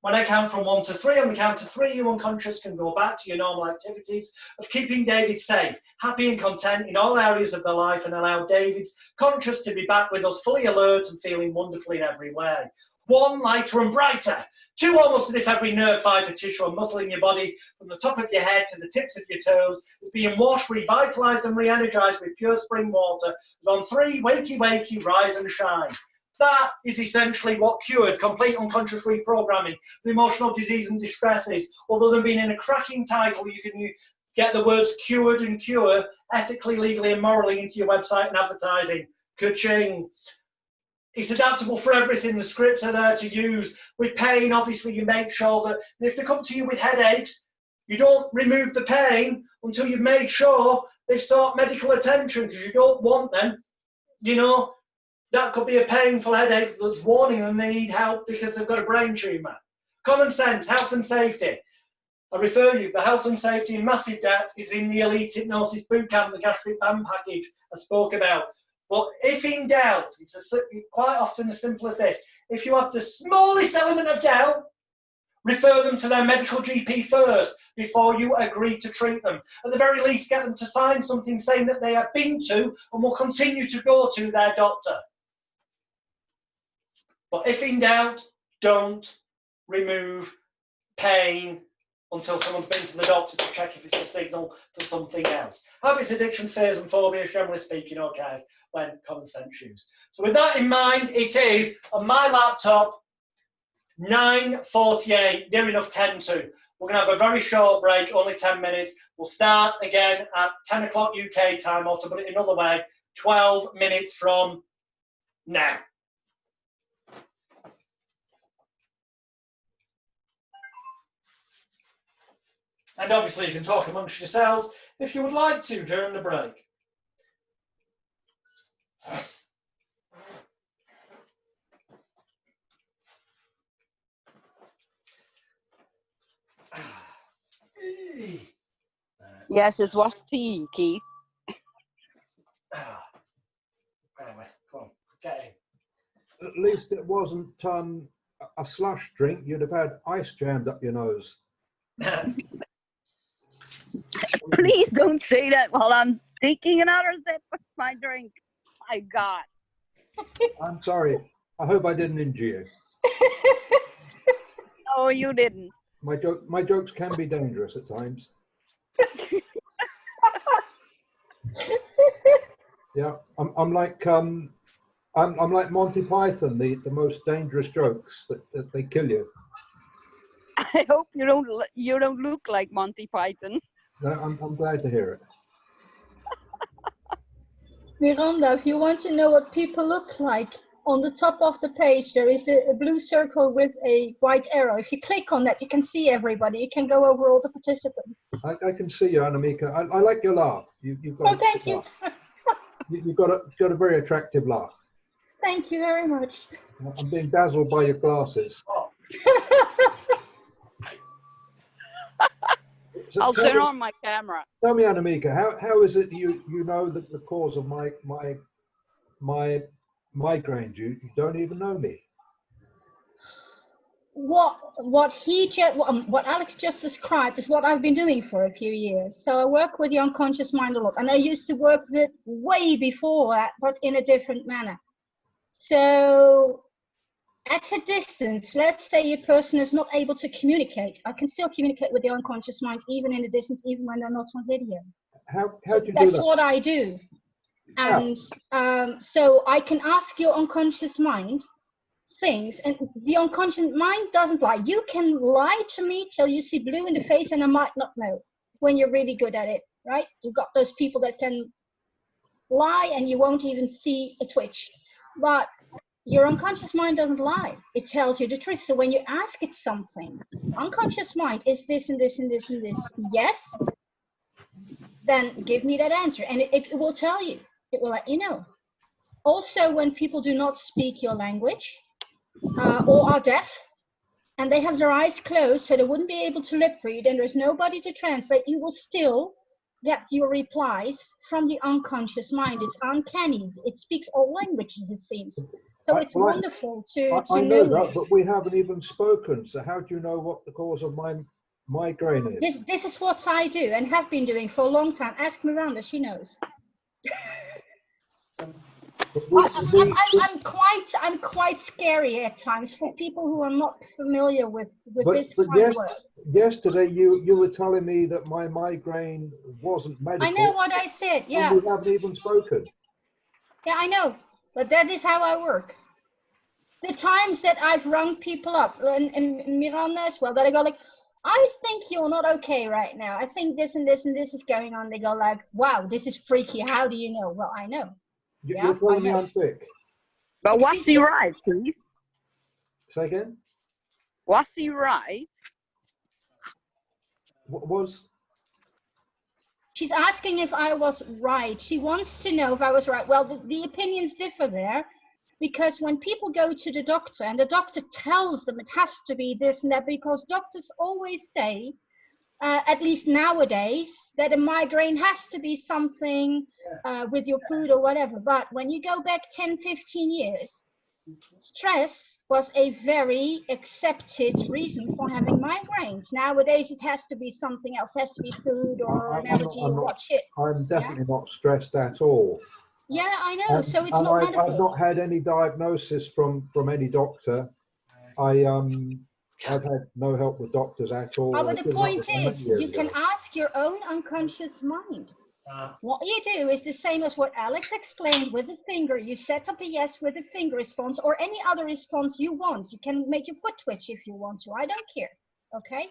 When I count from 1 to 3, on the count of 3, you unconscious can go back to your normal activities of keeping David safe, happy and content in all areas of their life, and allow David's conscious to be back with us fully alert and feeling wonderfully in every way. 1, lighter and brighter. 2, almost as if every nerve, fibre, tissue and muscle in your body, from the top of your head to the tips of your toes, is being washed, revitalised and re-energised with pure spring water. And on 3, wakey, wakey, rise and shine. That is essentially what cured complete unconscious reprogramming for emotional disease and distress is. Although than being in a cracking title, you can get the words cured and cure ethically, legally and morally into your website and advertising. Ka-ching. It's adaptable for everything. The scripts are there to use. With pain, obviously, you make sure that if they come to you with headaches, you don't remove the pain until you've made sure they've sought medical attention, because you don't want them, you know, that could be a painful headache that's warning them they need help because they've got a brain tumour. Common sense, health and safety. I refer you, the health and safety in massive depth is in the Elite Hypnosis Bootcamp, the gastric band package I spoke about. But if in doubt, it's quite often as simple as this. If you have the smallest element of doubt, refer them to their medical GP first before you agree to treat them. At the very least, get them to sign something saying that they have been to and will continue to go to their doctor. But if in doubt, don't remove pain until someone's been to the doctor to check if it's a signal for something else. Habits, addictions, fears and phobias, generally speaking, okay, when common sense used. So with that in mind, it is, on my laptop, 9:48, near enough 10 to. We're going to have a very short break, only 10 minutes. We'll start again at 10 o'clock UK time, or to put it another way, 12 minutes from now. And obviously you can talk amongst yourselves if you would like to during the break. Yes, it was tea, Keith. Anyway, come on, get At least it wasn't a slush drink. You'd have had ice jammed up your nose. in. Please don't say that while I'm taking another sip of my drink. My God. I'm sorry. I hope I didn't injure you. No, you didn't. My jokes can be dangerous at times. Yeah, I'm like Monty Python, the most dangerous jokes that they kill you. I hope you don't look like Monty Python. No, I'm glad to hear it. Miranda, if you want to know what people look like, on the top of the page there is a blue circle with a white arrow. If you click on that, you can see everybody. You can go over all the participants. I can see you, Annemieke. I like your laugh. You've got thank you. You've got a very attractive laugh. Thank you very much. I'm being dazzled by your glasses. So I'll turn on my camera. Tell me, Annemieke, how is it you know the cause of my migraines. You don't even know me. What Alex just described is what I've been doing for a few years. So I work with the unconscious mind a lot, and I used to work with it way before that, but in a different manner. So at a distance, let's say a person is not able to communicate, I can still communicate with the unconscious mind even in a distance, even when they're not on video. How So do you do that's that? what I do. And so I can ask your unconscious mind things, and the unconscious mind doesn't lie. You can lie to me till you see blue in the face, and I might not know when you're really good at it, right? You've got those people that can lie and you won't even see a twitch. But your unconscious mind doesn't lie. It tells you the truth. So when you ask it something, unconscious mind is this and this and this and this. Yes, then give me that answer. And it will tell you. It will let you know. Also, when people do not speak your language or are deaf, and they have their eyes closed, so they wouldn't be able to lip read, and there's nobody to translate, you will still get your replies from the unconscious mind. It's uncanny. It speaks all languages, it seems. So it's wonderful to I know that, this. but we haven't even spoken. So how do you know what the cause of my migraine is? This is what I do and have been doing for a long time. Ask Miranda, she knows. I'm quite scary at times for people who are not familiar with this kind of work. Yesterday you were telling me that my migraine wasn't medical. I know what I said, yeah. And we haven't even spoken. Yeah, I know, but that is how I work. The times that I've rung people up, and Miranda as well, that I go like, I think you're not okay right now. I think this and this and this is going on. They go like, wow, this is freaky. How do you know? Well, I know. You're telling me I'm sick. But was he right, please? Say again? Was he right? What was? She's asking if I was right. She wants to know if I was right. Well, the opinions differ there, because when people go to the doctor and the doctor tells them it has to be this and that, because doctors always say, at least nowadays, that a migraine has to be something with your food or whatever. But when you go back 10, 15 years, stress was a very accepted reason for having migraines. Nowadays, it has to be something else. It has to be food or an allergy or what shit. I'm definitely not stressed at all. Yeah, I know. So it's not medical. I've not had any diagnosis from any doctor. I've had no help with doctors at all. Oh, but the point is, you can ask your own unconscious mind. What you do is the same as what Alex explained with the finger. You set up a yes with a finger response or any other response you want. You can make your foot twitch if you want to. I don't care. Okay?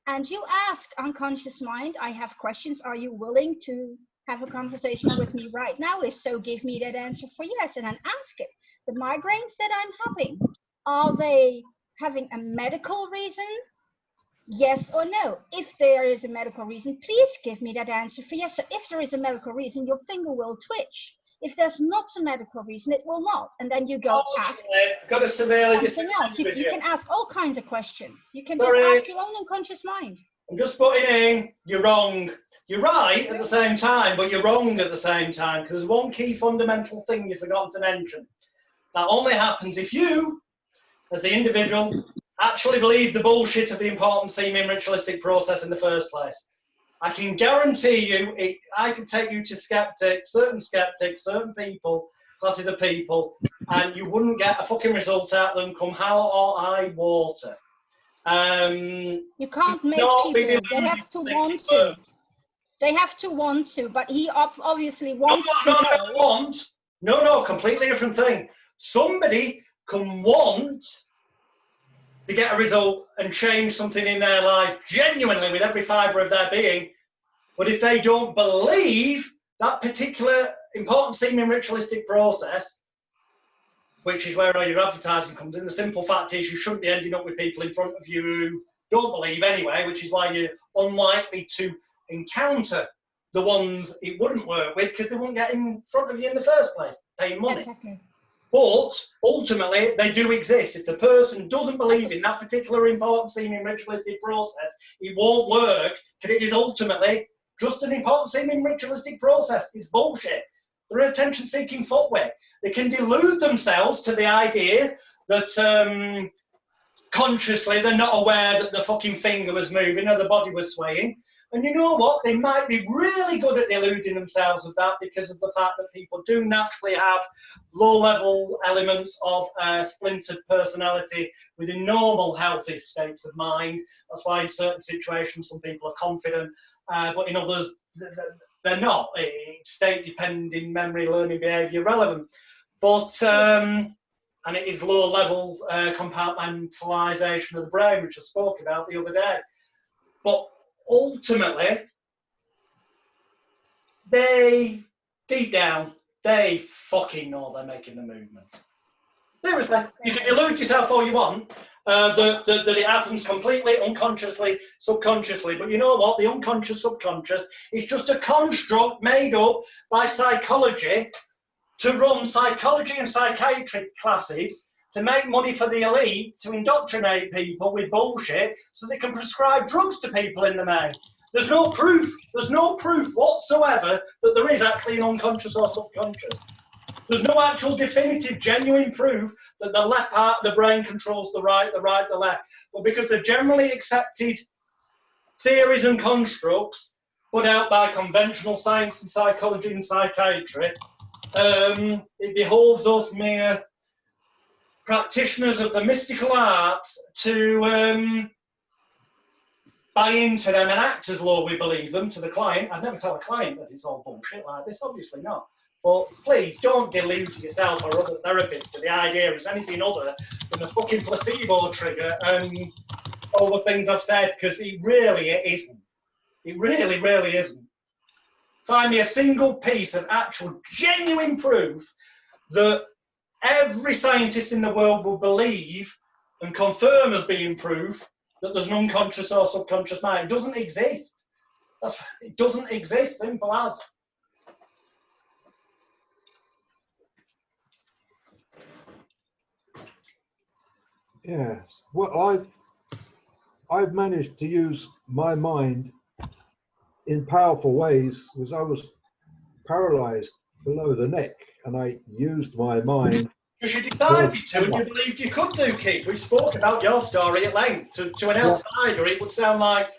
And you ask unconscious mind, I have questions. Are you willing to have a conversation with me right now? If so, give me that answer for yes. And then ask it. The migraines that I'm having, are they having a medical reason? Yes or no? If there is a medical reason, please give me that answer for yes. So if there is a medical reason, your finger will twitch. If there's not a medical reason, it will not. And then you go ask got a severely something else. You can ask all kinds of questions. You can just ask your own unconscious mind. I'm just putting in, you're wrong. You're right at the same time, but you're wrong at the same time, because there's one key fundamental thing you've forgotten to mention. That only happens if you, as the individual, actually believe the bullshit of the important seeming ritualistic process in the first place. I can guarantee you, I could take you to skeptics, certain people, classes of people, and you wouldn't get a fucking result out of them come hell or high water. You can't make people, they have to want to. They have to want to, but he obviously wants to. No, completely different thing. Somebody can want to get a result and change something in their life genuinely with every fibre of their being, but if they don't believe that particular important seeming ritualistic process, which is where all your advertising comes in, the simple fact is you shouldn't be ending up with people in front of you who don't believe anyway, which is why you're unlikely to encounter the ones it wouldn't work with, because they wouldn't get in front of you in the first place, paying money. Exactly. But ultimately, they do exist. If the person doesn't believe in that particular important seeming ritualistic process, it won't work, because it is ultimately just an important seeming ritualistic process. It's bullshit. They're an attention-seeking footwear. They can delude themselves to the idea that consciously they're not aware that the fucking finger was moving or the body was swaying. And you know what? They might be really good at deluding themselves of that because of the fact that people do naturally have low-level elements of splintered personality within normal, healthy states of mind. That's why in certain situations some people are confident, but in others they're not. It's state-dependent, memory, learning, behaviour relevant. But and it is low-level compartmentalisation of the brain, which I spoke about the other day. But ultimately, they, deep down, they fucking know they're making the movements. Seriously, you can delude yourself all you want, that it happens completely unconsciously, subconsciously, but you know what? The unconscious, subconscious is just a construct made up by psychology to run psychology and psychiatry classes, to make money for the elite, to indoctrinate people with bullshit so they can prescribe drugs to people in the main. There's no proof whatsoever that there is actually an unconscious or subconscious. There's no actual definitive, genuine proof that the left part of the brain controls the right, the left. But because they're generally accepted theories and constructs put out by conventional science and psychology and psychiatry, it behoves us mere practitioners of the mystical arts to buy into them and act as though we believe them to the client. I'd never tell a client that it's all bullshit like this, obviously not. But please don't delude yourself or other therapists to the idea it's anything other than a fucking placebo trigger and all the things I've said, because it isn't. It really, really isn't. Find me a single piece of actual genuine proof that every scientist in the world will believe and confirm as being proof that there's an unconscious or subconscious mind. It doesn't exist. It doesn't exist, simple as. Yes. Well, I've managed to use my mind in powerful ways because I was paralyzed below the neck, and I used my mind. Because you decided to, and you believed you could do, Keith. We spoke about your story at length. To an outsider, it would sound like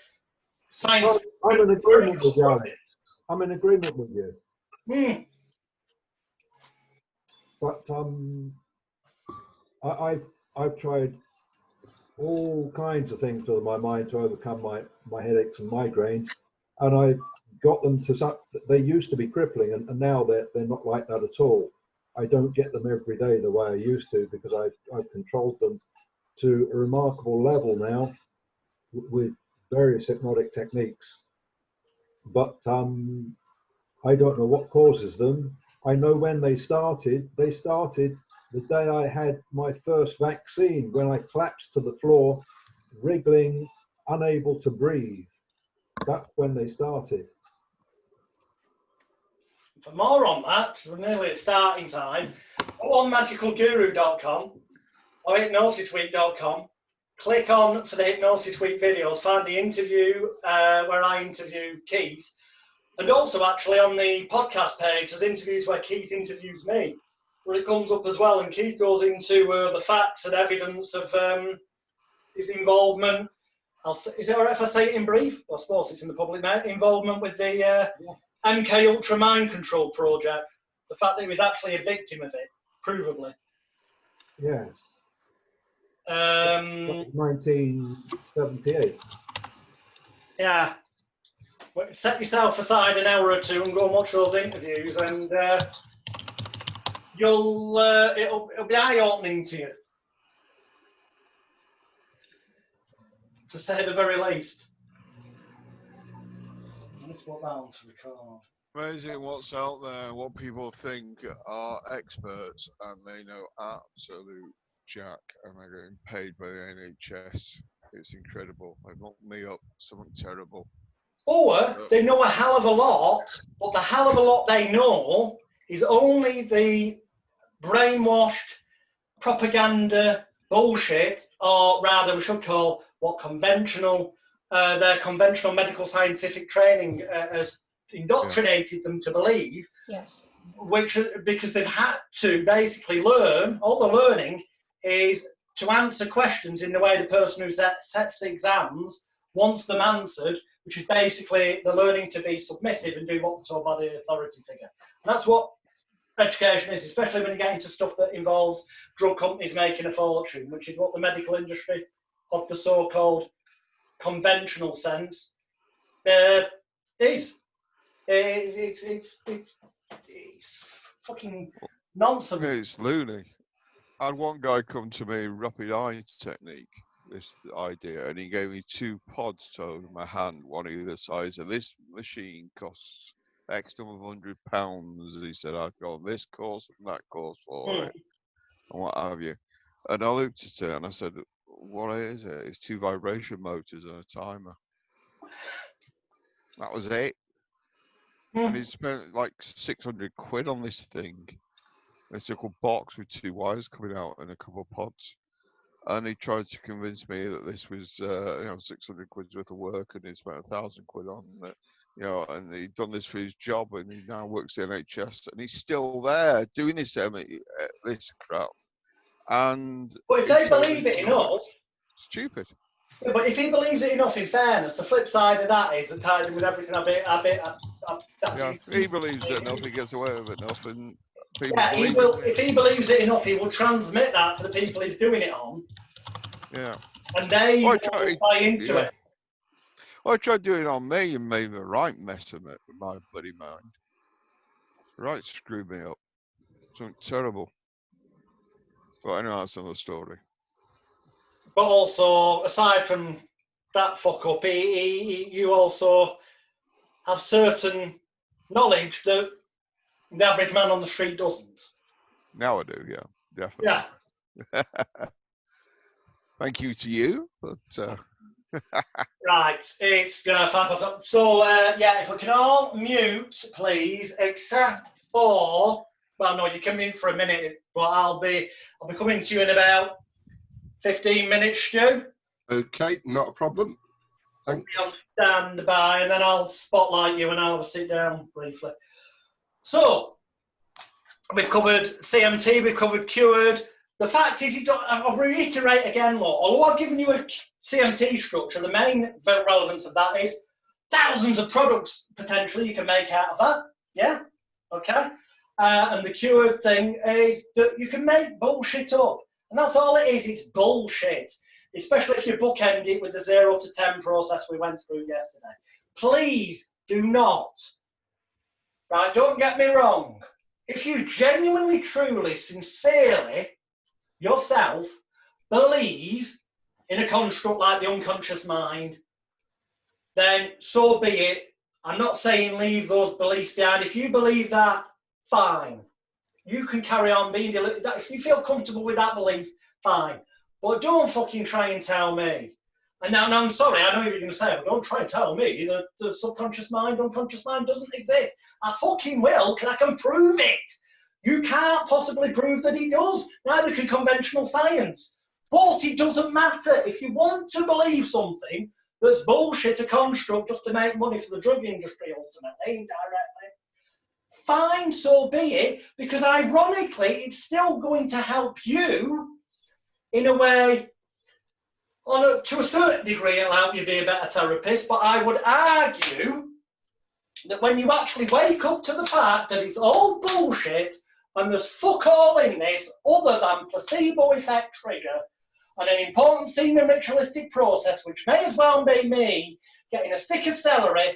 science. I'm in agreement with you, Alex. I'm in agreement with you. Mm. But I've tried all kinds of things with my mind to overcome my headaches and migraines, and I've got them to some. They used to be crippling, and now they're not like that at all. I don't get them every day the way I used to because I've controlled them to a remarkable level now with various hypnotic techniques. But I don't know what causes them. I know when they started. They started the day I had my first vaccine, when I collapsed to the floor, wriggling, unable to breathe. That's when they started. For more on that, we're nearly at starting time, go on magicalguru.com or hypnosisweek.com, click on for the Hypnosis Week videos, find the interview where I interview Keith, and also actually on the podcast page there's interviews where Keith interviews me, where it comes up as well, and Keith goes into the facts and evidence of his involvement. Is it all right if I say it in brief? I suppose it's in the public now. Involvement with the MK Ultra Mind Control project. The fact that he was actually a victim of it, provably. Yes. 1978. Yeah. Well, set yourself aside an hour or two and go and watch those interviews, and it'll be eye-opening to you, to say the very least. Let's put that on to record. Amazing what's out there, what people think are experts, and they know absolute jack, and they're getting paid by the NHS. It's incredible. They've locked me up, something terrible. Or they know a hell of a lot, but the hell of a lot they know is only the brainwashed propaganda bullshit, or rather we should call what their conventional medical scientific training has indoctrinated them to believe. Yes. because they've had to basically learn, all the learning is to answer questions in the way the person who sets the exams wants them answered, which is basically the learning to be submissive and do what we're told by the authority figure. And that's what education is, especially when you get into stuff that involves drug companies making a fortune, which is what the medical industry of the so-called conventional sense is. It's fucking nonsense. It's loony. I had one guy come to me, rapid eye technique, this idea, and he gave me 2 pods to hold in my hand, one either side. So this machine costs X number of £100. He said, I've got this course and that course for it, and what have you. And I looked at it and I said, what is it? It's 2 vibration motors and a timer. That was it. And he spent like 600 quid on this thing. This little box with 2 wires coming out and a couple of pods. And he tried to convince me that this was, 600 quid's worth of work, and he spent 1,000 quid on it. And he'd done this for his job, and he now works in NHS, and he's still there doing this crap. And but if they believe it enough, stupid. Yeah, but if he believes it enough, in fairness, the flip side of that is that ties in with everything he believes it enough, he gets away with it enough, and people he will. If he believes it enough, he will transmit that to the people he's doing it on. Yeah. And they will buy into it. Well, I tried doing it on me and made the right mess of it with my bloody mind. Right, screwed me up. Something terrible. But anyway, that's another story. But also, aside from that fuck up, you also have certain knowledge that the average man on the street doesn't. Now I do, yeah, definitely. Yeah. Thank you to you, but right, it's 5 past. So if we can all mute, please, except for. Well, no, you can mute for a minute, but I'll be coming to you in about 15 minutes, Stu. Okay, not a problem. Thanks. I'll stand by, and then I'll spotlight you, and I'll sit down briefly. So, we've covered CMT, we've covered cured. The fact is, I'll reiterate again, although I've given you a CMT structure, the main relevance of that is thousands of products potentially you can make out of that. Yeah? Okay? And the cured thing is that you can make bullshit up. And that's all it is, it's bullshit. Especially if you bookend it with the 0 to 10 process we went through yesterday. Please do not. Right, don't get me wrong. If you genuinely, truly, sincerely, yourself, believe in a construct like the unconscious mind, then so be it. I'm not saying leave those beliefs behind. If you believe that, fine. You can carry on being, if you feel comfortable with that belief, fine. But don't fucking try and tell me. And now I'm sorry, I know what you're going to say, but don't try and tell me that the subconscious mind, unconscious mind doesn't exist. I fucking will, because I can prove it. You can't possibly prove that it does. Neither can conventional science. But it doesn't matter. If you want to believe something that's bullshit, a construct just to make money for the drug industry, ultimately, indirectly, fine, so be it, because ironically, it's still going to help you in a way. To a certain degree, it'll help you be a better therapist, but I would argue that when you actually wake up to the fact that it's all bullshit and there's fuck all in this other than placebo effect trigger and an important semen ritualistic process, which may as well be me getting a stick of celery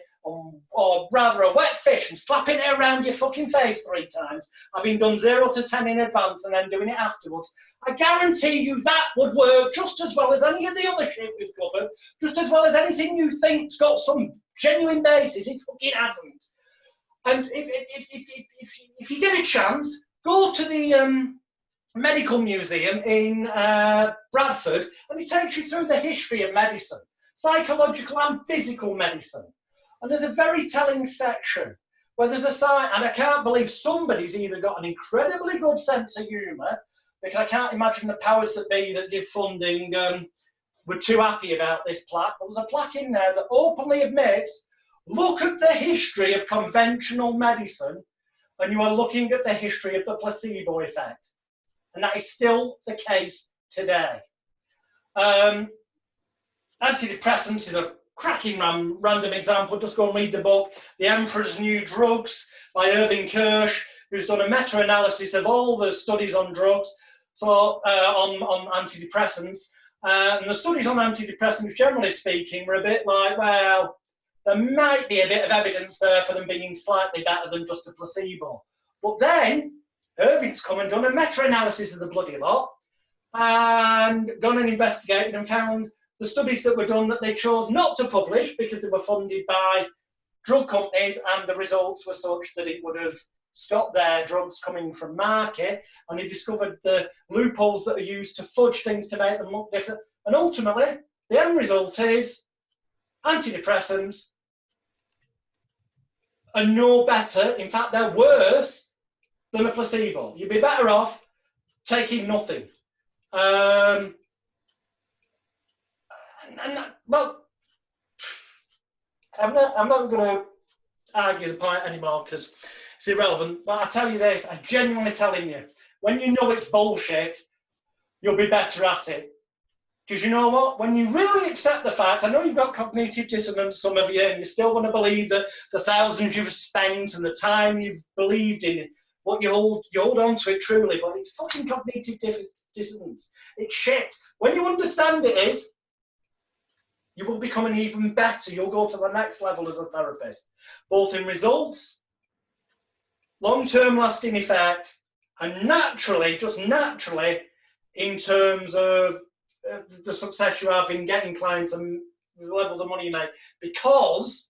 or rather a wet fish and slapping it around your fucking face 3 times, having done 0 to 10 in advance and then doing it afterwards, I guarantee you that would work just as well as any of the other shit we've covered, just as well as anything you think's got some genuine basis. It fucking hasn't. And if you get a chance, go to the medical museum in Bradford, and it takes you through the history of medicine, psychological and physical medicine. And there's a very telling section where there's a sign, and I can't believe somebody's either got an incredibly good sense of humour, because I can't imagine the powers that be that give funding were too happy about this plaque. But there's a plaque in there that openly admits, look at the history of conventional medicine, and you are looking at the history of the placebo effect. And that is still the case today. Antidepressants is a cracking random example. Just go and read the book, The Emperor's New Drugs by Irving Kirsch, who's done a meta-analysis of all the studies on drugs, so on antidepressants. And the studies on antidepressants, generally speaking, were a bit like, well, there might be a bit of evidence there for them being slightly better than just a placebo. But then Irving's come and done a meta-analysis of the bloody lot and gone and investigated and found the studies that were done that they chose not to publish because they were funded by drug companies, and the results were such that it would have stopped their drugs coming from market, and he discovered the loopholes that are used to fudge things to make them look different. And ultimately, the end result is antidepressants are no better. In fact, they're worse than a placebo. You'd be better off taking nothing. Well, I'm not going to argue the point anymore because it's irrelevant. But I tell you this, I'm genuinely telling you, when you know it's bullshit, you'll be better at it. Because you know what? When you really accept the fact, I know you've got cognitive dissonance, some of you, and you still want to believe that the thousands you've spent and the time you've believed in it, what you hold on to it truly, but it's fucking cognitive dissonance. It's shit. When you understand it is, you will become an even better. You'll go to the next level as a therapist, both in results, long-term lasting effect, and naturally, just naturally, in terms of the success you have in getting clients and the levels of money you make, because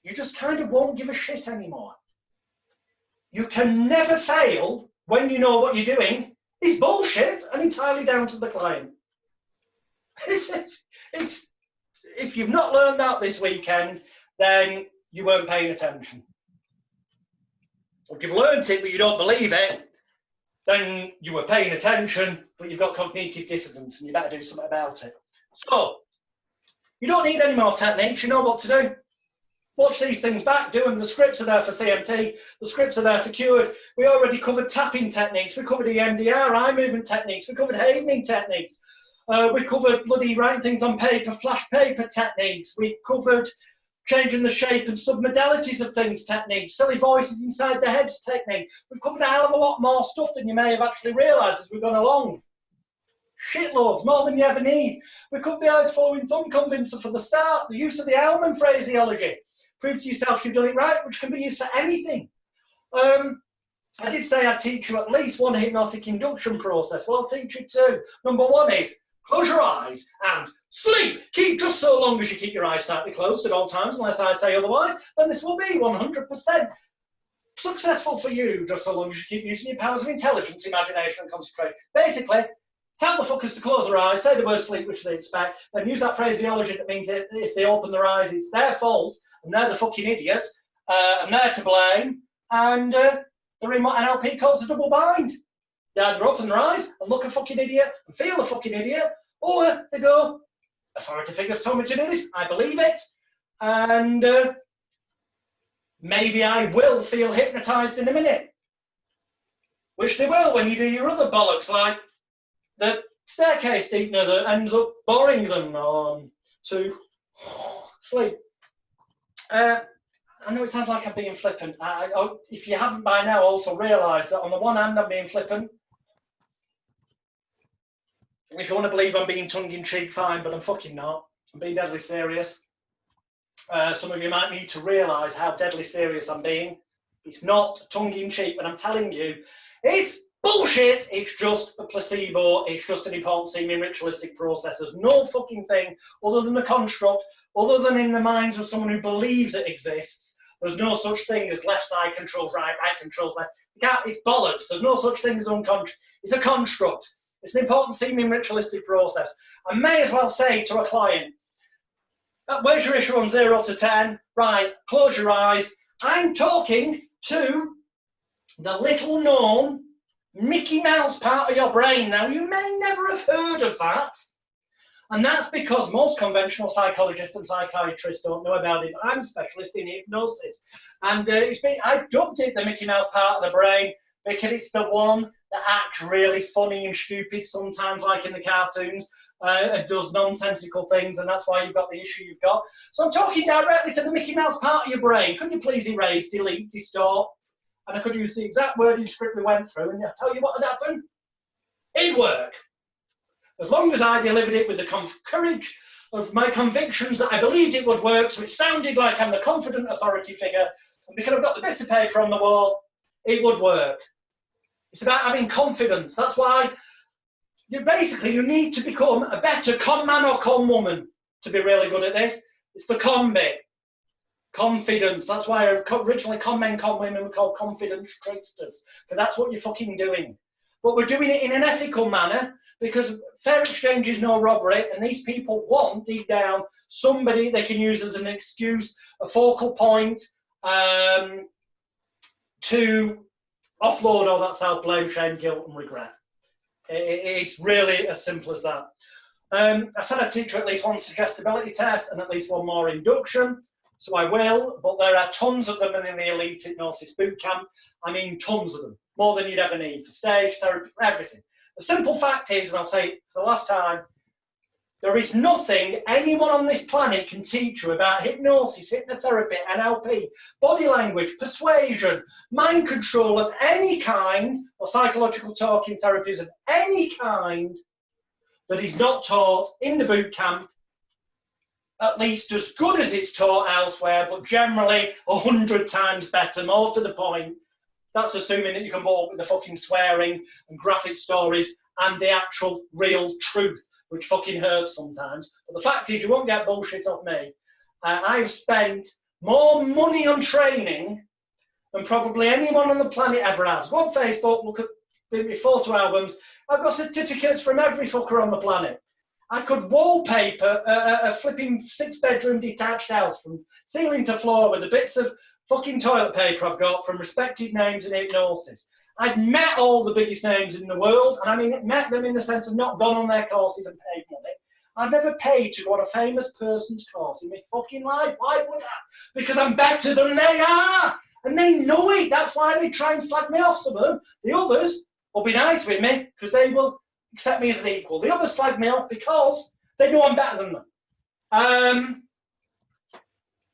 you just kind of won't give a shit anymore. You can never fail when you know what you're doing is bullshit and entirely down to the client. If you've not learned that this weekend, then you weren't paying attention. If you've learned it but you don't believe it, then you were paying attention, but you've got cognitive dissonance and you better do something about it. So, you don't need any more techniques, you know what to do. Watch these things back, do them. The scripts are there for CMT, the scripts are there for cured. We already covered tapping techniques, we covered EMDR, eye movement techniques, we covered havening techniques. We covered bloody writing things on paper, flash paper techniques. We covered changing the shape and submodalities of things techniques, silly voices inside the heads technique. We've covered a hell of a lot more stuff than you may have actually realised as we've gone along. Shitloads, more than you ever need. We covered the eyes following thumb convincer for the start, the use of the Elman phraseology. Prove to yourself you've done it right, which can be used for anything. I did say I'd teach you at least one hypnotic induction process. Well, I'll teach you two. Number one is close your eyes and sleep. Keep just so long as you keep your eyes tightly closed at all times, unless I say otherwise, then this will be 100% successful for you, just so long as you keep using your powers of intelligence, imagination, and concentration. Basically, tell the fuckers to close their eyes, say the word sleep, which they expect, then use that phraseology that means if they open their eyes, it's their fault, and they're the fucking idiot, and they're to blame, and the remote NLP calls a double bind. They either open their eyes and look a fucking idiot and feel a fucking idiot, or they go, authority figures told me to do this, I believe it, and maybe I will feel hypnotized in a minute. Which they will when you do your other bollocks, like the staircase deepener that ends up boring them to sleep. I know it sounds like I'm being flippant. If you haven't by now also realised that on the one hand I'm being flippant. If you want to believe I'm being tongue-in-cheek, fine, but I'm fucking not. I'm being deadly serious. Some of you might need to realise how deadly serious I'm being. It's not tongue-in-cheek, but I'm telling you, it's bullshit. It's just a placebo. It's just an important seeming ritualistic process. There's no fucking thing other than a construct, other than in the minds of someone who believes it exists. There's no such thing as left side controls right, right controls left. It's bollocks. There's no such thing as unconscious. It's a construct. It's an important seeming ritualistic process. I may as well say to a client, where's your issue on 0 to 10? Right, close your eyes. I'm talking to the little known Mickey Mouse part of your brain. Now, you may never have heard of that, And that's because most conventional psychologists and psychiatrists don't know about it. I'm a specialist in hypnosis. And I dubbed it the Mickey Mouse part of the brain because it's the one that acts really funny and stupid sometimes, like in the cartoons, and does nonsensical things, and that's why you've got the issue you've got. So I'm talking directly to the Mickey Mouse part of your brain. Could you please erase, delete, distort? And I could use the exact wording script we went through, and I'll tell you what would happen. It'd work. As long as I delivered it with the courage of my convictions that I believed it would work, so it sounded like I'm the confident authority figure, and because I've got the bits of paper on the wall, it would work. It's about having confidence. That's why you need to become a better con man or con woman to be really good at this. It's the con bit. Confidence. That's why originally con men, con women were called confidence tricksters. But that's what you're fucking doing. But we're doing it in an ethical manner because fair exchange is no robbery, and these people want, deep down, somebody they can use as an excuse, a focal point, to offload all that self-blame, shame, guilt, and regret. It's really as simple as that. I said I'd teach you at least one suggestibility test and at least one more induction, so I will, but there are tons of them in the Elite Hypnosis Bootcamp. I mean, tons of them, more than you'd ever need for stage therapy, for everything. The simple fact is, and I'll say it for the last time, there is nothing anyone on this planet can teach you about hypnosis, hypnotherapy, NLP, body language, persuasion, mind control of any kind, or psychological talking therapies of any kind that is not taught in the boot camp, at least as good as it's taught elsewhere, but generally 100 times better, more to the point. That's assuming that you can bore with the fucking swearing and graphic stories and the actual real truth, which fucking hurts sometimes. But the fact is, you won't get bullshit off me. I've spent more money on training than probably anyone on the planet ever has. Go on Facebook, look at my photo albums. I've got certificates from every fucker on the planet. I could wallpaper a flipping 6-bedroom detached house from ceiling to floor with the bits of fucking toilet paper I've got from respected names in hypnosis. I've met all the biggest names in the world, and I mean met them in the sense of not gone on their courses and paid money. I've never paid to go on a famous person's course in my fucking life. Why would I? Because I'm better than they are, and they know it. That's why they try and slag me off. Some of them. The others will be nice with me because they will accept me as an equal. The others slag me off because they know I'm better than them.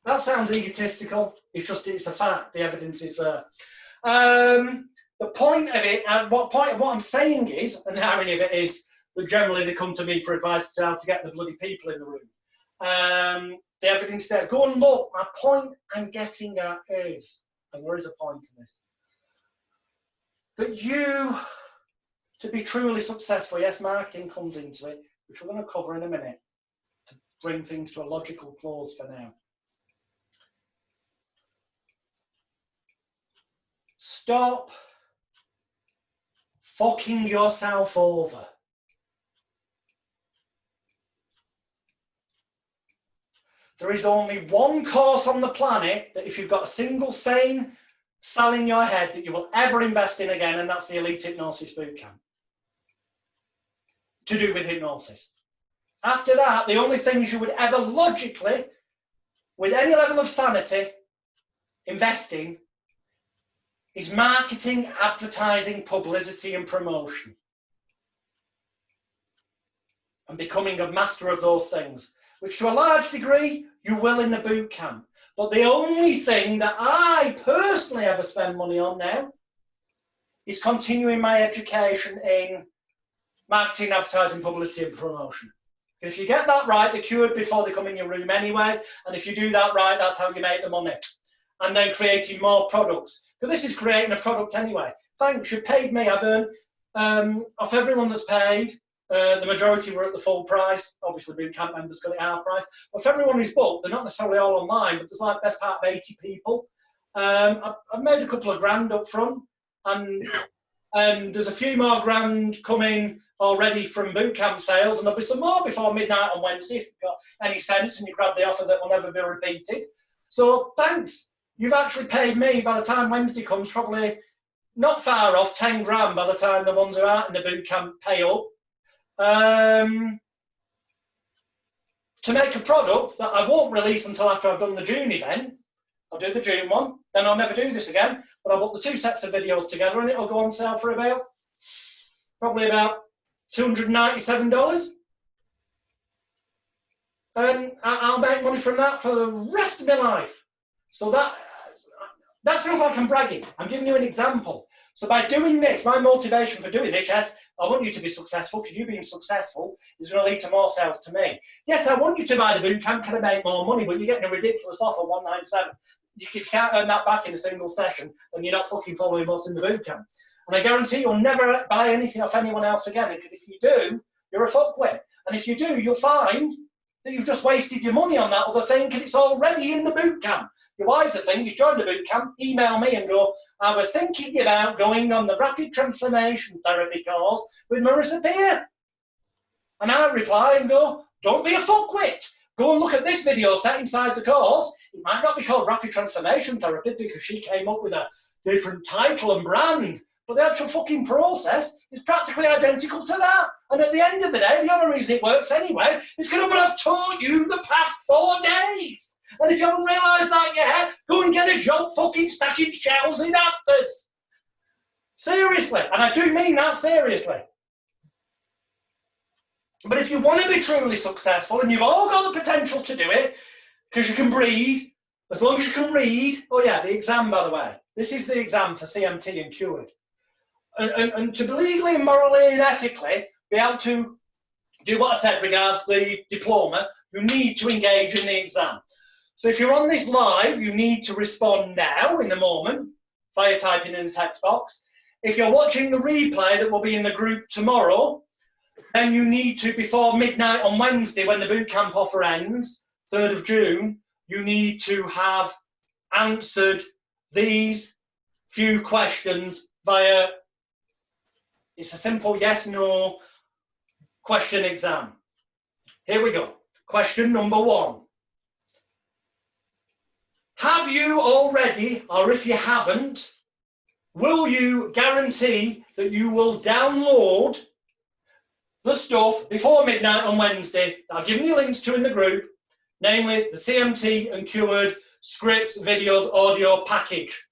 That sounds egotistical. It's a fact. The evidence is there. The point of it, and what I'm saying is, and the irony of it is, that generally they come to me for advice to how to get the bloody people in the room. The evidence there. Go and look. My point I'm getting at is, and there is a point to this, that you, to be truly successful, yes, marketing comes into it, which we're going to cover in a minute, to bring things to a logical close for now. Stop fucking yourself over. There is only one course on the planet that if you've got a single sane cell in your head that you will ever invest in again, and that's the Elite Hypnosis Bootcamp. To do with hypnosis. After that, the only things you would ever logically, with any level of sanity, invest in is marketing, advertising, publicity, and promotion. And becoming a master of those things, which to a large degree you will in the boot camp. But the only thing that I personally ever spend money on now is continuing my education in marketing, advertising, publicity, and promotion. If you get that right, they're cured before they come in your room anyway. And if you do that right, that's how you make the money. And then creating more products. Because this is creating a product anyway. Thanks, you paid me. I've earned, off everyone that's paid, the majority were at the full price. Obviously, boot camp members got it at our price. But for everyone who's booked, they're not necessarily all online, but there's like best part of 80 people. I've made a couple of grand up front. And there's a few more grand coming already from bootcamp sales, and there'll be some more before midnight on Wednesday if you've got any sense and you grab the offer that will never be repeated. So thanks. You've actually paid me by the time Wednesday comes, probably not far off 10 grand by the time the ones who are out in the bootcamp pay up. to make a product that I won't release until after I've done the June event. I'll do the June one, then I'll never do this again, but I'll put the 2 sets of videos together and it'll go on sale for probably about $297. And I'll make money from that for the rest of my life. So that sounds like I'm bragging. I'm giving you an example. So by doing this, my motivation for doing this, yes, I want you to be successful, because you being successful is going to lead to more sales to me. Yes, I want you to buy the boot camp, can I make more money, but you're getting a ridiculous offer, $197. If you can't earn that back in a single session, then you're not fucking following what's in the boot camp. And I guarantee you'll never buy anything off anyone else again, because if you do, you're a fuckwit. And if you do, you'll find that you've just wasted your money on that other thing, because it's already in the boot camp. Your wiser thing is join the boot camp, email me and go, I was thinking about going on the Rapid Transformation Therapy course with Marissa Peer. And I reply and go, don't be a fuckwit. Go and look at this video set inside the course. It might not be called Rapid Transformation Therapy because she came up with a different title and brand, but the actual fucking process is practically identical to that. And at the end of the day, the only reason it works anyway is because I've taught you the past 4 days. And if you haven't realised that yet, go and get a job fucking stacking shells in Afters. Seriously, and I do mean that seriously. But if you want to be truly successful, and you've all got the potential to do it, because you can breathe, as long as you can read. Oh yeah, the exam, by the way. This is the exam for CMT and cured. And to legally and morally and ethically be able to do what I said regards the diploma, you need to engage in the exam. So if you're on this live, you need to respond now in a moment via typing in the text box. If you're watching the replay that will be in the group tomorrow, then you need to, before midnight on Wednesday, when the bootcamp offer ends, 3rd of June, you need to have answered these few questions via, it's a simple yes/no question exam. Here we go. Question number 1. Have you already, or if you haven't, will you guarantee that you will download the stuff before midnight on Wednesday that I've given you links to in the group, namely the CMT and cured scripts, videos, audio package?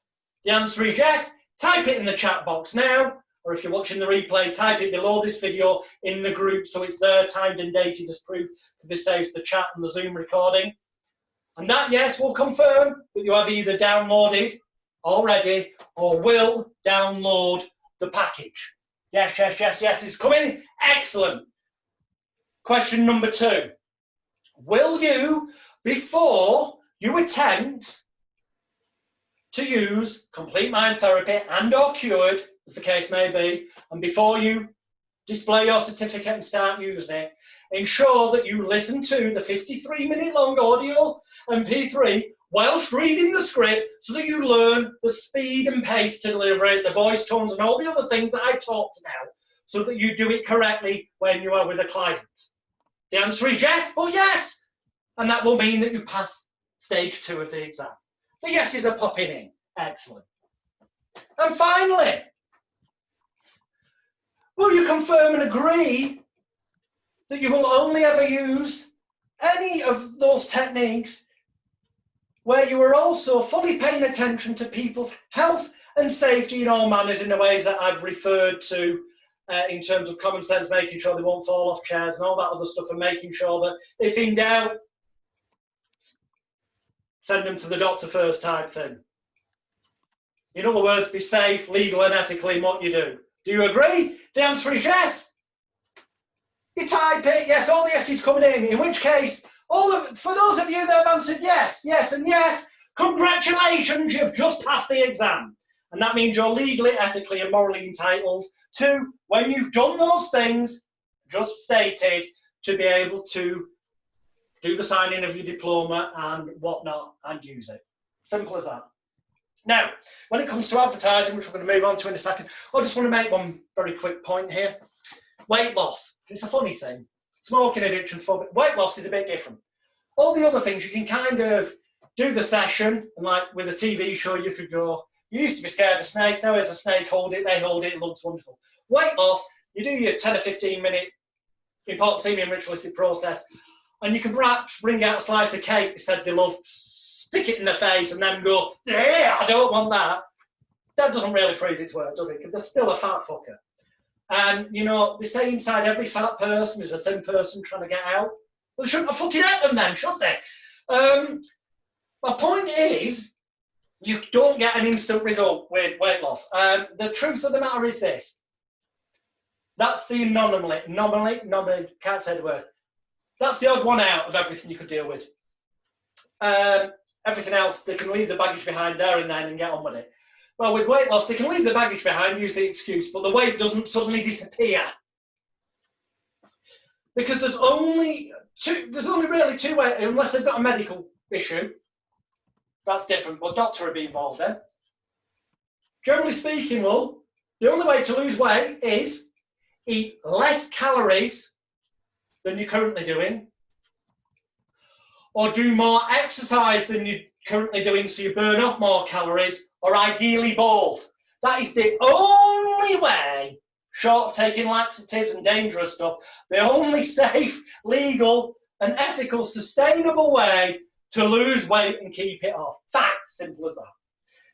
The answer is yes. Type it in the chat box now, or if you're watching the replay, type it below this video in the group so it's there, timed and dated as proof, because this saves the chat and the Zoom recording. And that yes will confirm that you have either downloaded already or will download the package. Yes, yes, yes, yes, it's coming. Excellent. Question number 2. Will you, before you attempt to use Complete Mind Therapy and or Cured, as the case may be, and before you display your certificate and start using it, ensure that you listen to the 53-minute long audio MP3 whilst reading the script so that you learn the speed and pace to deliver it, the voice tones and all the other things that I talked about, so that you do it correctly when you are with a client. The answer is yes, but yes. And that will mean that you pass stage 2 of the exam. The yeses are popping in. Excellent. And finally, will you confirm and agree that you will only ever use any of those techniques where you are also fully paying attention to people's health and safety in all manners, in the ways that I've referred to in terms of common sense, making sure they won't fall off chairs and all that other stuff, and making sure that if in doubt, send them to the doctor first type thing. In other words, be safe, legal and ethical in what you do. Do you agree? The answer is yes. You type it, yes, all the yeses coming in which case, for those of you that have answered yes, yes and yes, congratulations, you've just passed the exam. And that means you're legally, ethically and morally entitled to, when you've done those things just stated, to be able to do the signing of your diploma and whatnot and use it. Simple as that. Now, when it comes to advertising, which we're going to move on to in a second, I just want to make one very quick point here. Weight loss. It's a funny thing. Smoking addiction's fun, but weight loss is a bit different. All the other things, you can kind of do the session, and like with a TV show, you could go, you used to be scared of snakes, now there's a snake, hold it, they hold it, it looks wonderful. Weight loss, you do your 10 or 15 minute important semen ritualistic process. And you can perhaps bring out a slice of cake they said they love, stick it in their face and then go, yeah, I don't want that. That doesn't really prove its worth, does it? Because they're still a fat fucker. And, you know, they say inside every fat person is a thin person trying to get out. Well, they shouldn't have fucking ate them then, should they? My point is, you don't get an instant result with weight loss. The truth of the matter is this. That's the anomaly, can't say the word. That's the odd one out of everything you could deal with. Everything else, they can leave the baggage behind there and then and get on with it. Well, with weight loss, they can leave the baggage behind, use the excuse, but the weight doesn't suddenly disappear. Because there's only really two ways, unless they've got a medical issue. That's different, but doctor would be involved then. Generally speaking, though, the only way to lose weight is eat less calories than you're currently doing, or do more exercise than you're currently doing so you burn off more calories, or ideally both. That is the only way, short of taking laxatives and dangerous stuff, the only safe, legal and ethical, sustainable way to lose weight and keep it off. Fact, simple as that.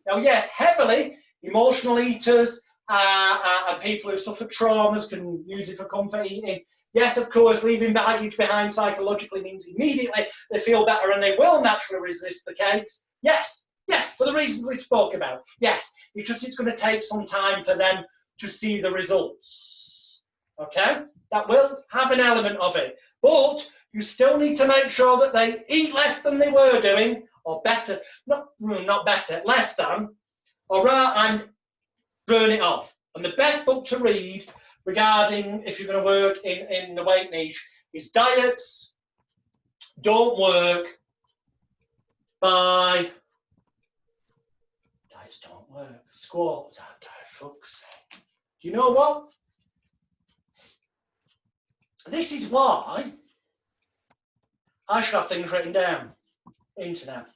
Now, yes, heavily, emotional eaters and people who suffer traumas can use it for comfort eating. Yes, of course, leaving baggage behind psychologically means immediately they feel better and they will naturally resist the cakes. Yes, for the reasons we spoke about. Yes, it's going to take some time for them to see the results. Okay? That will have an element of it. But you still need to make sure that they eat less than they were doing, or better, not better, less than, and burn it off. And the best book to read regarding if you're going to work in the weight niche is Diets Don't Work by Squat. Fuck's sake. You know what? This is why I should have things written down. Internet.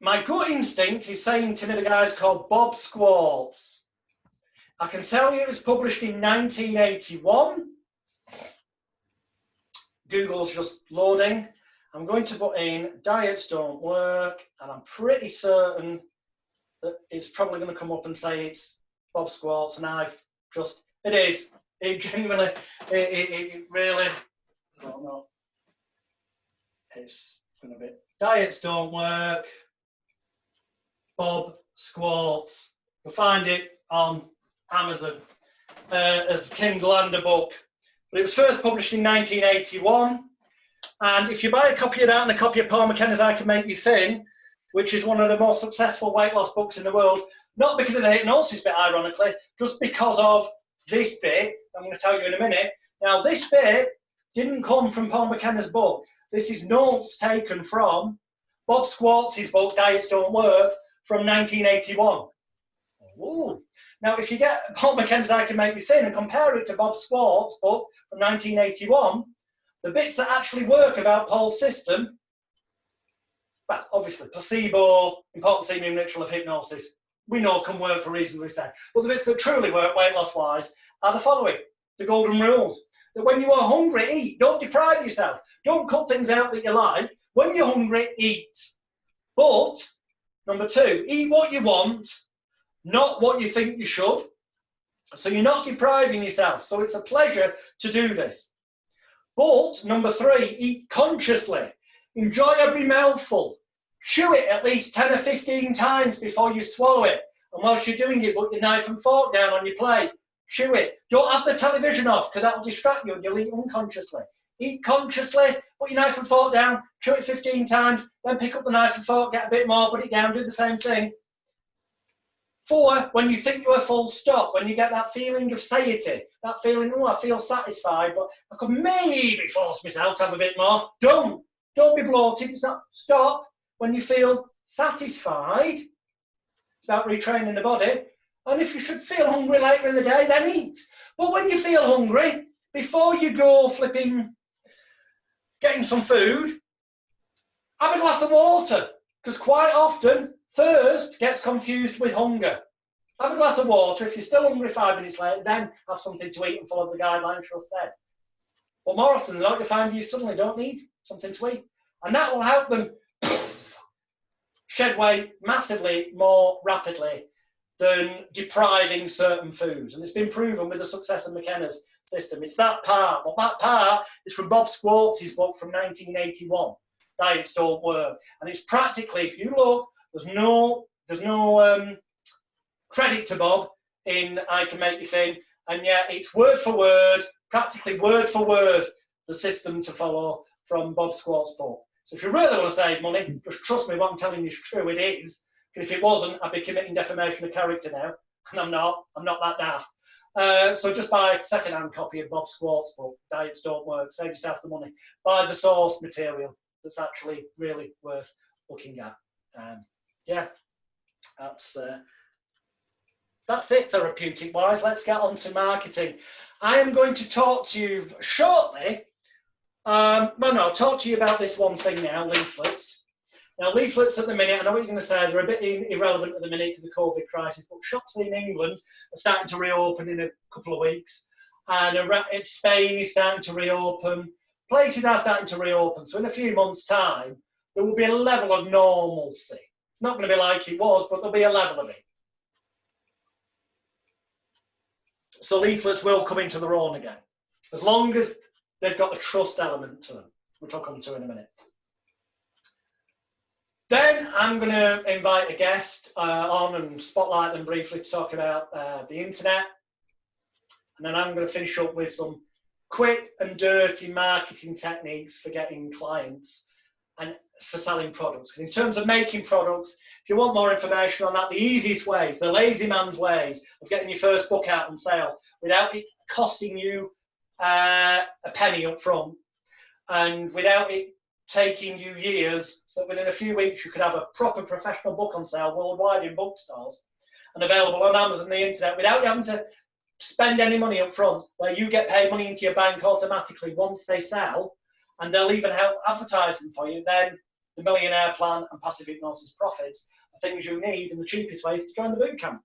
My gut instinct is saying to me the guy's called Bob Squats. I can tell you it was published in 1981. Google's just loading. I'm going to put in Diets Don't Work, and I'm pretty certain that it's probably going to come up and say it's Bob Squats, and it is. It genuinely, it really, I don't know. It's going to be Diets Don't Work, Bob Squats. You'll find it on Amazon as Kindle and a book. But it was first published in 1981. And if you buy a copy of that and a copy of Paul McKenna's I Can Make You Thin, which is one of the most successful weight loss books in the world, not because of the hypnosis bit, ironically, just because of this bit, I'm going to tell you in a minute. Now, this bit didn't come from Paul McKenna's book. This is notes taken from Bob Squats' book, Diets Don't Work, from 1981. Ooh. Now, if you get Paul McKenna's I Can Make You Thin and compare it to Bob Squats' book from 1981, the bits that actually work about Paul's system, well, obviously, placebo, important seeming ritual of hypnosis, we know can work for reasons we said. But the bits that truly work weight loss-wise are the following. The golden rules. That when you are hungry, eat. Don't deprive yourself. Don't cut things out that you like. When you're hungry, eat. But, number two, eat what you want, not what you think you should. So you're not depriving yourself. So it's a pleasure to do this. But, number three, eat consciously. Enjoy every mouthful. Chew it at least 10 or 15 times before you swallow it. And whilst you're doing it, put your knife and fork down on your plate. Chew it. Don't have the television off, because that will distract you and you'll eat unconsciously. Eat consciously, put your knife and fork down, chew it 15 times, then pick up the knife and fork, get a bit more, put it down, do the same thing. 4, when you think you are full, stop. When you get that feeling of satiety, that feeling, oh, I feel satisfied, but I could maybe force myself to have a bit more. Don't be bloated. It's not. Stop. When you feel satisfied, it's about retraining the body. And if you should feel hungry later in the day, then eat. But when you feel hungry, before you go getting some food, have a glass of water. Because quite often, thirst gets confused with hunger. Have a glass of water. If you're still hungry 5 minutes later, then have something to eat and follow the guidelines just said. But more often than not, you find you suddenly don't need something to eat. And that will help them shed weight massively more rapidly than depriving certain foods. And it's been proven with the success of McKenna's system. It's that part, but that part is from Bob Schwartz's book from 1981, Diets Don't Work. And it's practically, if you look, there's no credit to Bob in I Can Make You Thin, and yet it's word for word, practically word for word, the system to follow from Bob Schwartz's book. So if you really want to save money, just trust me, what I'm telling you is true, it is. If it wasn't, I'd be committing defamation of character now, and I'm not that daft. So just buy a second-hand copy of Bob Schwartz's book, Diets Don't Work, save yourself the money. Buy the source material that's actually really worth looking at. Yeah, that's it therapeutic-wise. Let's get on to marketing. I am going to talk to you shortly. I'll talk to you about this one thing now, leaflets. Now, leaflets at the minute, I know what you're going to say, they're a bit irrelevant at the minute because of the COVID crisis, but shops in England are starting to reopen in a couple of weeks. And Spain is starting to reopen. Places are starting to reopen. So in a few months' time, there will be a level of normalcy. It's not going to be like it was, but there'll be a level of it. So leaflets will come into their own again, as long as they've got a trust element to them, which I'll come to in a minute. Then I'm going to invite a guest on and spotlight them briefly to talk about the internet. And then I'm going to finish up with some quick and dirty marketing techniques for getting clients and for selling products. And in terms of making products, if you want more information on that, the easiest ways, the lazy man's ways of getting your first book out on sale without it costing you a penny up front and without it taking you years, so that within a few weeks you could have a proper professional book on sale worldwide in bookstores and available on Amazon and the internet without you having to spend any money up front, where you get paid money into your bank automatically once they sell, and they'll even help advertise them for you. Then the Millionaire Plan and Passive Hypnosis Profits are things you need, and the cheapest ways to join the bootcamp.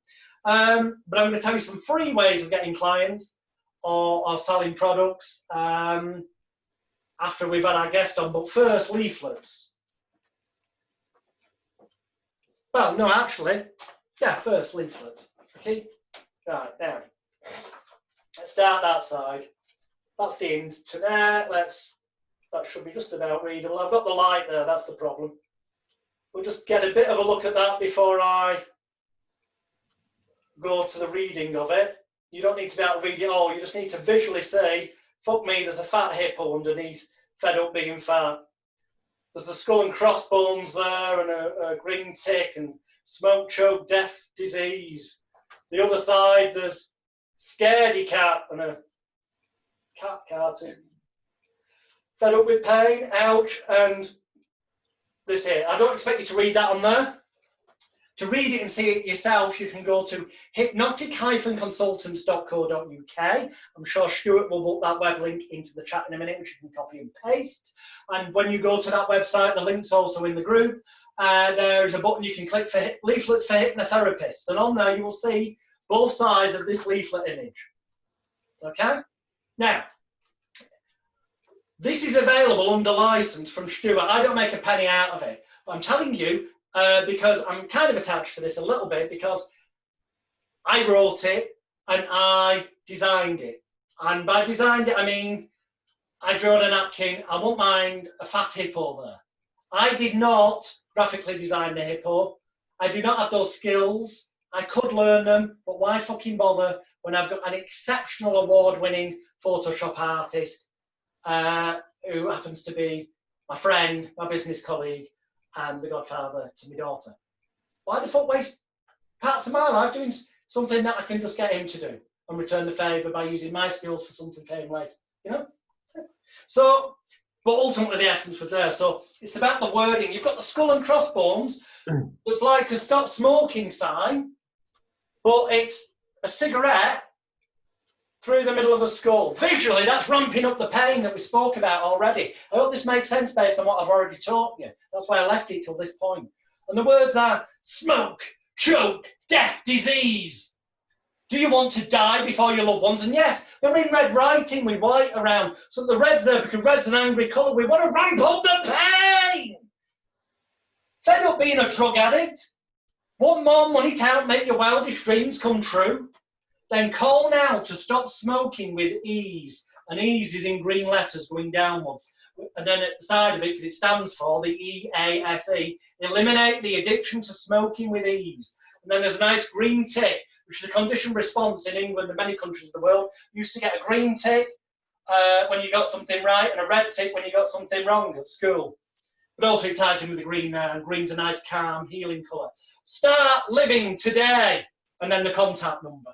But I'm going to tell you some free ways of getting clients or selling products after we've had our guest on. But first, leaflets. Well, no, actually, yeah, first leaflets. Okay, right, now, let's start that side. That's the internet. That should be just about readable. I've got the light there, that's the problem. We'll just get a bit of a look at that before I go to the reading of it. You don't need to be able to read it all, you just need to visually say, fuck me, there's a fat hippo underneath, fed up being fat. There's the skull and crossbones there, and a green tick, and smoke, choke, death, disease. The other side, there's scaredy cat, and a cat cartoon. Fed up with pain, ouch, and this here. I don't expect you to read that on there. To read it and see it yourself, you can go to hypnotic-consultants.co.uk. I'm sure Stuart will put that web link into the chat in a minute, which you can copy and paste. And when you go to that website, the link's also in the group. There is a button you can click for leaflets for hypnotherapists. And on there, you will see both sides of this leaflet image. Okay? Now, this is available under license from Stuart. I don't make a penny out of it. But I'm telling you, because I'm kind of attached to this a little bit, because I wrote it and I designed it. And by designed it, I mean I drew on a napkin. I won't mind a fat hippo there. I did not graphically design the hippo. I do not have those skills. I could learn them, but why fucking bother when I've got an exceptional award-winning Photoshop artist who happens to be my friend, my business colleague, and the godfather to my daughter. Why the fuck waste parts of my life doing something that I can just get him to do and return the favour by using my skills for something for him later, you know? So, but ultimately the essence was there. So it's about the wording. You've got the skull and crossbones. It's like a stop smoking sign, but it's a cigarette through the middle of a skull. Visually, that's ramping up the pain that we spoke about already. I hope this makes sense based on what I've already taught you. That's why I left it till this point. And the words are smoke, choke, death, disease. Do you want to die before your loved ones? And yes, they're in red writing with white around. So the red's there because red's an angry colour. We want to ramp up the pain. Fed up being a drug addict? Want more money to help make your wildest dreams come true? Then call now to stop smoking with ease. And ease is in green letters going downwards. And then at the side of it, because it stands for the EASE, eliminate the addiction to smoking with ease. And then there's a nice green tick, which is a conditioned response in England and many countries of the world. You used to get a green tick when you got something right and a red tick when you got something wrong at school. But also it ties in with the green now, and green's a nice, calm, healing colour. Start living today, and then the contact number.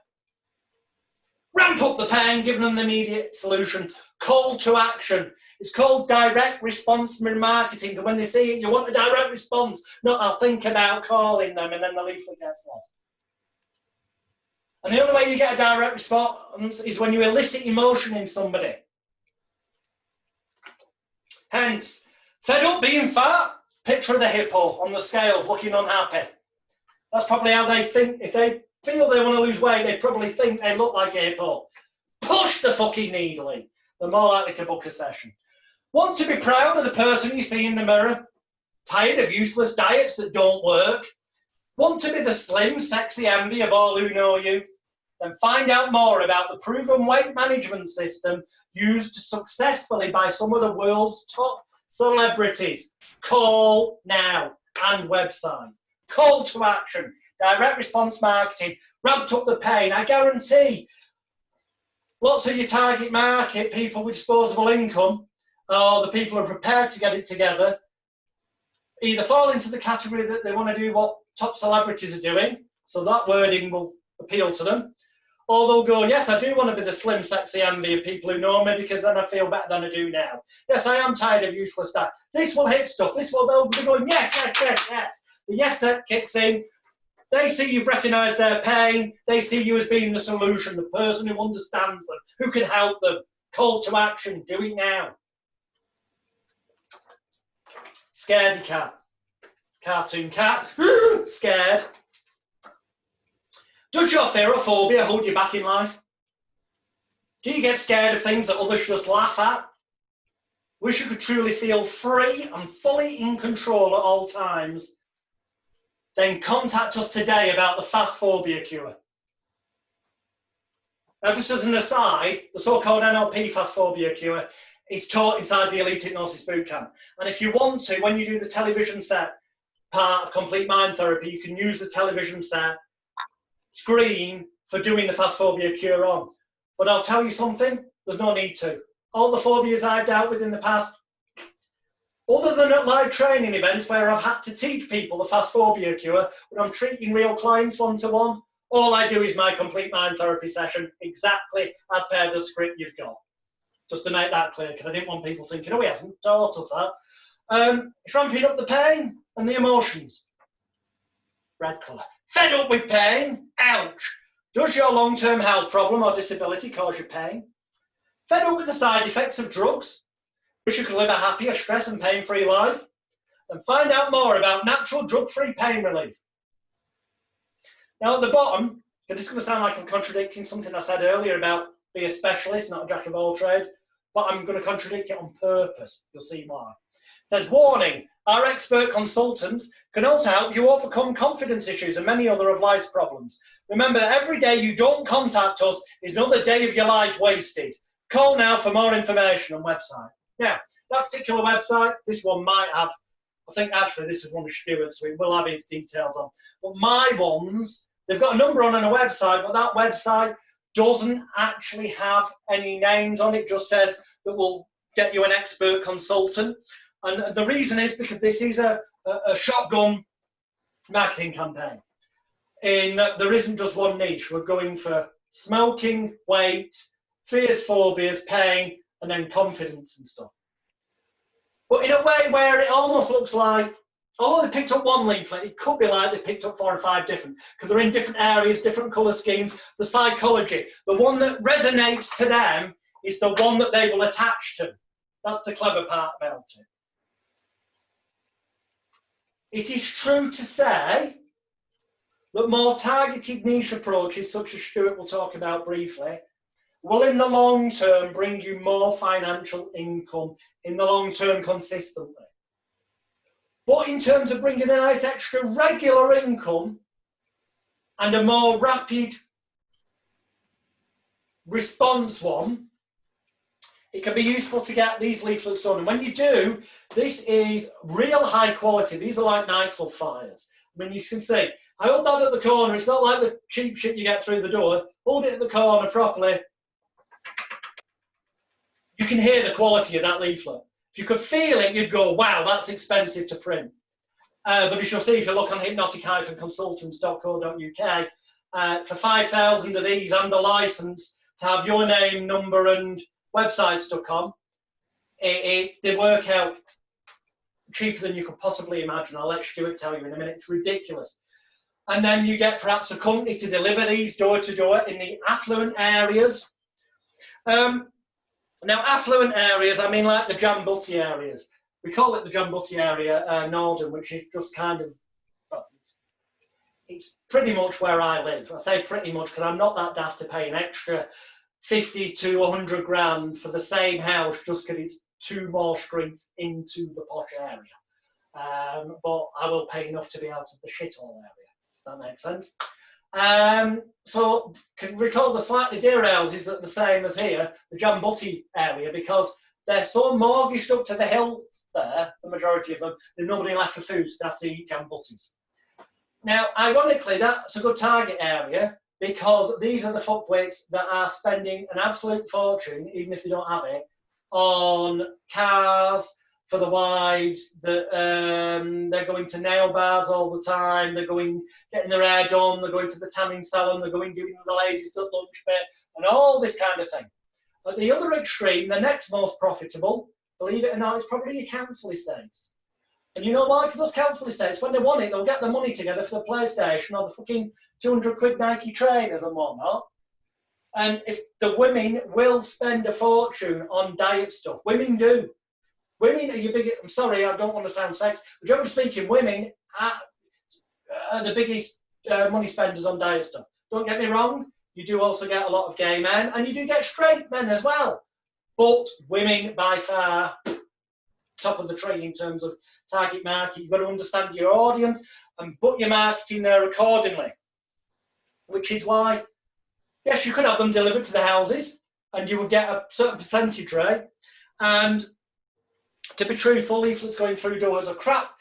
Ramp up the pain, give them the immediate solution. Call to action. It's called direct response marketing. And when they see it, you want a direct response, not I'll think about calling them and then the leaflet gets lost. And the only way you get a direct response is when you elicit emotion in somebody. Hence, fed up being fat, picture the hippo on the scales looking unhappy. That's probably how they think. If they feel they want to lose weight, they probably think they look like a hippo. Push the fucking needle in. They're more likely to book a session. Want to be proud of the person you see in the mirror? Tired of useless diets that don't work? Want to be the slim, sexy envy of all who know you? Then find out more about the proven weight management system used successfully by some of the world's top celebrities. Call now and website. Call to action. Direct response marketing. Ramped up the pain. I guarantee lots of your target market, people with disposable income, or the people who are prepared to get it together, either fall into the category that they want to do what top celebrities are doing, so that wording will appeal to them, or they'll go, yes, I do want to be the slim, sexy envy of people who know me because then I feel better than I do now. Yes, I am tired of useless stuff. This will hit stuff. They'll be going, yes, yes, yes, yes. The yes set kicks in. They see you've recognised their pain. They see you as being the solution, the person who understands them, who can help them. Call to action. Do it now. Scaredy cat. Cartoon cat. Scared. Does your fear or phobia hold you back in life? Do you get scared of things that others just laugh at? Wish you could truly feel free and fully in control at all times? Then contact us today about the fast phobia cure. Now, just as an aside, the so-called NLP fast phobia cure is taught inside the Elite Hypnosis Bootcamp. And if you want to, when you do the television set part of Complete Mind Therapy, you can use the television set screen for doing the fast phobia cure on. But I'll tell you something, there's no need to. All the phobias I've dealt with in the past, other than at live training events where I've had to teach people the fast phobia cure, when I'm treating real clients one-to-one, all I do is my Complete Mind Therapy session exactly as per the script you've got. Just to make that clear, because I didn't want people thinking, oh, he hasn't taught us that. It's ramping up the pain and the emotions. Red colour. Fed up with pain? Ouch. Does your long-term health problem or disability cause you pain? Fed up with the side effects of drugs? Wish you could live a happier, stress and pain-free life? And find out more about natural drug-free pain relief. Now at the bottom, this is going to sound like I'm contradicting something I said earlier about be a specialist, not a jack of all trades, but I'm going to contradict it on purpose. You'll see why. It says, warning, our expert consultants can also help you overcome confidence issues and many other of life's problems. Remember that every day you don't contact us is another day of your life wasted. Call now for more information on website. Now, that particular website, this one might have, I think actually this is one of Stuart's, so it will have its details on. But my ones, they've got a number on a website, but that website doesn't actually have any names on it, just says that we'll get you an expert consultant. And the reason is because this is a shotgun marketing campaign. In that there isn't just one niche. We're going for smoking, weight, fears, phobias, pain, and then confidence and stuff. But in a way where it almost looks like, although they picked up one leaflet, it could be like they picked up 4 or 5 different, because they're in different areas, different colour schemes, the psychology. The one that resonates to them is the one that they will attach to. That's the clever part about it. It is true to say that more targeted niche approaches, such as Stuart will talk about briefly, will in the long term bring you more financial income in the long term consistently. But in terms of bringing a nice extra regular income and a more rapid response one, it can be useful to get these leaflets done. And when you do, this is real high quality. These are like nightclub flyers. I mean, you can see, I hold that at the corner. It's not like the cheap shit you get through the door. Hold it at the corner properly. You can hear the quality of that leaflet. If you could feel it, you'd go, wow, that's expensive to print. But as you'll see, if you look on hypnotic-consultants.co.uk, for 5,000 of these and the license to have your name, number and website stuck on, they work out cheaper than you could possibly imagine. I'll let Stuart tell you in a minute. It's ridiculous. And then you get perhaps a company to deliver these door to door in the affluent areas. Now, affluent areas, I mean like the Jambutty areas. We call it the Jambutty area, Norden, which is just kind of, well, it's pretty much where I live. I say pretty much because I'm not that daft to pay an extra 50 to 100 grand for the same house just because it's 2 more streets into the posh area. But I will pay enough to be out of the shithole area, if that makes sense. So can recall the slightly dearer houses that are the same as here, the Jambutty area, because they're so mortgaged up to the hill there, the majority of them, there's nobody left for food, so they have to eat Jambutties. Now, ironically, that's a good target area because these are the fuckwits that are spending an absolute fortune, even if they don't have it, on cars for the wives, that they're going to nail bars all the time, they're going getting their hair done, they're going to the tanning salon, they're going giving the ladies the lunch bit, and all this kind of thing. At the other extreme, the next most profitable, believe it or not, is probably your council estates. And you know why? Because those council estates, when they want it, they'll get the money together for the PlayStation or the fucking 200 quid Nike trainers and whatnot. And if the women will spend a fortune on diet stuff, women do. Women are your biggest, I'm sorry, I don't want to sound sexist, but generally speaking, women are the biggest money spenders on diet stuff. Don't get me wrong, you do also get a lot of gay men, and you do get straight men as well. But women, by far, top of the tree in terms of target market. You've got to understand your audience and put your marketing there accordingly. Which is why, yes, you could have them delivered to the houses, and you would get a certain percentage rate. And to be truthful, leaflets going through doors are crap.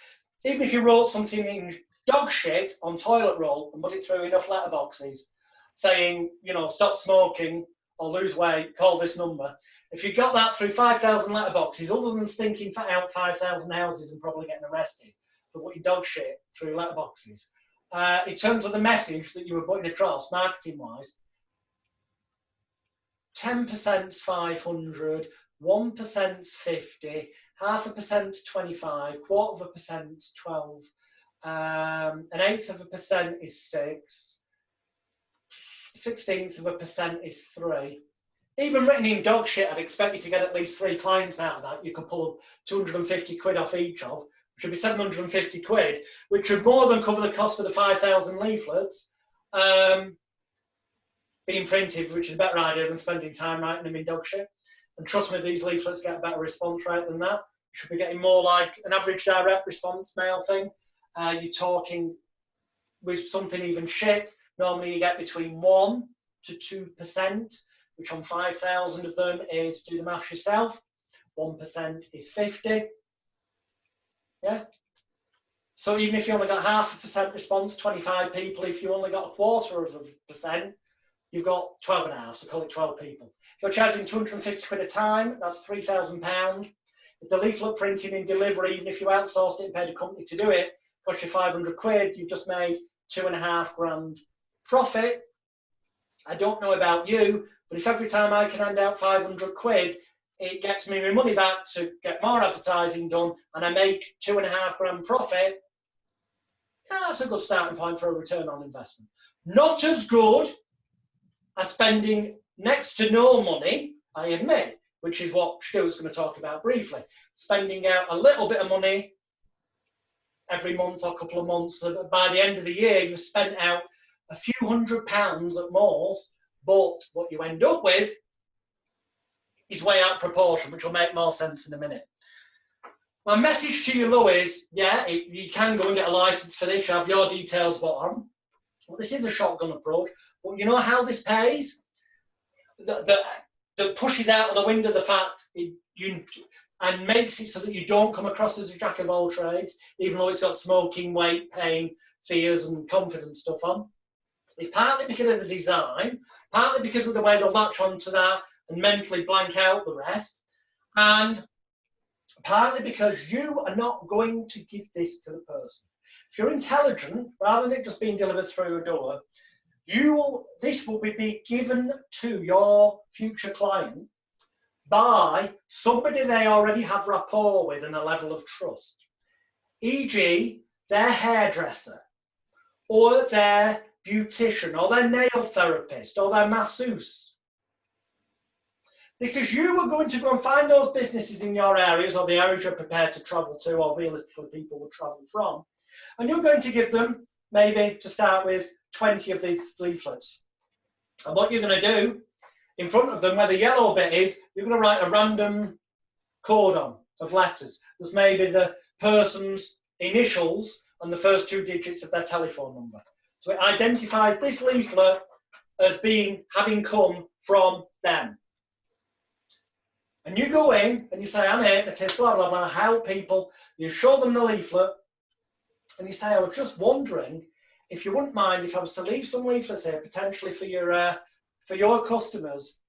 Even if you wrote something in dog shit on toilet roll and put it through enough letterboxes saying, you know, stop smoking or lose weight, call this number. If you got that through 5,000 letterboxes, other than stinking out 5,000 houses and probably getting arrested for putting dog shit through letterboxes, in terms of the message that you were putting across, marketing-wise, 10%'s 500, 1%'s 50, 0.5%'s 25, 1/4%'s 12, 1/8% is 6, 1/16% is 3. Even written in dog shit, I'd expect you to get at least 3 clients out of that. You could pull 250 quid off each of, which would be 750 quid, which would more than cover the cost of the 5,000 leaflets being printed, which is a better idea than spending time writing them in dog shit. And trust me, these leaflets get a better response rate than that. You should be getting more like an average direct response mail thing. You're talking with something even shit. Normally you get between 1 to 2%, which on 5,000 of them is, do the math yourself, 1% is 50. Yeah. So even if you only got 0.5% response, 25 people, if you only got 1/4%, you've got 12.5, so call it 12 people. If you're charging 250 quid a time, that's £3,000. If the leaflet printing and delivery, even if you outsourced it and paid a company to do it, cost you 500 quid, you've just made 2.5 grand profit. I don't know about you, but if every time I can hand out 500 quid, it gets me my money back to get more advertising done, and I make 2.5 grand profit, yeah, that's a good starting point for a return on investment. Not as good as spending next to no money, I admit, which is what Stuart's going to talk about briefly. Spending out a little bit of money every month or a couple of months. So by the end of the year, you've spent out a few £100 at most, but what you end up with is way out of proportion, which will make more sense in a minute. My message to you, Lou, is, yeah, you can go and get a license for this. You have your details bottom. Well, this is a shotgun approach. But you know how this pays? That pushes out of the window the fact and makes it so that you don't come across as a jack of all trades, even though it's got smoking, weight, pain, fears, and confidence stuff on. It's partly because of the design, partly because of the way they'll latch onto that and mentally blank out the rest, and partly because you are not going to give this to the person. If you're intelligent, rather than it just being delivered through a door, this will be given to your future client by somebody they already have rapport with and a level of trust, e.g. their hairdresser, or their beautician, or their nail therapist, or their masseuse. Because you are going to go and find those businesses in your areas, or the areas you're prepared to travel to, or realistically people will travel from, and you're going to give them, maybe to start with, 20 of these leaflets. And what you're going to do, in front of them, where the yellow bit is, you're going to write a random code on of letters. There's maybe the person's initials and the first 2 digits of their telephone number. So it identifies this leaflet as having come from them. And you go in and you say, I'm a hypnotist, blah, blah, blah, help people. You show them the leaflet and you say, I was just wondering if you wouldn't mind if I was to leave some leaflets here, potentially for your customers.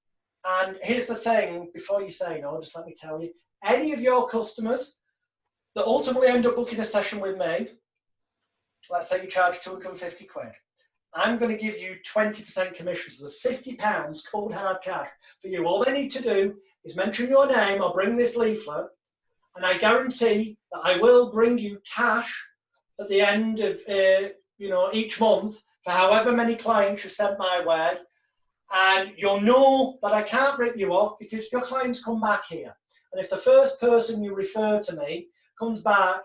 And here's the thing, before you say no, just let me tell you, any of your customers that ultimately end up booking a session with me, let's say you charge 250 quid, I'm going to give you 20% commission. So there's £50 cold hard cash for you. All they need to do is mention your name or bring this leaflet, and I guarantee that I will bring you cash at the end of each month for however many clients you sent my way, and you'll know that I can't rip you off because your clients come back here. And if the first person you refer to me comes back,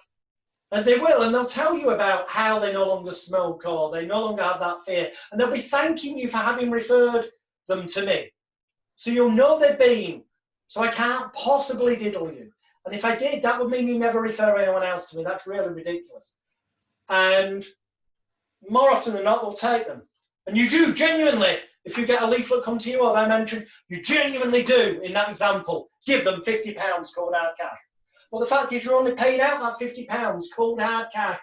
and they will, and they'll tell you about how they no longer smoke or they no longer have that fear, and they'll be thanking you for having referred them to me. So you'll know they've been. So I can't possibly diddle you. And if I did, that would mean you never refer anyone else to me. That's really ridiculous. And more often than not, they'll take them. And you do genuinely, if you get a leaflet come to you or they mention, you genuinely do, in that example, give them £50 cold hard cash. Well, the fact is you're only paying out that £50 cold hard cash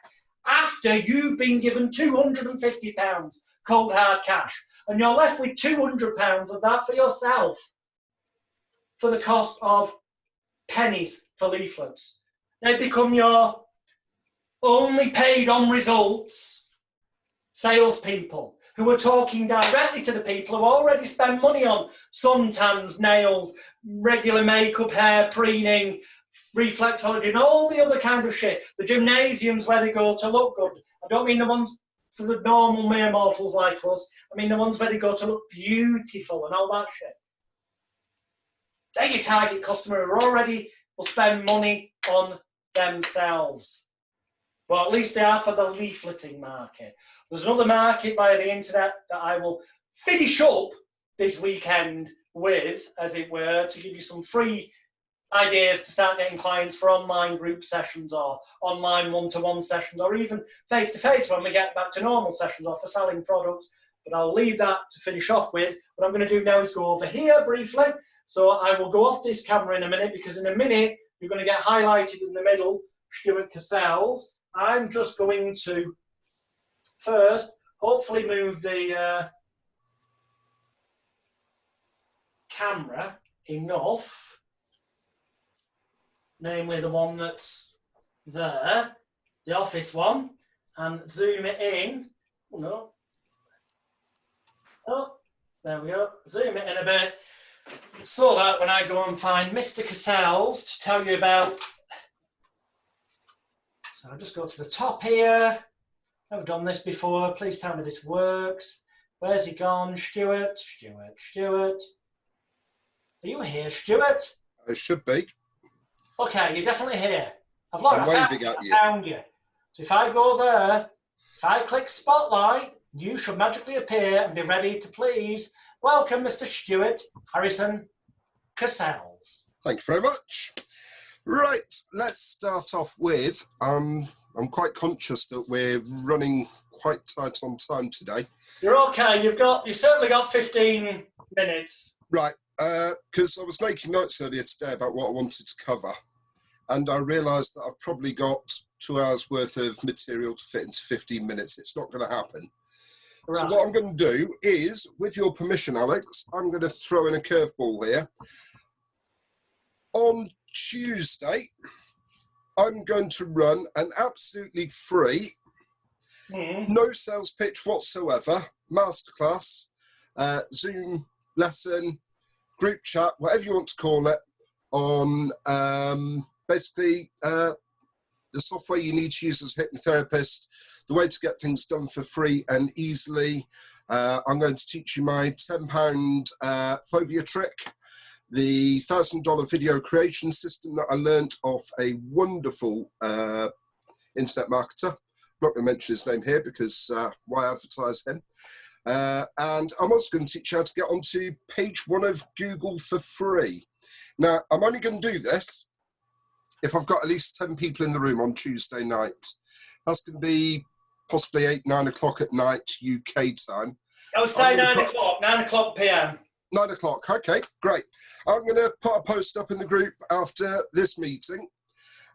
after you've been given £250 cold hard cash. And you're left with £200 of that for yourself for the cost of pennies for leaflets. They become your only paid on results salespeople who are talking directly to the people who already spend money on suntans, nails, regular makeup, hair, preening, reflexology, and all the other kind of shit. The gymnasiums where they go to look good. I don't mean the ones for the normal mere mortals like us. I mean the ones where they go to look beautiful and all that shit. They're your target customer who already will spend money on themselves. Well, at least they are for the leafleting market. There's another market via the internet that I will finish up this weekend with, as it were, to give you some free ideas to start getting clients for online group sessions or online one-to-one sessions or even face-to-face when we get back to normal sessions or for selling products. But I'll leave that to finish off with. What I'm going to do now is go over here briefly. So I will go off this camera in a minute because in a minute you're going to get highlighted in the middle, Stuart Cassell's. I'm just going to first hopefully move the camera enough, namely the one that's there, the office one, and zoom it in. Oh, no. Oh, there we go. Zoom it in a bit so that when I go and find Mr. Cassell's to tell you about, so I'll just go to the top here. I've done this before. Please tell me this works. Where's he gone? Stuart. Are you here, Stuart? I should be. Okay, you're definitely here. I'm waving at you. I found you. So if I go there, if I click Spotlight, you should magically appear and be ready to please welcome Mr. Stuart Harrison Cassells. Thank you very much. Right, let's start off with, I'm quite conscious that we're running quite tight on time today. You're okay, you've certainly got 15 minutes. Right, because I was making notes earlier today about what I wanted to cover, and I realised that I've probably got 2 hours worth of material to fit into 15 minutes. It's not going to happen. Right. So what I'm going to do is, with your permission, Alex, I'm going to throw in a curveball here. On Tuesday, I'm going to run an absolutely free, no sales pitch whatsoever, masterclass, Zoom lesson, group chat, whatever you want to call it, on basically the software you need to use as a hypnotherapist, the way to get things done for free and easily. I'm going to teach you my £10 phobia trick, the $1,000 video creation system that I learnt off a wonderful internet marketer. I'm not going to mention his name here because why advertise him? And I'm also going to teach you how to get onto page 1 of Google for free. Now, I'm only going to do this if I've got at least 10 people in the room on Tuesday night. That's going to be possibly 8, 9 o'clock at night, UK time. I would say 9 o'clock, 9 o'clock PM. 9 o'clock, okay, great. I'm going to put a post up in the group after this meeting.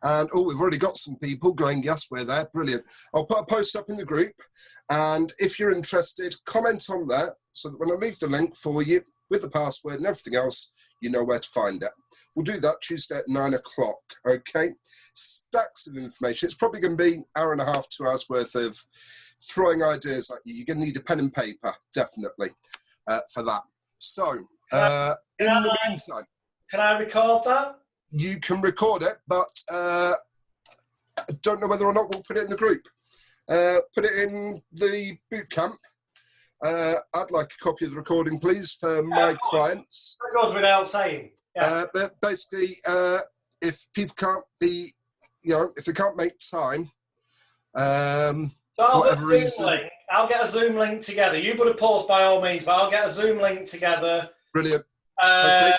And, oh, we've already got some people going, yes, we're there, brilliant. I'll put a post up in the group, and if you're interested, comment on there, so that when I leave the link for you, with the password and everything else, you know where to find it. We'll do that Tuesday at 9 o'clock, okay? Stacks of information. It's probably going to be an hour and a half, 2 hours worth of throwing ideas at you. You're going to need a pen and paper, definitely, for that. So, in the meantime... Can I record that? You can record it, but I don't know whether or not we'll put it in the group. Put it in the boot camp. I'd like a copy of the recording, please, for my clients. That goes without saying. Yeah. But basically, if people can't be, if they can't make time, for whatever reason. I'll get a Zoom link together. You put a post by all means, but I'll get a Zoom link together. Brilliant. Okay.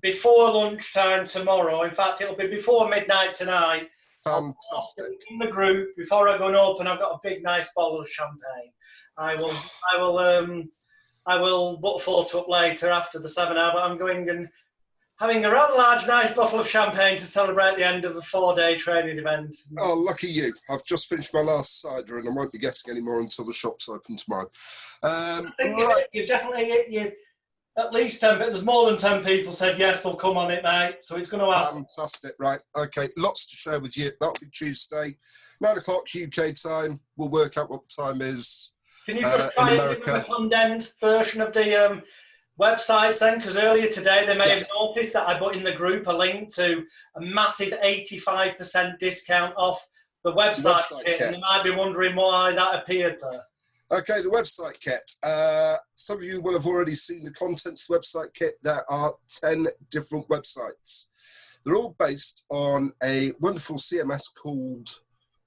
Before lunchtime tomorrow. In fact, it'll be before midnight tonight. Fantastic. In the group, before I go and open, I've got a big, nice bottle of champagne. I will put a photo up later after the seminar, but I'm going and having a rather large, nice bottle of champagne to celebrate the end of a 4-day training event. Oh, lucky you. I've just finished my last cider and I won't be getting any more until the shop's open tomorrow. I think you definitely at least 10, but there's more than 10 people said yes, they'll come on it, mate. So it's going to happen. Fantastic, right. Okay, lots to share with you. That'll be Tuesday, 9 o'clock UK time. We'll work out what the time is. Can you try and give a condensed version of the websites then? Because earlier today they may have noticed that I put in the group a link to a massive 85% discount off the website kit, and you might be wondering why that appeared there. Okay, the website kit. Some of you will have already seen the contents of the website kit. There are 10 different websites. They're all based on a wonderful CMS called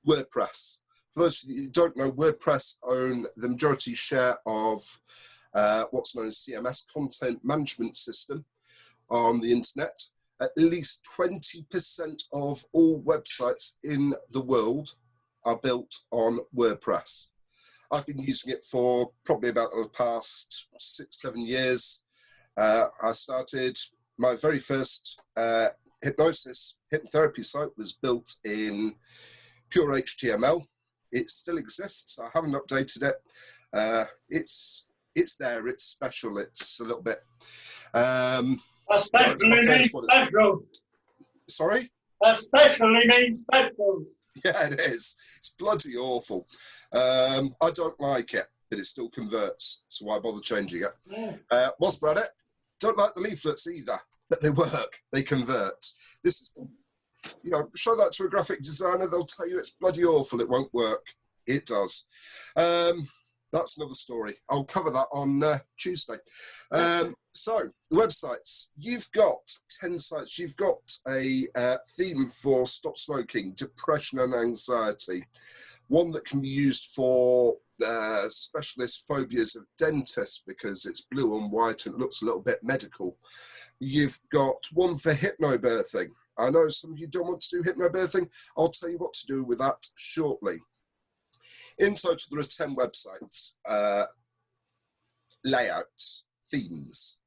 WordPress. For those of you who don't know, WordPress own the majority share of what's known as CMS, content management system, on the internet. At least 20% of all websites in the world are built on WordPress. I've been using it for probably about the past 6-7 years. I started my very first Hypnosis hypnotherapy site was built in pure HTML. It still exists. I haven't updated it. It's there. It's special. It's a little bit. Especially means special. Sorry? Especially means special. Yeah, it is. It's bloody awful. I don't like it, but it still converts. So why bother changing it? Whilst we're at it, don't like the leaflets either, but they work. They convert. This is, show that to a graphic designer. They'll tell you it's bloody awful. It won't work. It does. That's another story. I'll cover that on Tuesday. So, the websites. You've got 10 sites. You've got a theme for stop smoking, depression and anxiety. One that can be used for specialist phobias of dentists because it's blue and white and looks a little bit medical. You've got one for hypnobirthing. I know some of you don't want to do hypnobirthing. I'll tell you what to do with that shortly. In total, there are 10 websites, layouts, themes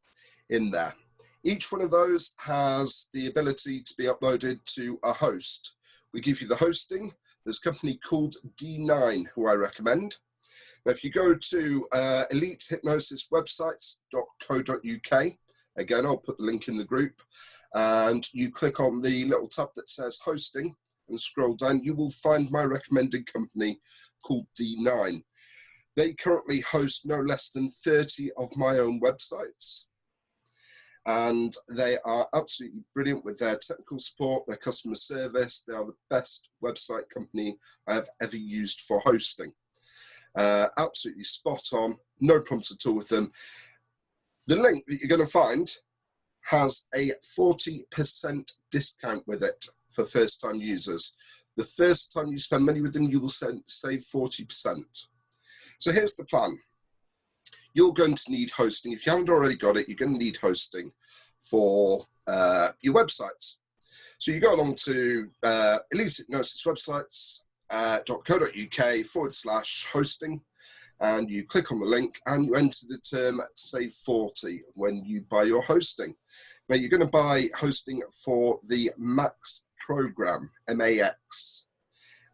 in there. Each one of those has the ability to be uploaded to a host. We give you the hosting. There's a company called D9 who I recommend. Now, if you go to elitehypnosiswebsites.co.uk, again, I'll put the link in the group, and you click on the little tab that says hosting and scroll down, you will find my recommended company called D9. They currently host no less than 30 of my own websites, and they are absolutely brilliant with their technical support, their customer service. They are the best website company I have ever used for hosting. Absolutely spot on, no problems at all with them. The link that you're going to find has a 40% discount with it for first-time users. The first time you spend money with them, you will save 40%. So here's the plan. You're going to need hosting. If you haven't already got it, you're going to need hosting for your websites. So you go along to elitehypnosiswebsites.co.uk/hosting, and you click on the link and you enter the term save 40 when you buy your hosting. Now you're going to buy hosting for the Max program, MAX,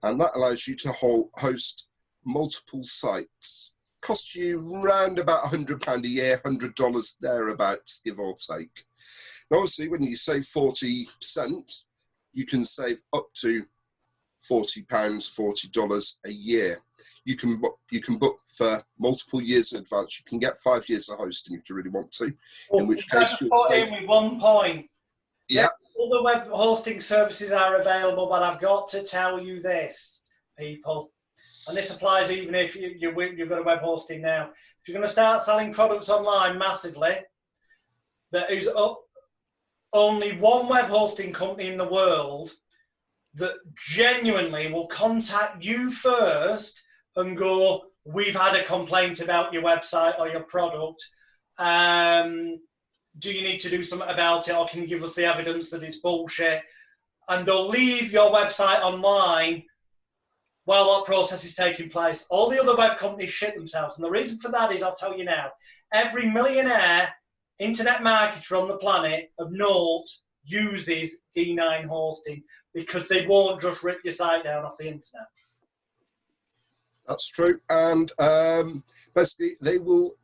and that allows you to host multiple sites. Costs you round about £100 a year, $100 thereabouts, give or take. Now obviously when you save 40%, you can save up to £40, $40 a year. You can book for multiple years in advance. You can get 5 years of hosting if you really want to. In which case, you'll put in with one point. Yeah. Other web hosting services are available, but I've got to tell you this, people, and this applies even if you've got a web hosting now. If you're going to start selling products online massively, there is only one web hosting company in the world that genuinely will contact you first and go, we've had a complaint about your website or your product. Do you need to do something about it, or can you give us the evidence that it's bullshit? And they'll leave your website online while that process is taking place. All the other web companies shit themselves. And the reason for that is, I'll tell you now, every millionaire internet marketer on the planet of note uses D9 hosting because they won't just rip your site down off the internet. That's true. And basically, they will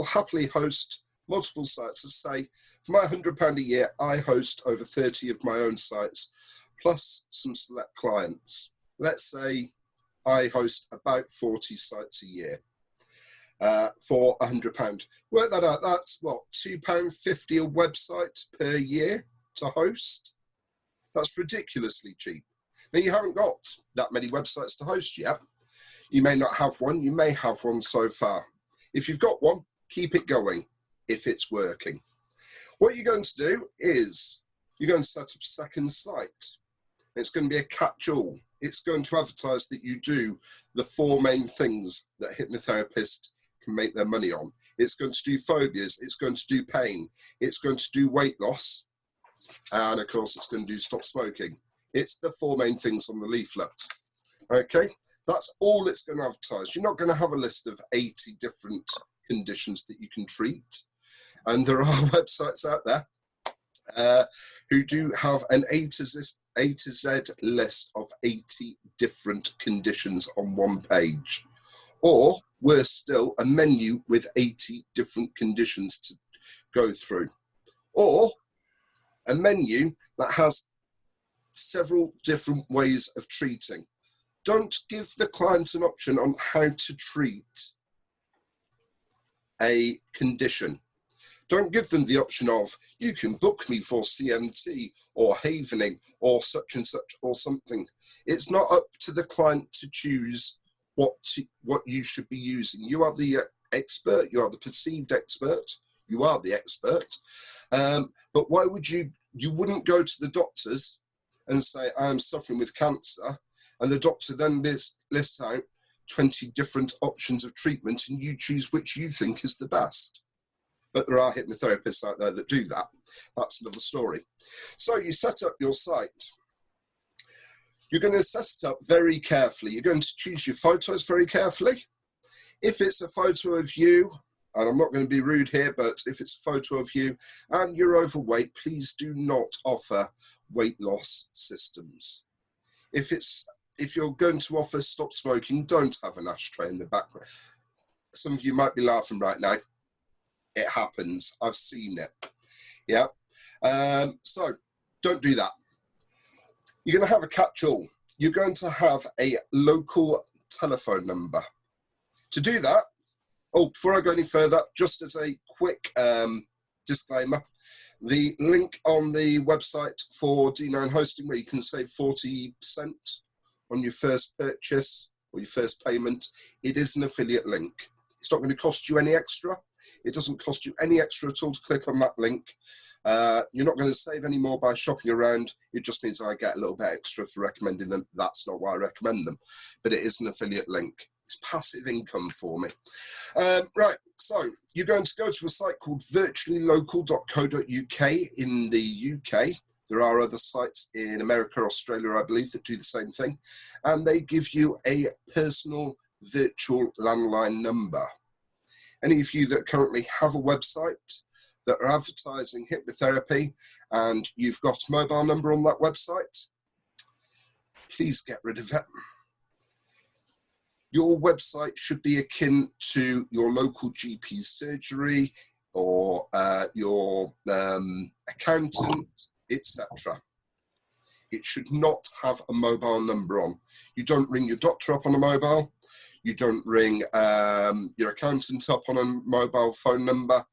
happily host multiple sites. As I say, for my £100 a year, I host over 30 of my own sites, plus some select clients. Let's say I host about 40 sites a year for £100. Work that out. That's what, £2.50 a website per year to host? That's ridiculously cheap. Now, you haven't got that many websites to host yet. You may not have one. You may have one so far. If you've got one, keep it going if it's working. What you're going to do is you're going to set up a second site. It's going to be a catch-all. It's going to advertise that you do the 4 main things that hypnotherapists can make their money on. It's going to do phobias. It's going to do pain. It's going to do weight loss. And of course, it's going to do stop smoking. It's the 4 main things on the leaflet. Okay, that's all it's going to advertise. You're not going to have a list of 80 different conditions that you can treat. And there are websites out there who do have an A to Z list of 80 different conditions on one page. Or, worse still, a menu with 80 different conditions to go through. Or a menu that has several different ways of treating. Don't give the client an option on how to treat a condition. Don't give them the option of, you can book me for CMT or havening or such and such or something. It's not up to the client to choose what you should be using. You are the expert, you are the perceived expert. You are the expert. But why would you wouldn't go to the doctors and say, I am suffering with cancer, and the doctor then lists out 20 different options of treatment and you choose which you think is the best. But there are hypnotherapists out there that do that. That's another story. So you set up your site. You're going to set it up very carefully. You're going to choose your photos very carefully. If it's a photo of you, and I'm not going to be rude here, but if it's a photo of you and you're overweight, please do not offer weight loss systems. If you're going to offer stop smoking, don't have an ashtray in the background. Some of you might be laughing right now. It happens. I've seen it. Yeah. So don't do that. You're going to have a catch-all. You're going to have a local telephone number. To do that, before I go any further, just as a quick disclaimer, the link on the website for D9 hosting where you can save 40% on your first purchase or your first payment, it is an affiliate link. It's not going to cost you any extra. It doesn't cost you any extra at all to click on that link. You're not going to save any more by shopping around. It just means I get a little bit extra for recommending them. That's not why I recommend them, but it is an affiliate link. It's passive income for me. Right, so you're going to go to a site called virtuallylocal.co.uk in the UK. There are other sites in America, Australia, I believe, that do the same thing. And they give you a personal virtual landline number. Any of you that currently have a website that are advertising hypnotherapy and you've got a mobile number on that website, please get rid of it. Your website should be akin to your local GP surgery or your accountant, etc. It should not have a mobile number on. You don't ring your doctor up on a mobile. You don't ring your accountant up on a mobile phone number.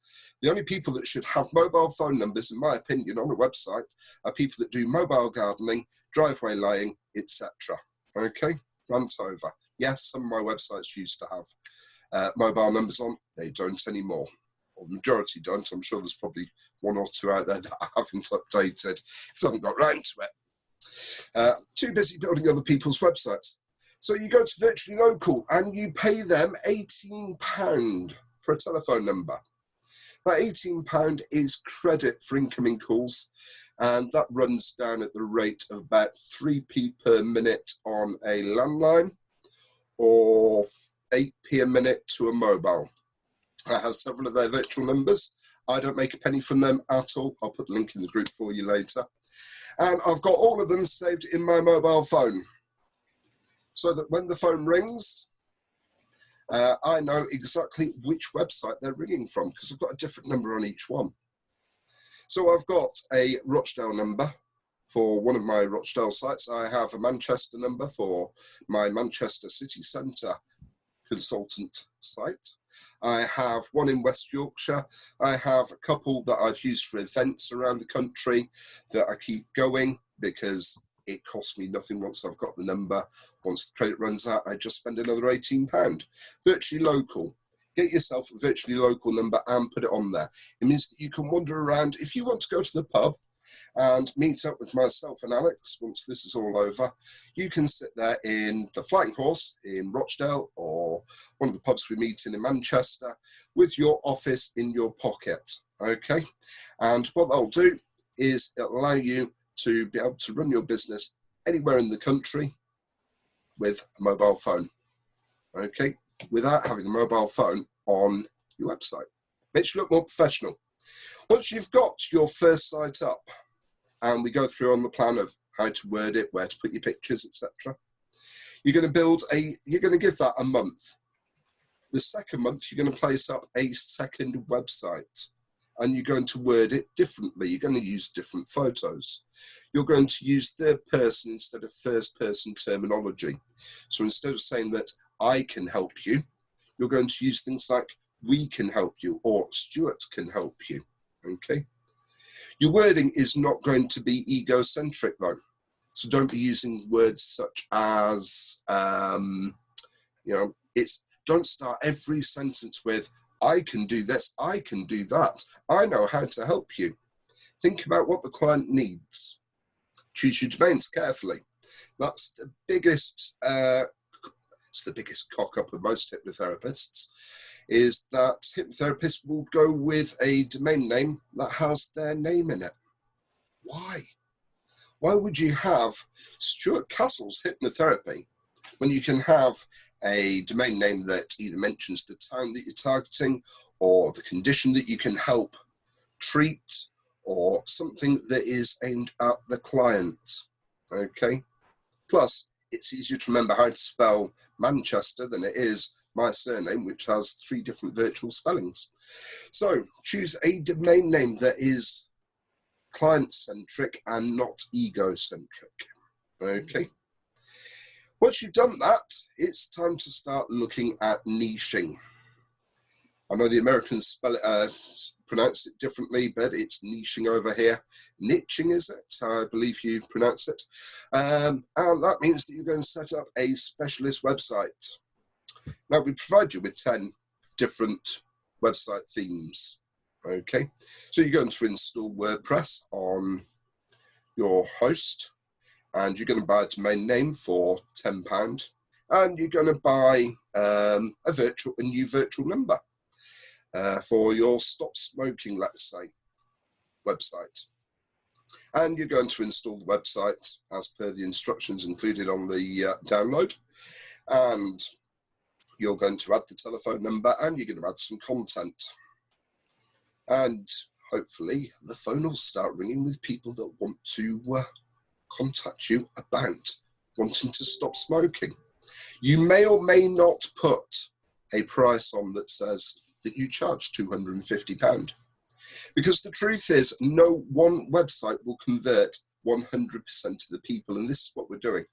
The only people that should have mobile phone numbers, in my opinion, on a website are people that do mobile gardening, driveway laying, etc. Okay, rant over. Yes, some of my websites used to have mobile numbers on. They don't anymore. Or the majority don't. I'm sure there's probably one or two out there that I haven't updated because I haven't got round to it. Too busy building other people's websites. So you go to Virtually Local and you pay them £18 for a telephone number. That £18 is credit for incoming calls, and that runs down at the rate of about 3p per minute on a landline or 8p a minute to a mobile. I have several of their virtual numbers. I don't make a penny from them at all. I'll put the link in the group for you later. And I've got all of them saved in my mobile phone so that when the phone rings, I know exactly which website they're ringing from because I've got a different number on each one. So I've got a Rochdale number for one of my Rochdale sites. I have a Manchester number for my Manchester City Centre consultant site. I have one in West Yorkshire. I have a couple that I've used for events around the country that I keep going because it costs me nothing once I've got the number. Once the credit runs out, I just spend another £18. Virtually Local. Get yourself a Virtually Local number and put it on there. It means that you can wander around. If you want to go to the pub and meet up with myself and Alex, once this is all over, you can sit there in the Flying Horse in Rochdale or one of the pubs we meet in Manchester with your office in your pocket, okay? And what they'll do is it'll allow you to be able to run your business anywhere in the country with a mobile phone, okay? Without having a mobile phone on your website. Makes you look more professional. Once you've got your first site up, and we go through on the plan of how to word it, where to put your pictures, etc., you're going to give that a month. The second month, you're going to place up a second website, and you're going to word it differently. You're going to use different photos. You're going to use third person instead of first person terminology. So instead of saying that I can help you, you're going to use things like we can help you or Stuart can help you, okay? Your wording is not going to be egocentric though. So don't be using words such as, don't start every sentence with, I can do this, I can do that. I know how to help you. Think about what the client needs. Choose your domains carefully. That's the biggest, it's the biggest cock up of most hypnotherapists, is that hypnotherapists will go with a domain name that has their name in it. Why? Why would you have Stuart Castle's Hypnotherapy when you can have a domain name that either mentions the town that you're targeting or the condition that you can help treat or something that is aimed at the client, okay? Plus, it's easier to remember how to spell Manchester than it is my surname, which has 3 different virtual spellings. So choose a domain name that is client-centric and not ego-centric, okay? Once you've done that, it's time to start looking at niching. I know the Americans pronounce it differently, but it's niching over here. Niching, is it? I believe you pronounce it. And that means that you're going to set up a specialist website. Now, we provide you with 10 different website themes. Okay, so you're going to install WordPress on your host, and you're going to buy a domain name for £10, and you're going to buy a new virtual number for your Stop Smoking, let's say, website. And you're going to install the website as per the instructions included on the download, and you're going to add the telephone number, and you're going to add some content. And hopefully the phone will start ringing with people that want to contact you about wanting to stop smoking. You may or may not put a price on that says that you charge £250. Because the truth is, no one website will convert 100% of the people, and this is what we're doing.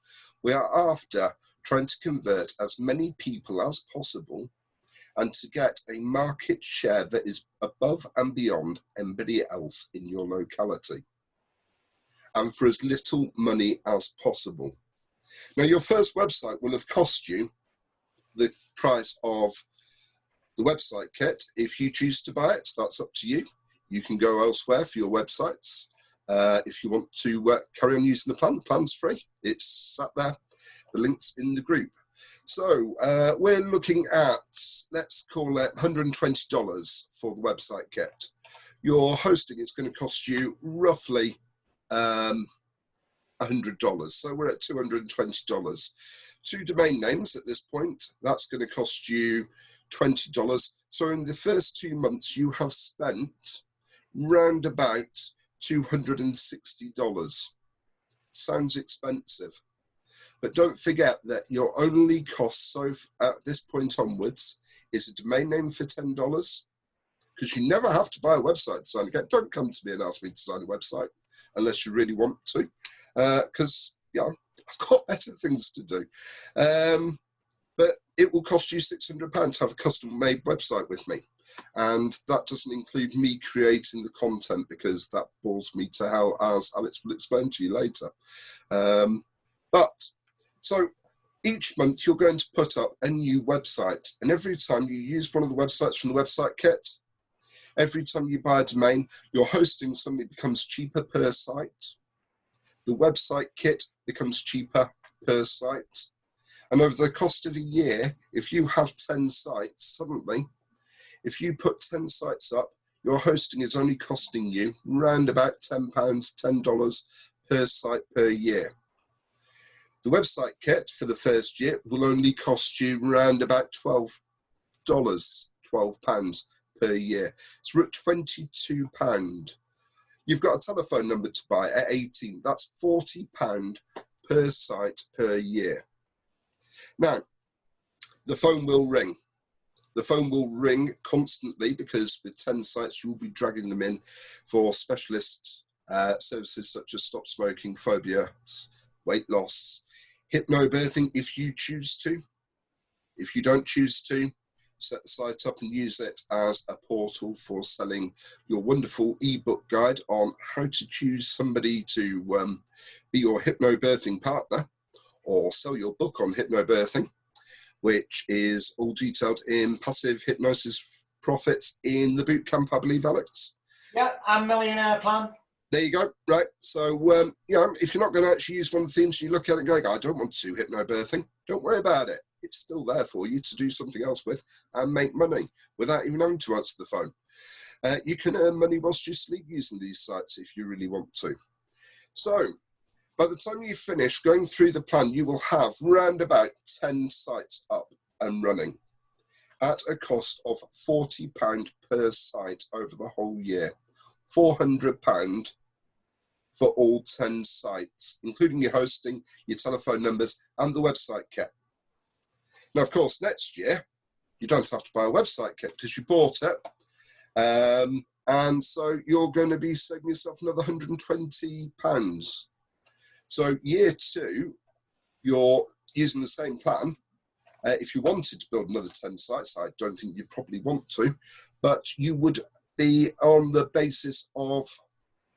We are after trying to convert as many people as possible and to get a market share that is above and beyond anybody else in your locality, and for as little money as possible. Now, your first website will have cost you the price of the website kit. If you choose to buy it, that's up to you. You can go elsewhere for your websites. If you want to carry on using the plan's free. It's sat there. The link's in the group. So we're looking at, let's call it $120 for the website kit. Your hosting is going to cost you roughly $100. So we're at $220. 2 domain names at this point, that's going to cost you $20. So in the first 2 months, you have spent round about $260. Sounds expensive. But don't forget that your only cost at this point onwards is a domain name for $10, because you never have to buy a website design again. Don't come to me and ask me to design a website unless you really want to, because I've got better things to do. But it will cost you £600 to have a custom-made website with me. And that doesn't include me creating the content, because that bores me to hell, as Alex will explain to you later. So each month you're going to put up a new website, and every time you use one of the websites from the website kit, every time you buy a domain, your hosting suddenly becomes cheaper per site. The website kit becomes cheaper per site. And over the cost of a year, if you have 10 sites, suddenly, if you put 10 sites up, your hosting is only costing you round about £10, $10 per site per year. The website kit for the first year will only cost you around about £12 per year. So we're at £22. You've got a telephone number to buy at 18. That's £40 per site per year. Now, the phone will ring. The phone will ring constantly, because with 10 sites, you'll be dragging them in for specialist services such as stop smoking, phobias, weight loss, hypnobirthing if you choose to. If you don't choose to, set the site up and use it as a portal for selling your wonderful ebook guide on how to choose somebody to be your hypnobirthing partner, or sell your book on hypnobirthing, which is all detailed in Passive Hypnosis profits in the boot camp, I believe, Alex. Yeah, I'm millionaire plan. There you go. Right. So, you know, if you're not going to actually use one of the themes, you look at it and go, I don't want to do hypnobirthing. Don't worry about it. It's still there for you to do something else with and make money without even having to answer the phone. You can earn money whilst you sleep using these sites if you really want to. So, by the time you finish going through the plan, you will have round about 10 sites up and running at a cost of £40 per site over the whole year. £400 for all 10 sites, including your hosting, your telephone numbers, and the website kit. Now, of course, next year, you don't have to buy a website kit because you bought it. And so you're going to be saving yourself another £120. So year 2, you're using the same plan. If you wanted to build another 10 sites, I don't think you'd probably want to, but you would be on the basis of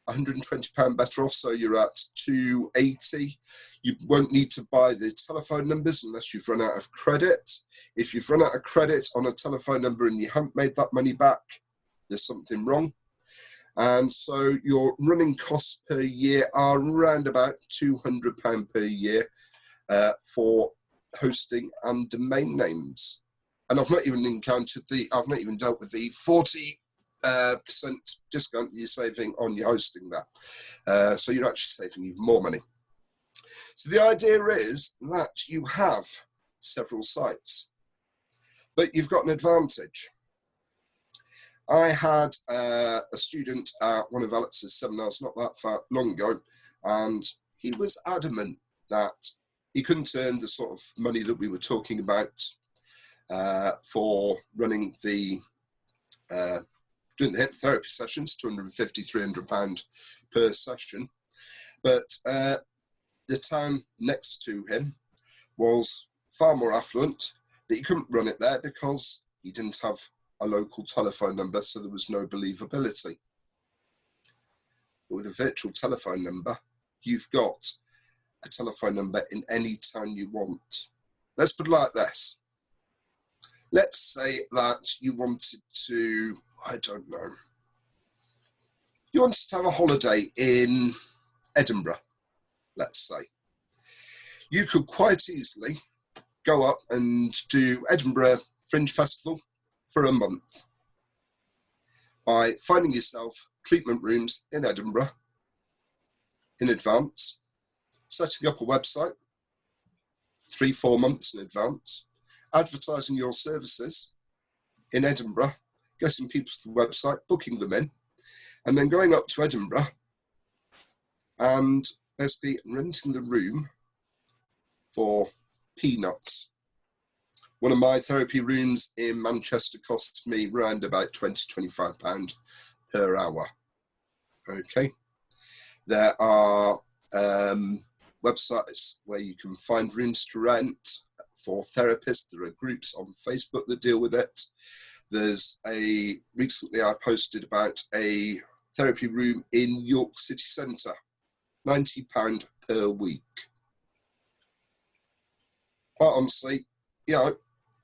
£120 better off, so you're at £280. You won't need to buy the telephone numbers unless you've run out of credit. If you've run out of credit on a telephone number and you haven't made that money back, there's something wrong. And so your running costs per year are around about £200 per year for hosting and domain names. And I've not even dealt with the 40% discount that you're saving on your hosting there. So you're actually saving even more money. So the idea is that you have several sites, but you've got an advantage. I had a student at one of Alex's seminars not that long ago, and he was adamant that he couldn't earn the sort of money that we were talking about for running the doing the hypnotherapy sessions, £250, £300 per session. But the town next to him was far more affluent, but he couldn't run it there because he didn't have a local telephone number, so there was no believability. But with a virtual telephone number, you've got a telephone number in any town you want. Let's put it like this. Let's say that you wanted to, I don't know, you wanted to have a holiday in Edinburgh, let's say. You could quite easily go up and do Edinburgh Fringe Festival for a month by finding yourself treatment rooms in Edinburgh in advance, setting up a website 3-4 months in advance, advertising your services in Edinburgh, getting people to the website, booking them in, and then going up to Edinburgh and basically renting the room for peanuts. One of my therapy rooms in Manchester costs me around about £20-25 per hour. Okay. There are websites where you can find rooms to rent for therapists. There are groups on Facebook that deal with it. Recently I posted about a therapy room in York City Centre, £90 per week. Quite honestly, you know,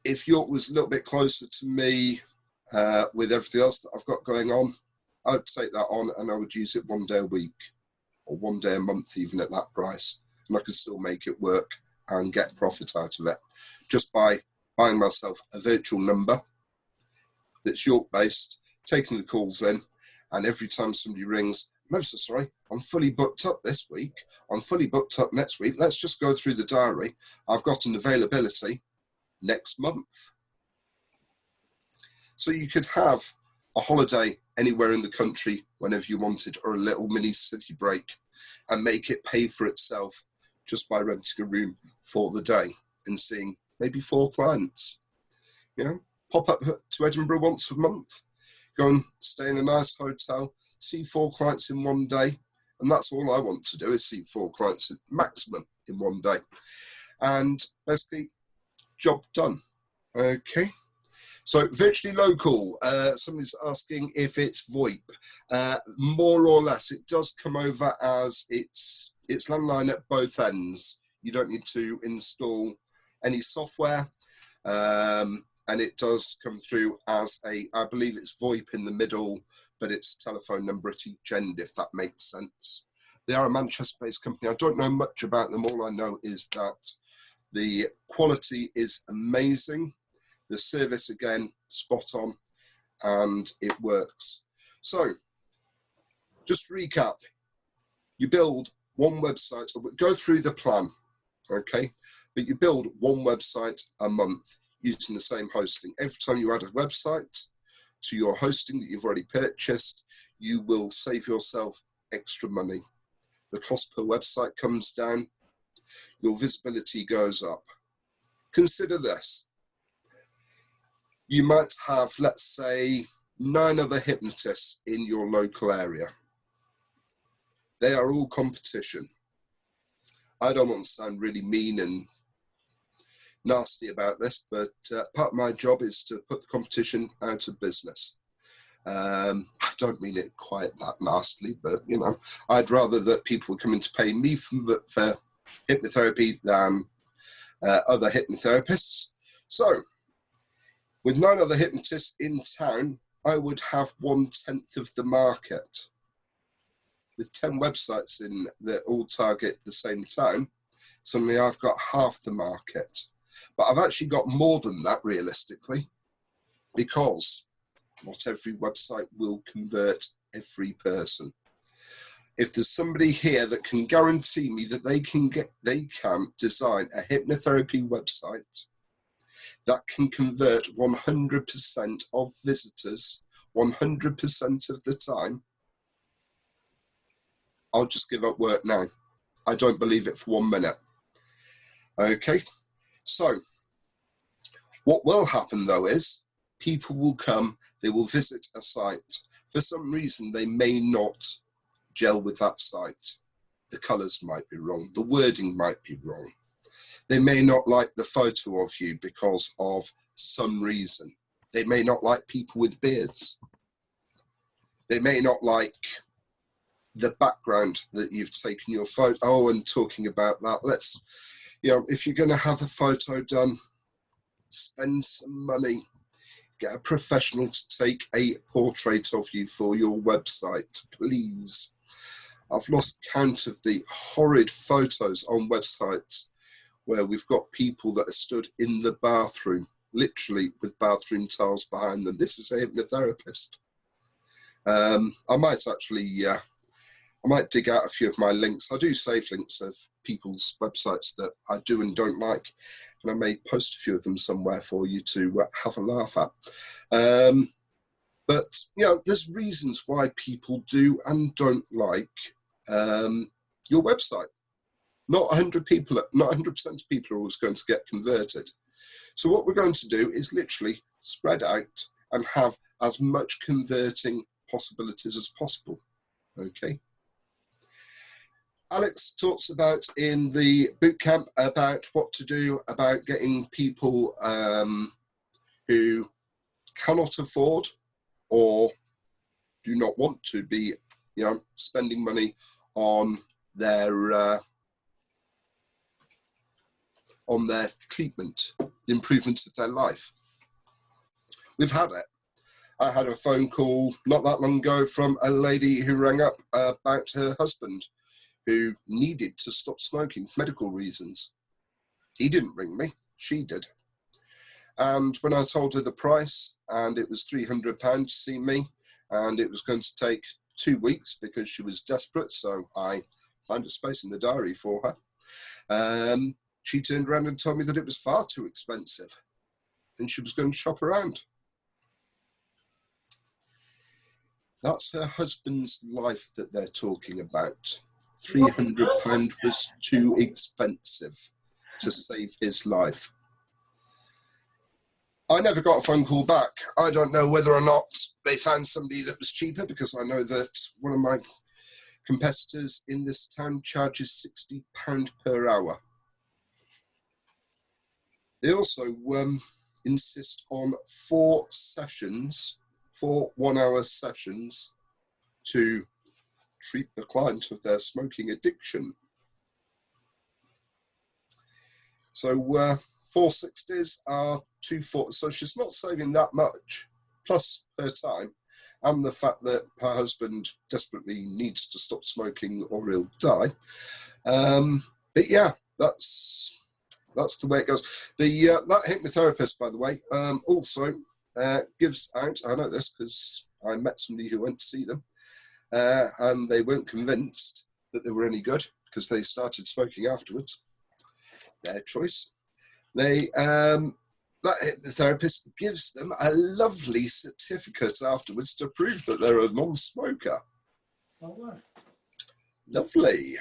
if York was a little bit closer to me with everything else that I've got going on, I would take that on and I would use it 1 day a week or 1 day a month, even at that price. And I could still make it work and get profit out of it just by buying myself a virtual number that's York-based, taking the calls in, and every time somebody rings, I'm so sorry, I'm fully booked up this week, I'm fully booked up next week, let's just go through the diary, I've got an availability next month. So you could have a holiday anywhere in the country whenever you wanted, or a little mini city break, and make it pay for itself just by renting a room for the day and seeing maybe 4 clients. You know, pop up to Edinburgh once a month, go and stay in a nice hotel, see 4 clients in 1 day, and that's all I want to do, is see 4 clients maximum in 1 day. And basically, job done. Okay. So virtually local, somebody's asking if it's VoIP. More or less, it does come over as it's landline at both ends. You don't need to install any software, and and it does come through as a, I believe it's VoIP in the middle, but it's a telephone number at each end, if that makes sense. They are a Manchester-based company. I don't know much about them. All I know is that the quality is amazing. The service, again, spot on, and it works. So, just to recap, you build one website, go through the plan, okay? But you build one website a month using the same hosting. Every time you add a website to your hosting that you've already purchased, you will save yourself extra money. The cost per website comes down, your visibility goes up. Consider this. You might have, let's say, 9 other hypnotists in your local area. They are all competition. I don't want to sound really mean and nasty about this, but part of my job is to put the competition out of business. I don't mean it quite that nastily, but, you know, I'd rather that people were coming to pay me for hypnotherapy than other hypnotherapists. So, with 9 other hypnotists in town, I would have 1/10 of the market. With 10 websites in that all target the same town, suddenly I've got half the market. But I've actually got more than that realistically, because not every website will convert every person. If there's somebody here that can guarantee me that they can design a hypnotherapy website that can convert 100% of visitors 100% of the time, I'll just give up work now. I don't believe it for 1 minute. Okay, so what will happen though is people will come, they will visit a site. For some reason, they may not gel with that site. The colors might be wrong, the wording might be wrong. They may not like the photo of you because of some reason. They may not like people with beards. They may not like the background that you've taken your photo. Oh, and talking about that, let's, you know, if you're going to have a photo done, spend some money. Get a professional to take a portrait of you for your website, please. I've lost count of the horrid photos on websites where we've got people that are stood in the bathroom, literally with bathroom tiles behind them. This is a hypnotherapist. I might actually, I might dig out a few of my links. I do save links of people's websites that I do and don't like, and I may post a few of them somewhere for you to have a laugh at. But, you know, there's reasons why people do and don't like your website. Not 100 people, not 100% of people are always going to get converted. So what we're going to do is literally spread out and have as much converting possibilities as possible. Okay. Alex talks about in the bootcamp about what to do about getting people who cannot afford or do not want to be, you know, spending money on their treatment, the improvement of their life. We've had it. I had a phone call not that long ago from a lady who rang up about her husband who needed to stop smoking for medical reasons. He didn't ring me, she did. And when I told her the price, and it was £300 to see me, and it was going to take 2 weeks because she was desperate, so I found a space in the diary for her. She turned around and told me that it was far too expensive and she was going to shop around. That's her husband's life that they're talking about. £300 was too expensive to save his life. I never got a phone call back. I don't know whether or not they found somebody that was cheaper, because I know that one of my competitors in this town charges £60 per hour. They also insist on 4 sessions, 4 one-hour sessions to treat the client of their smoking addiction. So 460s are so she's not saving that much, plus her time, and the fact that her husband desperately needs to stop smoking or he'll die. But yeah, that's the way it goes. That hypnotherapist, by the way, also gives out, I know this because I met somebody who went to see them, and they weren't convinced that they were any good because they started smoking afterwards. Their choice. That hypnotherapist gives them a lovely certificate afterwards to prove that they're a non-smoker. Oh, wow. Lovely.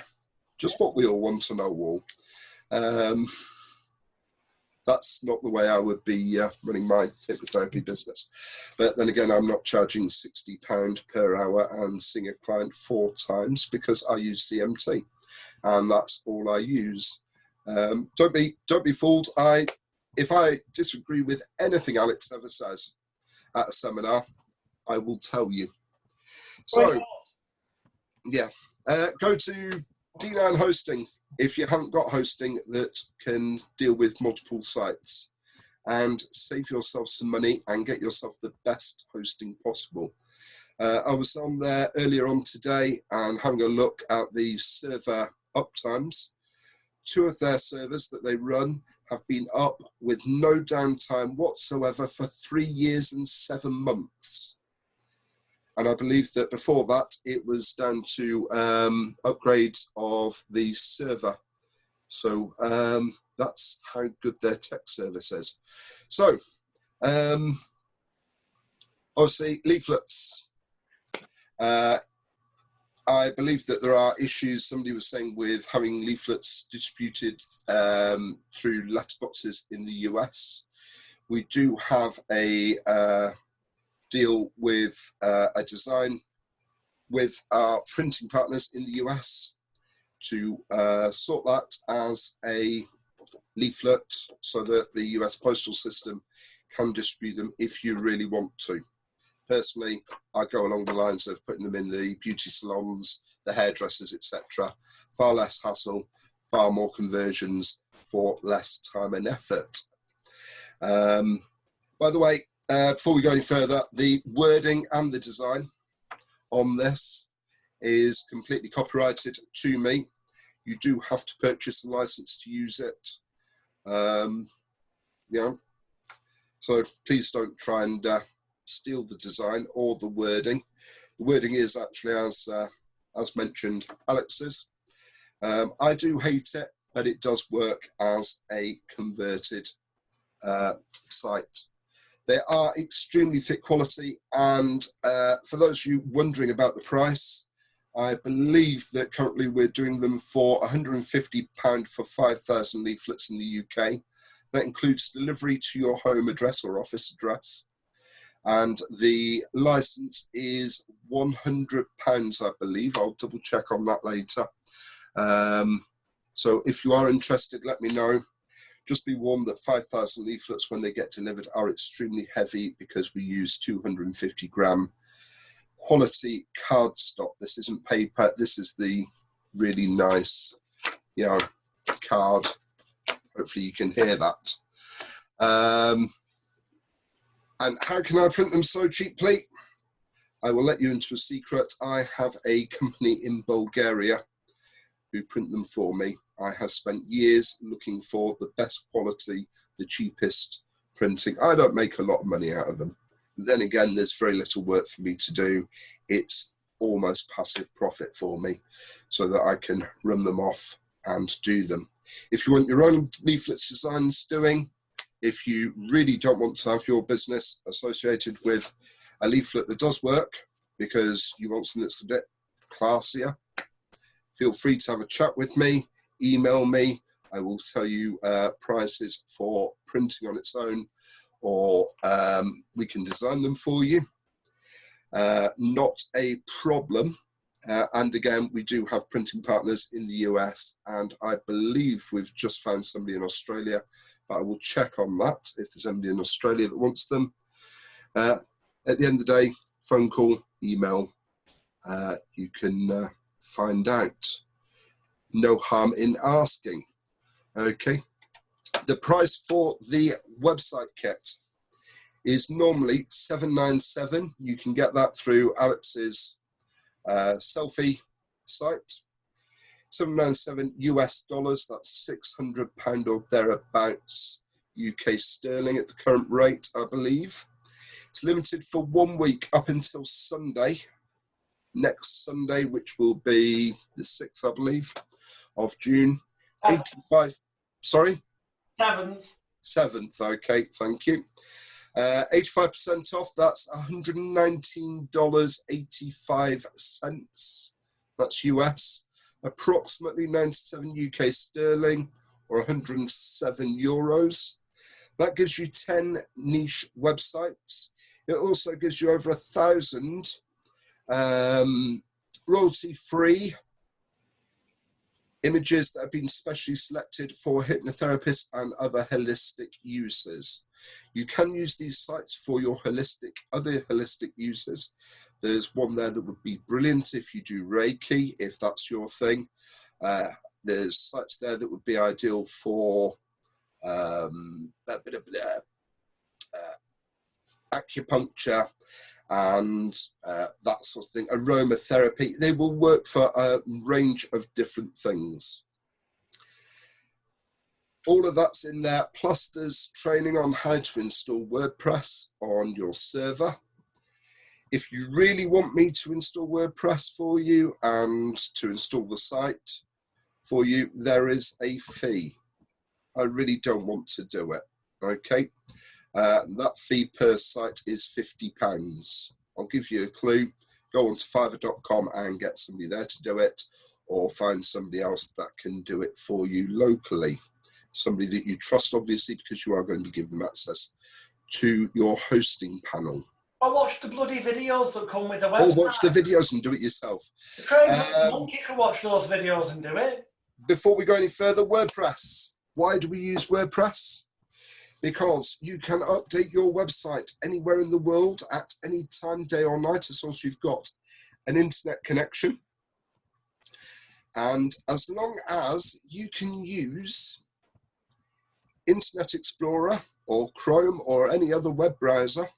Just what we all want to know, all. That's not the way I would be running my hypnotherapy business. But then again, I'm not charging £60 per hour and seeing a client 4 times because I use CMT, and that's all I use. Don't be fooled. If I disagree with anything Alex ever says at a seminar, I will tell you. So, yeah, go to D9 Hosting if you haven't got hosting that can deal with multiple sites, and save yourself some money and get yourself the best hosting possible. I was on there earlier on today and having a look at the server uptimes. 2 of their servers that they run have been up with no downtime whatsoever for 3 years and 7 months. And I believe that before that, it was down to upgrades of the server. So that's how good their tech service is. So, obviously, leaflets. I believe that there are issues, somebody was saying, with having leaflets distributed through letterboxes in the US. We do have a deal with a design with our printing partners in the US to sort that as a leaflet so that the US postal system can distribute them if you really want to. Personally, I go along the lines of putting them in the beauty salons, the hairdressers, etc. Far less hassle, far more conversions for less time and effort. By the way, before we go any further, the wording and the design on this is completely copyrighted to me. You do have to purchase a license to use it. Yeah. So please don't try and steal the design or the wording. The wording is actually, as mentioned, Alex's. I do hate it, but it does work as a converted site. They are extremely thick quality, and for those of you wondering about the price, I believe that currently we're doing them for £150 for 5,000 leaflets in the UK. That includes delivery to your home address or office address. And the license is £100, I believe. I'll double check on that later. So if you are interested, let me know. Just be warned that 5,000 leaflets, when they get delivered, are extremely heavy because we use 250 gram quality cardstock. This isn't paper. This is the really nice, card. Hopefully you can hear that. And how can I print them so cheaply? I will let you into a secret. I have a company in Bulgaria who print them for me. I have spent years looking for the best quality, the cheapest printing. I don't make a lot of money out of them. Then again, there's very little work for me to do. It's almost passive profit for me so that I can run them off and do them. If you want your own leaflets designs doing, if you really don't want to have your business associated with a leaflet that does work because you want something that's a bit classier, feel free to have a chat with me, email me. I will tell you prices for printing on its own, or we can design them for you. Not a problem. And again, we do have printing partners in the US, and I believe we've just found somebody in Australia, but I will check on that if there's anybody in Australia that wants them. At the end of the day, phone call, email, you can find out. No harm in asking. Okay, The price for the website kit is normally $797. You can get that through Alex's selfie site. $797 US dollars. That's £600 or thereabouts UK sterling at the current rate, I believe. It's limited for 1 week up until Sunday, next Sunday, which will be the 6th, I believe, of June. 85. Sorry. 7th, okay, thank you. 85% off, that's $119.85. That's US, approximately 97 UK sterling, or 107 euros. That gives you 10 niche websites. It also gives you over 1,000 royalty-free images that have been specially selected for hypnotherapists and other holistic users. You can use these sites for your other holistic uses. There's one there that would be brilliant if you do Reiki, if that's your thing. There's sites there that would be ideal for acupuncture and that sort of thing, aromatherapy. They will work for a range of different things. All of that's in there, plus there's training on how to install WordPress on your server. If you really want me to install WordPress for you and to install the site for you, there is a fee. I really don't want to do it, okay? That fee per site is £50. I'll give you a clue. Go on to fiverr.com and get somebody there to do it, or find somebody else that can do it for you locally. Somebody that you trust, obviously, because you are going to give them access to your hosting panel. Or watch the bloody videos that come with the website. Or watch the videos and do it yourself. The crazy monkey can watch those videos and do it. Before we go any further, WordPress. Why do we use WordPress? Because you can update your website anywhere in the world at any time, day or night, as long as you've got an internet connection. And as long as you can use Internet Explorer or Chrome or any other web browser,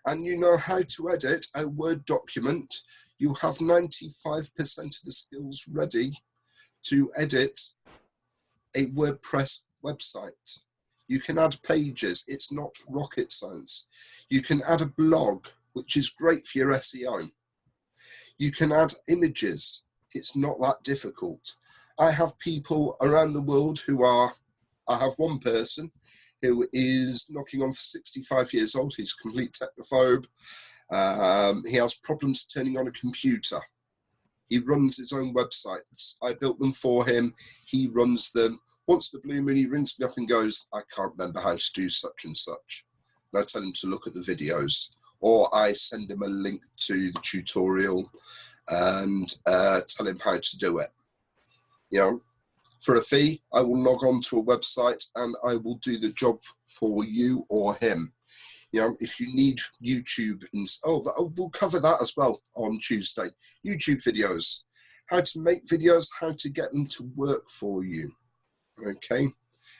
and you know how to edit a Word document, you have 95% of the skills ready to edit a WordPress website. You can add pages, it's not rocket science. You can add a blog, which is great for your SEO. You can add images, it's not that difficult. I have people around the world I have one person who is knocking on for 65 years old, he's a complete technophobe. He has problems turning on a computer. He runs his own websites. I built them for him, he runs them. Once in a blue moon, he rings me up and goes, I can't remember how to do such and such. And I tell him to look at the videos. Or I send him a link to the tutorial and tell him how to do it. You know, for a fee, I will log on to a website and I will do the job for you or him. You know, if you need YouTube, we'll cover that as well on Tuesday. YouTube videos, how to make videos, how to get them to work for you. Okay, a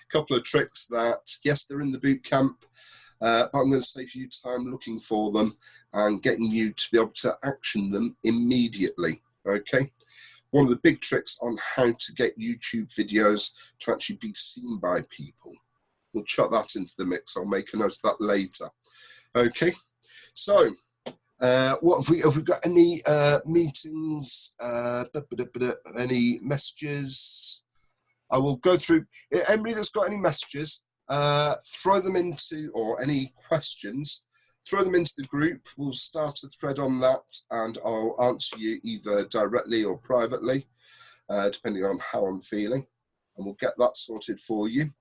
couple of tricks that, yes, they're in the boot camp, but I'm going to save you time looking for them and getting you to be able to action them immediately. Okay, one of the big tricks on how to get YouTube videos to actually be seen by people. We'll chuck that into the mix. I'll make a note of that later. Okay, so what have we got? Any meetings? Any messages? I will go through. Anybody that's got any messages, throw them into, or any questions, throw them into the group. We'll start a thread on that and I'll answer you either directly or privately, depending on how I'm feeling. And we'll get that sorted for you.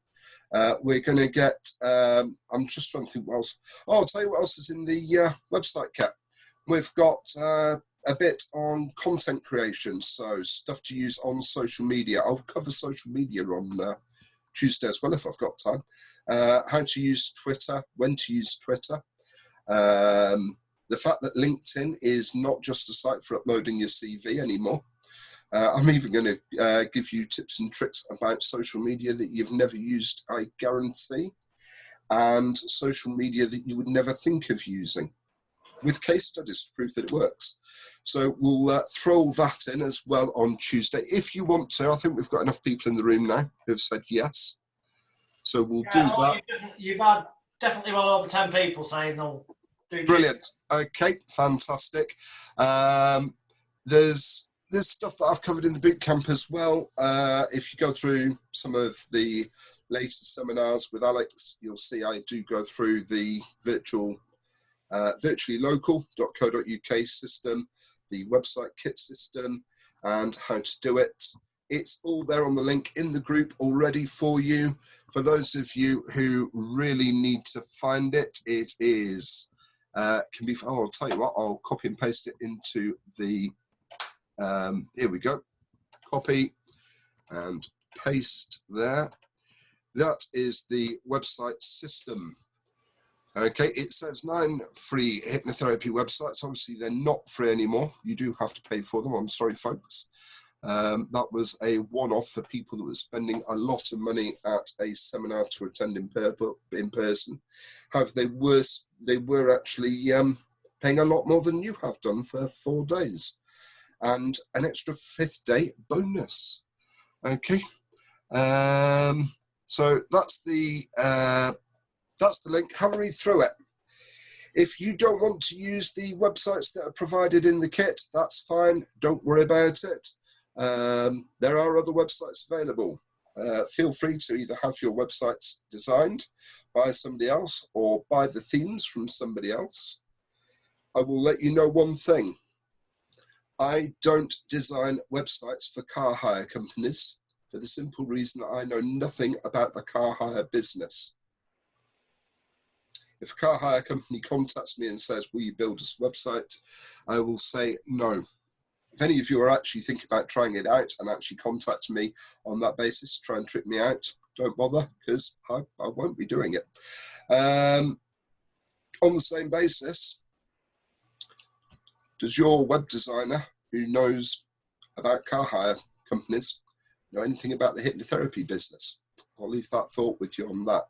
We're going to get, I'm just trying to think what else. Oh, I'll tell you what else is in the website kit. We've got a bit on content creation, so stuff to use on social media. I'll cover social media on Tuesday as well if I've got time. How to use Twitter, when to use Twitter. The fact that LinkedIn is not just a site for uploading your CV anymore. I'm even going to give you tips and tricks about social media that you've never used, I guarantee, and social media that you would never think of using, with case studies to prove that it works. So we'll throw that in as well on Tuesday. If you want to, I think we've got enough people in the room now who have said yes. So we'll do that. You've had definitely well over 10 people saying they'll do. Brilliant. Okay, fantastic. There's stuff that I've covered in the bootcamp as well. If you go through some of the latest seminars with Alex, you'll see I do go through the virtually local.co.uk system, the website kit system, and how to do it. It's all there on the link in the group already for you. For those of you who really need to find it, it is, can be, I'll tell you what, I'll copy and paste it into the, here we go, copy and paste there. That is the website system. Okay, it says 9 free hypnotherapy websites. Obviously, they're not free anymore. You do have to pay for them. I'm sorry, folks. That was a one-off for people that were spending a lot of money at a seminar to attend in person. However, they were actually paying a lot more than you have done for 4 days, and an extra 5th day bonus. Okay, so that's the link. Have a read through it. If you don't want to use the websites that are provided in the kit, that's fine. Don't worry about it. There are other websites available. Feel free to either have your websites designed by somebody else or buy the themes from somebody else. I will let you know one thing. I don't design websites for car hire companies for the simple reason that I know nothing about the car hire business. If a car hire company contacts me and says, will you build us a website? I will say no. If any of you are actually thinking about trying it out and actually contact me on that basis, try and trick me out, don't bother, because I won't be doing it. On the same basis, does your web designer who knows about car hire companies know anything about the hypnotherapy business? I'll leave that thought with you on that.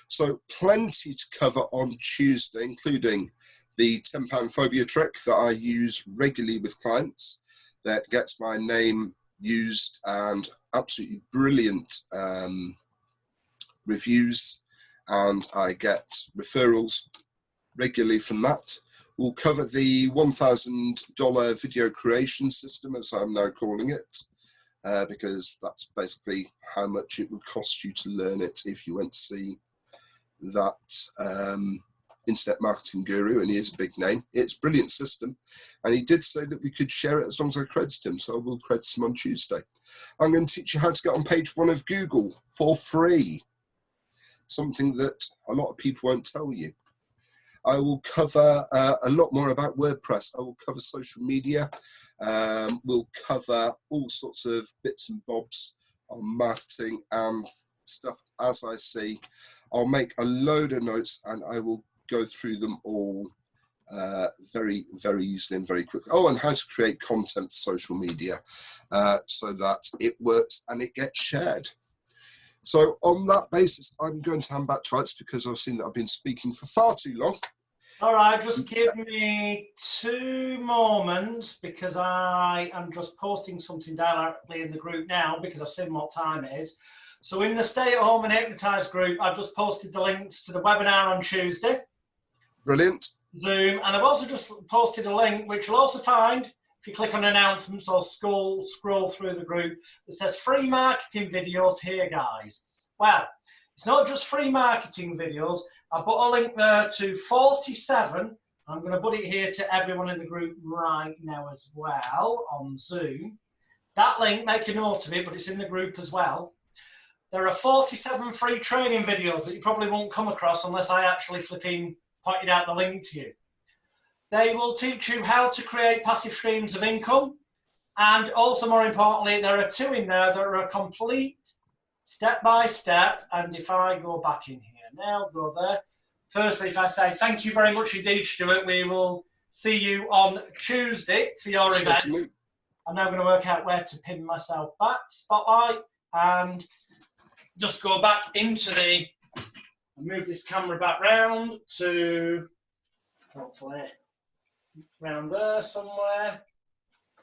So plenty to cover on Tuesday, including the £10 phobia trick that I use regularly with clients that gets my name used and absolutely brilliant reviews, and I get referrals regularly from that. We'll cover the $1,000 video creation system, as I'm now calling it, because that's basically how much it would cost you to learn it if you went to see that internet marketing guru, and he is a big name. It's a brilliant system, and he did say that we could share it as long as I credit him, so I will credit him on Tuesday. I'm going to teach you how to get on page 1 of Google for free, something that a lot of people won't tell you. I will cover a lot more about WordPress. I will cover social media. We'll cover all sorts of bits and bobs on marketing and stuff as I see. I'll make a load of notes and I will go through them all very, very easily and very quickly. Oh, and how to create content for social media so that it works and it gets shared. So on that basis, I'm going to hand back to Alex because I've seen that I've been speaking for far too long. All right, just give me 2 moments because I am just posting something directly in the group now because I've seen what time it is. So in the Stay at Home and Hypnotize group, I've just posted the links to the webinar on Tuesday. Brilliant. Zoom, and I've also just posted a link which you'll also find if you click on announcements or scroll through the group that says free marketing videos here, guys. Well, it's not just free marketing videos. I put a link there to 47. I'm going to put it here to everyone in the group right now as well on Zoom. That link, make a note of it, but it's in the group as well. There are 47 free training videos that you probably won't come across unless I actually pointed out the link to you. They will teach you how to create passive streams of income, and also more importantly, there are 2 in there that are a complete step-by-step, and if I go back in here now, go there. Firstly, if I say thank you very much indeed, Stuart, we will see you on Tuesday for your event. I'm now going to work out where to pin myself back, spotlight, and just go back into the, move this camera back round to, hopefully, round there somewhere.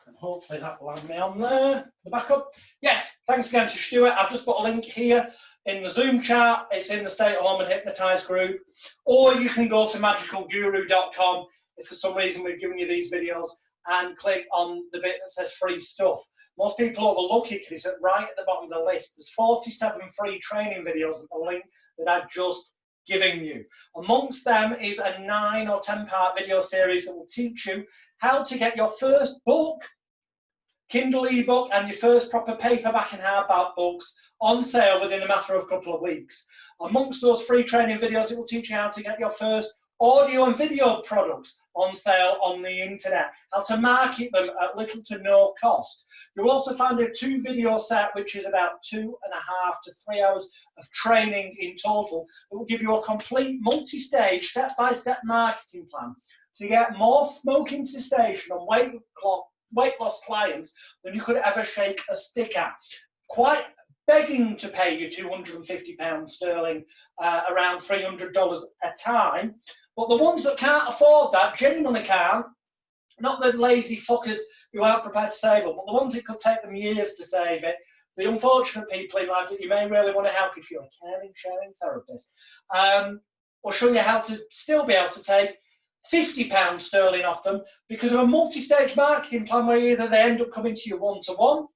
And hopefully that will land me on there, the backup. Yes, thanks again to Stuart. I've just put a link here in the Zoom chat. It's in the Stay at Home and Hypnotize group. Or you can go to magicalguru.com if for some reason we've given you these videos and click on the bit that says free stuff. Most people overlook it because it's right at the bottom of the list. There's 47 free training videos at the link that I've just given you. Amongst them is a 9 or 10 part video series that will teach you how to get your first book, Kindle ebook, and your first proper paperback and hardback books on sale within a matter of a couple of weeks. Amongst those free training videos, it will teach you how to get your first audio and video products on sale on the internet, how to market them at little to no cost. You'll also find a 2 video set, which is about 2.5 to 3 hours of training in total, that will give you a complete multi-stage, step-by-step marketing plan to get more smoking cessation and weight loss clients than you could ever shake a stick at. Quite begging to pay you £250 sterling, around $300 a time. But the ones that can't afford that, genuinely can't, not the lazy fuckers who aren't prepared to save it, but the ones it could take them years to save it, the unfortunate people in life that you may really want to help if you're a caring, sharing therapist, will show you how to still be able to take £50 sterling off them because of a multi-stage marketing plan where either they end up coming to you one-to-one,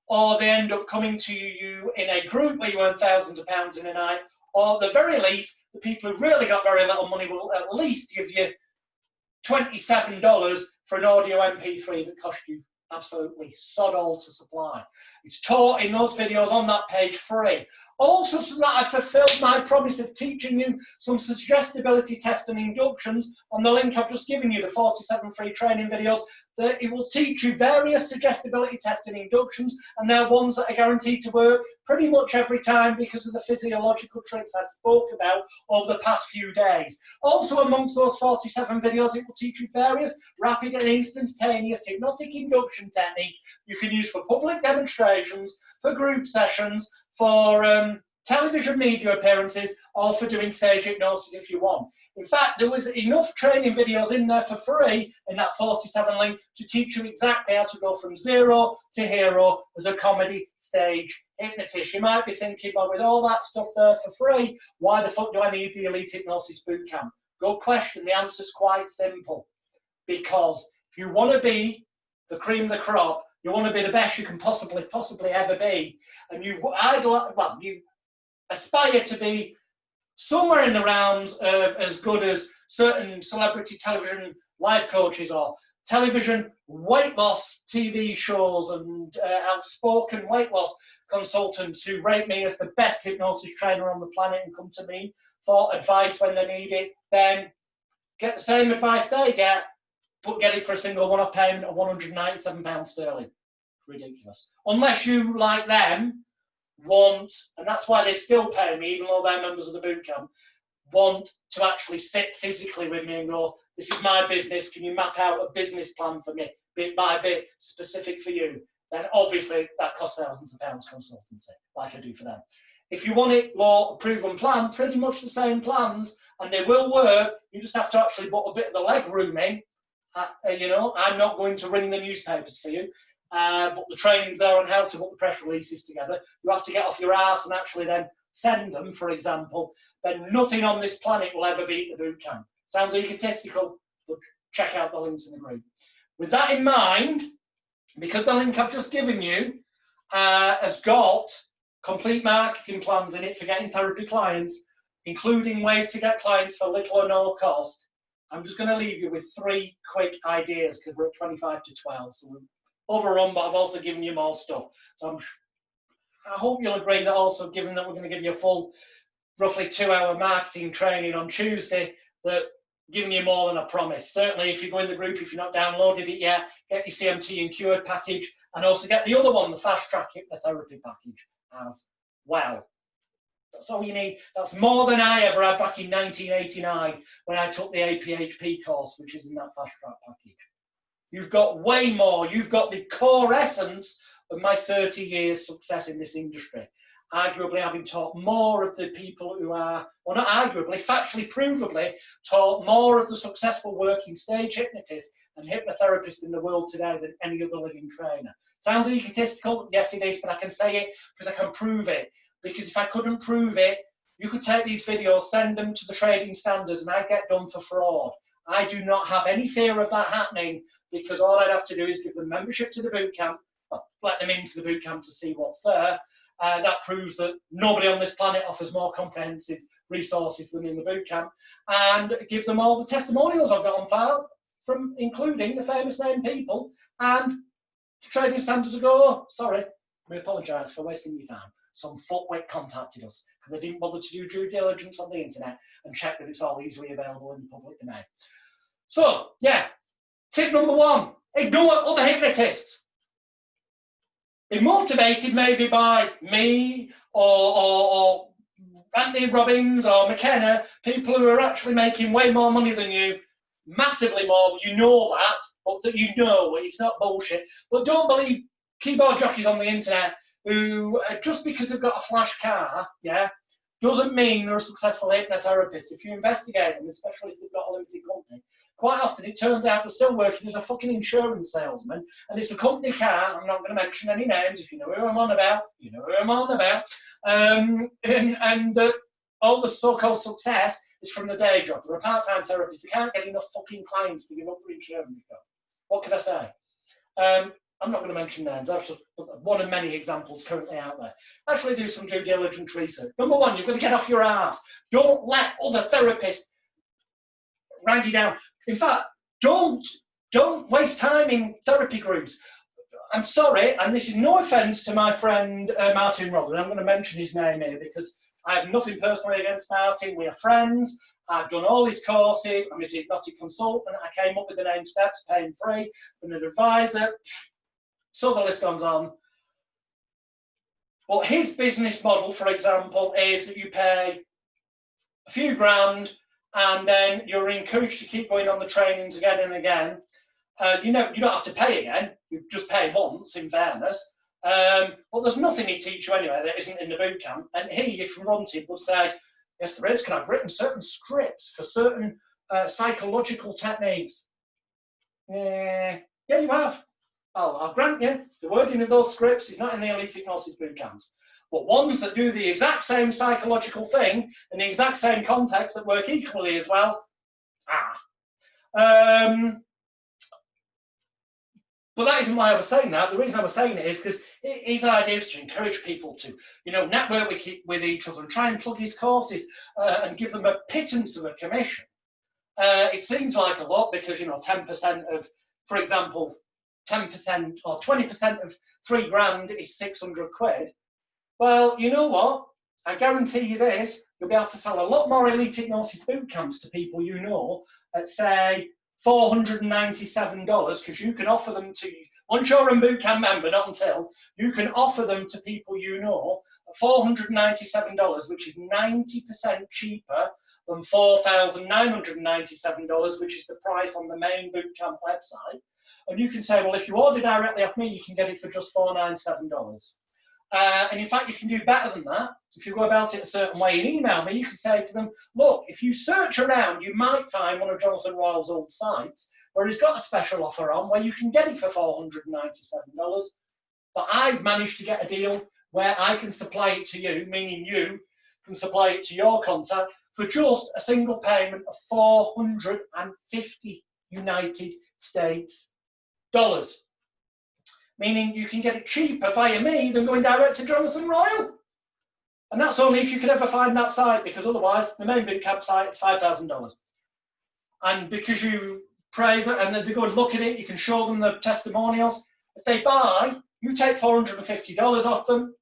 or they end up coming to you in a group where you earn thousands of pounds in a night, or at the very least, the people who've really got very little money will at least give you $27 for an audio MP3 that cost you absolutely sod all to supply. It's taught in those videos on that page free. Also, so that I fulfilled my promise of teaching you some suggestibility tests and inductions on the link I've just given you, the 47 free training videos, that it will teach you various suggestibility tests and inductions, and they're ones that are guaranteed to work pretty much every time because of the physiological tricks I spoke about over the past few days. Also, amongst those 47 videos, it will teach you various rapid and instantaneous hypnotic induction techniques you can use for public demonstrations, for group sessions, for television media appearances, or for doing stage hypnosis if you want. In fact, there was enough training videos in there for free in that 47 link to teach you exactly how to go from zero to hero as a comedy stage hypnotist. You might be thinking, well, with all that stuff there for free, why the fuck do I need the Elite Hypnosis Bootcamp? Good question. The answer's quite simple. Because if you want to be the cream of the crop, you want to be the best you can possibly ever be, and you aspire to be somewhere in the realms of as good as certain celebrity television life coaches or television weight loss TV shows and outspoken weight loss consultants who rate me as the best hypnosis trainer on the planet and come to me for advice when they need it, then get the same advice they get, but get it for a single one-off payment of £197 sterling. Ridiculous. Unless you, like them, want, and that's why they still pay me, even though they're members of the bootcamp, want to actually sit physically with me and go, this is my business, can you map out a business plan for me, bit by bit, specific for you? Then obviously that costs thousands of pounds consultancy, like I do for them. If you want it law proven plan, pretty much the same plans, and they will work, you just have to actually put a bit of the leg room in. You know, I'm not going to ring the newspapers for you. But the training's there on how to put the press releases together. You have to get off your ass and actually then send them, for example. Then nothing on this planet will ever beat the bootcamp. Sounds egotistical, but check out the links in the group. With that in mind, because the link I've just given you has got complete marketing plans in it for getting therapy clients, including ways to get clients for little or no cost, I'm just going to leave you with 3 quick ideas because we're at 25 to 12. So we're overrun, but I've also given you more stuff. So I hope you'll agree that also, given that we're going to give you a full, roughly 2-hour marketing training on Tuesday, that giving you more than I promised. Certainly, if you go in the group, if you've not downloaded it yet, get your CMT and Cured package, and also get the other one, the Fast Track Hypnotherapy package as well. That's all you need. That's more than I ever had back in 1989 when I took the APHP course, which is in that Fast Track package. You've got way more. You've got the core essence of my 30 years success in this industry. Arguably having taught more of the people who are, well, not arguably, factually, provably, taught more of the successful working stage hypnotists and hypnotherapists in the world today than any other living trainer. Sounds egotistical? Yes, it is, but I can say it because I can prove it. Because if I couldn't prove it, you could take these videos, send them to the trading standards, and I'd get done for fraud. I do not have any fear of that happening, because all I'd have to do is give them membership to the bootcamp, well, let them into the bootcamp to see what's there. That proves that nobody on this planet offers more comprehensive resources than in the bootcamp, and give them all the testimonials I've got on file, from including the famous name people, and the trading standards go, oh, sorry, we apologise for wasting your time. Some fuckwit contacted us and they didn't bother to do due diligence on the internet and check that it's all easily available in the public domain. So, yeah, tip number 1, ignore other hypnotists. Be motivated maybe by me or Anthony Robbins or McKenna, people who are actually making way more money than you, massively more. You know that, but that you know it's not bullshit. But don't believe keyboard jockeys on the internet who, just because they've got a flash car, yeah, doesn't mean they're a successful hypnotherapist. If you investigate them, especially if they've got a limited company, quite often it turns out they're still working as a fucking insurance salesman, and it's a company car. I'm not going to mention any names. If you know who I'm on about, you know who I'm on about. All the so-called success is from the day job. They're a part-time therapist. They can't get enough fucking clients to give up for insurance. What can I say? I'm not going to mention names. That's just one of many examples currently out there. Actually do some due diligence research. Number 1, you've got to get off your ass. Don't let other therapists grind you down. In fact, don't waste time in therapy groups. I'm sorry, and this is no offence to my friend Martin Rother. I'm going to mention his name here because I have nothing personally against Martin. We are friends. I've done all his courses. I'm his hypnotic consultant. I came up with the name Steps, paying free, and an advisor. So the list goes on. But his business model, for example, is that you pay a few grand and then you're encouraged to keep going on the trainings again and again. You don't have to pay again. You just pay once, in fairness. But there's nothing he teaches you anyway that isn't in the bootcamp. And he, if wanted, would say, yes, there is, because I've written certain scripts for certain psychological techniques. Yeah, you have. I'll grant you, the wording of those scripts is not in the Elite Hypnosis bootcamps. But ones that do the exact same psychological thing in the exact same context that work equally as well, But that isn't why I was saying that. The reason I was saying it is because his idea is to encourage people to, network with each other and try and plug his courses and give them a pittance of a commission. It seems like a lot because, 10% of, for example, 10% or 20% of £3,000 is 600 quid. Well, you know what? I guarantee you this, you'll be able to sell a lot more Elite Hypnosis bootcamps to people you know at, say, $497, because you can offer them to, once you're a bootcamp member, not until, you can offer them to people you know at $497, which is 90% cheaper than $4,997, which is the price on the main bootcamp website. And you can say, well, if you order directly off me, you can get it for just $497. And in fact, you can do better than that. If you go about it a certain way and email me, you can say to them, look, if you search around, you might find one of Jonathan Royle's old sites where he's got a special offer on where you can get it for $497. But I've managed to get a deal where I can supply it to you, meaning you can supply it to your contact for just a single payment of 450 United States dollars. Meaning you can get it cheaper via me than going direct to Jonathan Royle. And that's only if you can ever find that site, because otherwise the main bootcamp site is $5,000. And because you praise it and they go and look at it, you can show them the testimonials. If they buy, you take $450 off them.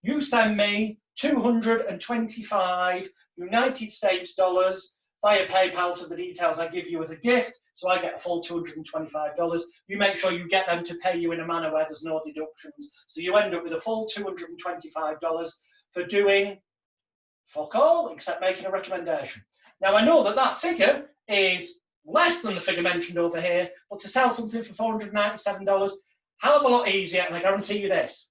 You send me 225 United States dollars via PayPal to the details I give you as a gift. So I get a full $225. You make sure you get them to pay you in a manner where there's no deductions. So you end up with a full $225 for doing fuck all, except making a recommendation. Now I know that that figure is less than the figure mentioned over here, but to sell something for $497, hell of a lot easier, and I guarantee you this.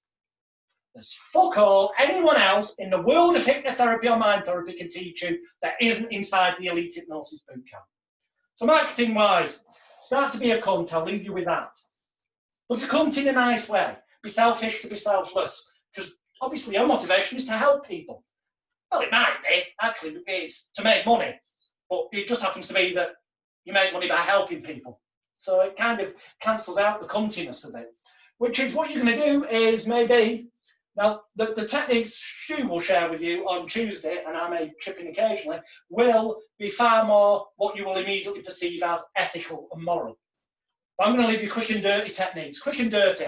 There's fuck all anyone else in the world of hypnotherapy or mind therapy can teach you that isn't inside the Elite Hypnosis Bootcamp. So marketing-wise, start to be a cunt, I'll leave you with that. But to cunt in a nice way. Be selfish to be selfless. Because obviously your motivation is to help people. Well, it might be, actually, it's to make money. But it just happens to be that you make money by helping people. So it kind of cancels out the cuntiness of it. Which is what you're going to do is maybe... Now, the techniques Stu will share with you on Tuesday, and I may chip in occasionally, will be far more what you will immediately perceive as ethical and moral. But I'm going to leave you quick and dirty techniques. Quick and dirty.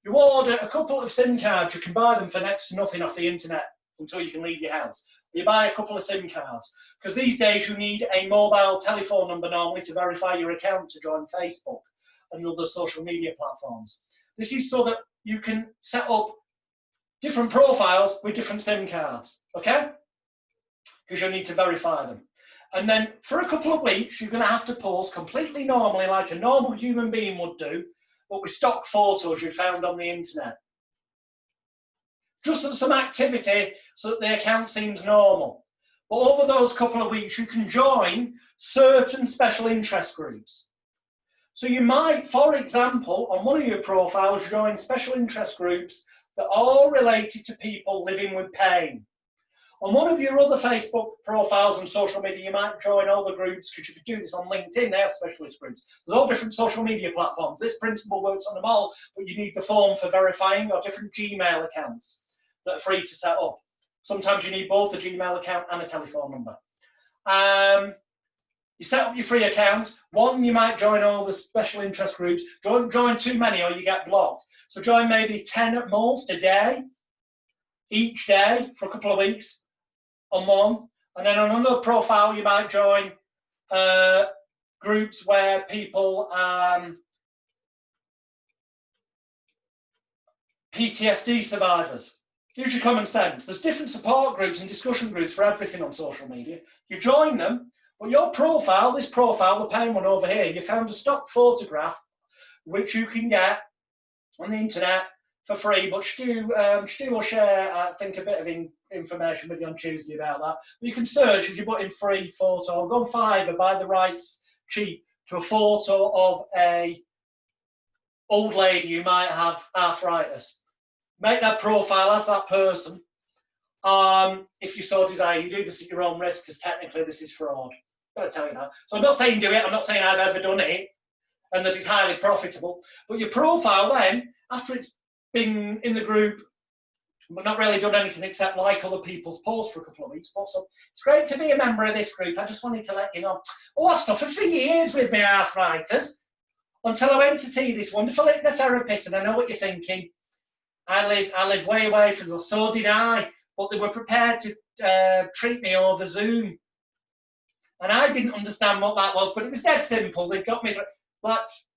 You order a couple of SIM cards. You can buy them for next to nothing off the internet until you can leave your house. You buy a couple of SIM cards. Because these days you need a mobile telephone number normally to verify your account to join Facebook and other social media platforms. This is so that you can set up different profiles with different SIM cards, okay? Because you'll need to verify them. And then for a couple of weeks, you're going to have to post completely normally like a normal human being would do, but with stock photos you found on the internet. Just some activity so that the account seems normal. But over those couple of weeks, you can join certain special interest groups. So you might, for example, on one of your profiles, join special interest groups that are all related to people living with pain. On one of your other Facebook profiles and social media, you might join all the groups, because you could do this on LinkedIn, they have specialist groups. There's all different social media platforms. This principle works on them all, but you need the form for verifying, or different Gmail accounts that are free to set up. Sometimes you need both a Gmail account and a telephone number. You set up your free accounts. One, you might join all the special interest groups. Don't join too many or you get blocked. So join maybe 10 at most a day, each day for a couple of weeks on one. And then on another profile, you might join groups where people, PTSD survivors. Use your common sense. There's different support groups and discussion groups for everything on social media. You join them. But your profile, this profile, the pain one over here, you found a stock photograph which you can get on the internet for free. But Stu will share, I think, a bit of information with you on Tuesday about that. But you can search if you put in free photo, go on Fiverr, buy the rights cheap to a photo of a old lady who might have arthritis. Make that profile as that person. If you so desire, you do this at your own risk, because technically this is fraud. I've got to tell you that. So I'm not saying do it, I'm not saying I've ever done it, and that it's highly profitable. But your profile then, after it's been in the group, but not really done anything except like other people's posts for a couple of weeks, but so it's great to be a member of this group. I just wanted to let you know. Oh, I've suffered for years with my arthritis, until I went to see this wonderful hypnotherapist, and I know what you're thinking. I live way away from them, so did I. But they were prepared to treat me over Zoom. And I didn't understand what that was, but it was dead simple. They got me through.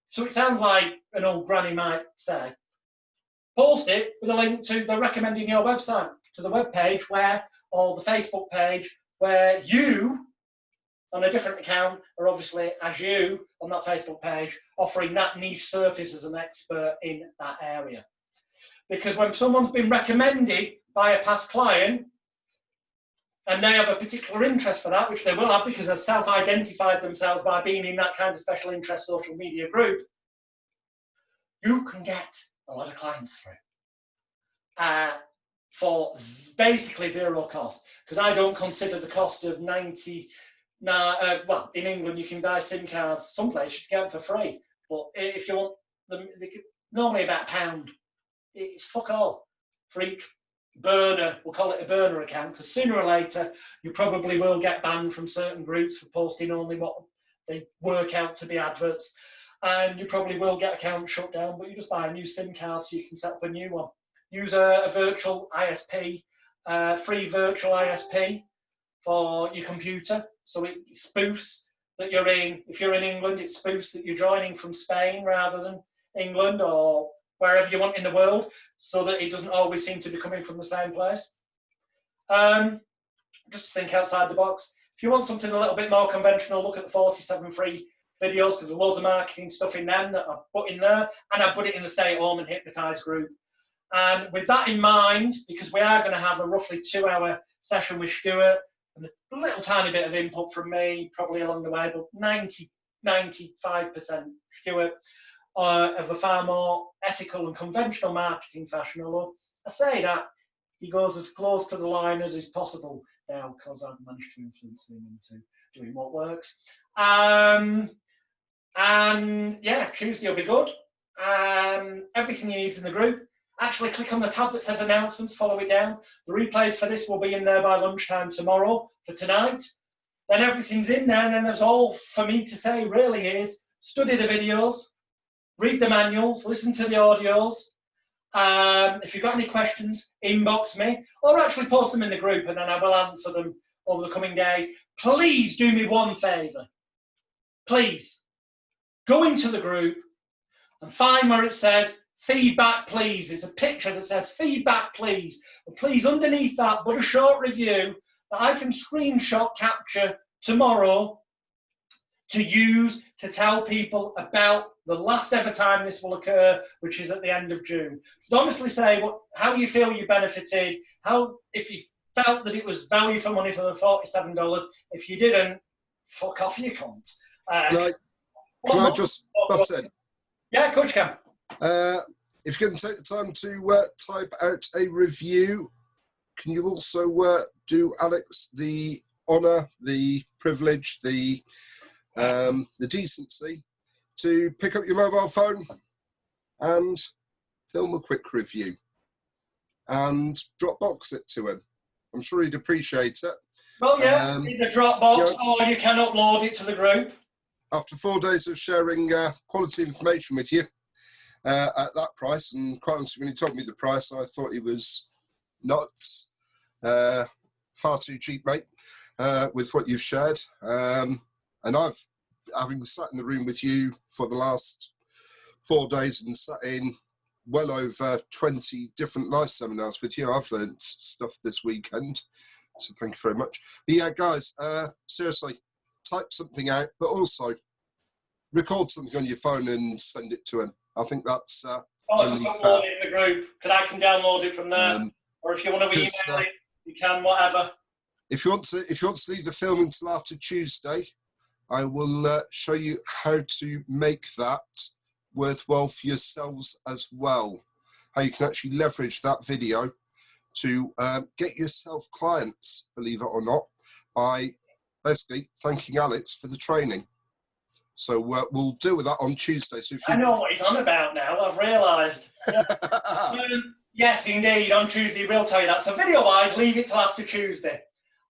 So it sounds like an old granny might say. Post it with a link to the recommending your website, to the web page where, or the Facebook page, where you, on a different account, are obviously as you on that Facebook page, offering that niche service as an expert in that area. Because when someone's been recommended by a past client, and they have a particular interest for that, which they will have because they've self-identified themselves by being in that kind of special interest social media group, you can get a lot of clients through for basically zero cost. Because I don't consider the cost of 90, well, in England you can buy SIM cards, some places you can get them for free, but if you want them, normally about £1. It's fuck all for each burner, we'll call it a burner account, because sooner or later you probably will get banned from certain groups for posting only what they work out to be adverts, and you probably will get accounts shut down, but you just buy a new SIM card so you can set up a new one. Use a virtual ISP, free virtual ISP for your computer, so it spoofs that you're in, if you're in England, it spoofs that you're joining from Spain rather than England or wherever you want in the world, so that it doesn't always seem to be coming from the same place. Just think outside the box. If you want something a little bit more conventional, look at the 47 free videos because there's loads of marketing stuff in them that I put in there, and I put it in the Stay at Home and Hypnotize group. And with that in mind, because we are going to have a roughly 2-hour session with Stuart, and a little tiny bit of input from me, probably along the way, but 95% Stuart, of a far more ethical and conventional marketing fashion, although I say that he goes as close to the line as is possible now because I've managed to influence him into doing what works. And yeah, Tuesday will be good. Everything he needs in the group. Actually, click on the tab that says announcements, follow it down. The replays for this will be in there by lunchtime tomorrow for tonight. Then everything's in there, and then there's all for me to say really is study the videos, read the manuals, listen to the audios. If you've got any questions, inbox me, or actually post them in the group, and then I will answer them over the coming days. Please do me one favour. Please, go into the group and find where it says feedback, please. It's a picture that says feedback, please. And please, underneath that, put a short review that I can screenshot capture tomorrow to use to tell people about the last ever time this will occur, which is at the end of June. So honestly say how you feel you benefited, if you felt that it was value for money for the $47. If you didn't, fuck off, you cunt. Can I just butt in? Yeah, of course you can. If you can take the time to type out a review, can you also do, Alex, the honour, the privilege, the decency to pick up your mobile phone and film a quick review and Dropbox it to him? I'm sure he'd appreciate it. Well, yeah, either Dropbox or you can upload it to the group. After 4 days of sharing quality information with you at that price, and quite honestly, when he told me the price, I thought he was nuts. Far too cheap, mate, with what you've shared. And having sat in the room with you for the last 4 days and sat in well over 20 different live seminars with you, I've learned stuff this weekend. So thank you very much. But yeah, guys, seriously, type something out, but also record something on your phone and send it to him. I think that's only upload it in the group, because I can download it from there. Or if you want to email it, you can, whatever. If you want to leave the film until after Tuesday, I will show you how to make that worthwhile for yourselves as well. How you can actually leverage that video to get yourself clients, believe it or not, by basically thanking Alex for the training. So we'll deal with that on Tuesday. So if you... I know what he's on about now, I've realised. Yes, indeed, on Tuesday we'll tell you that. So video-wise, leave it till after Tuesday.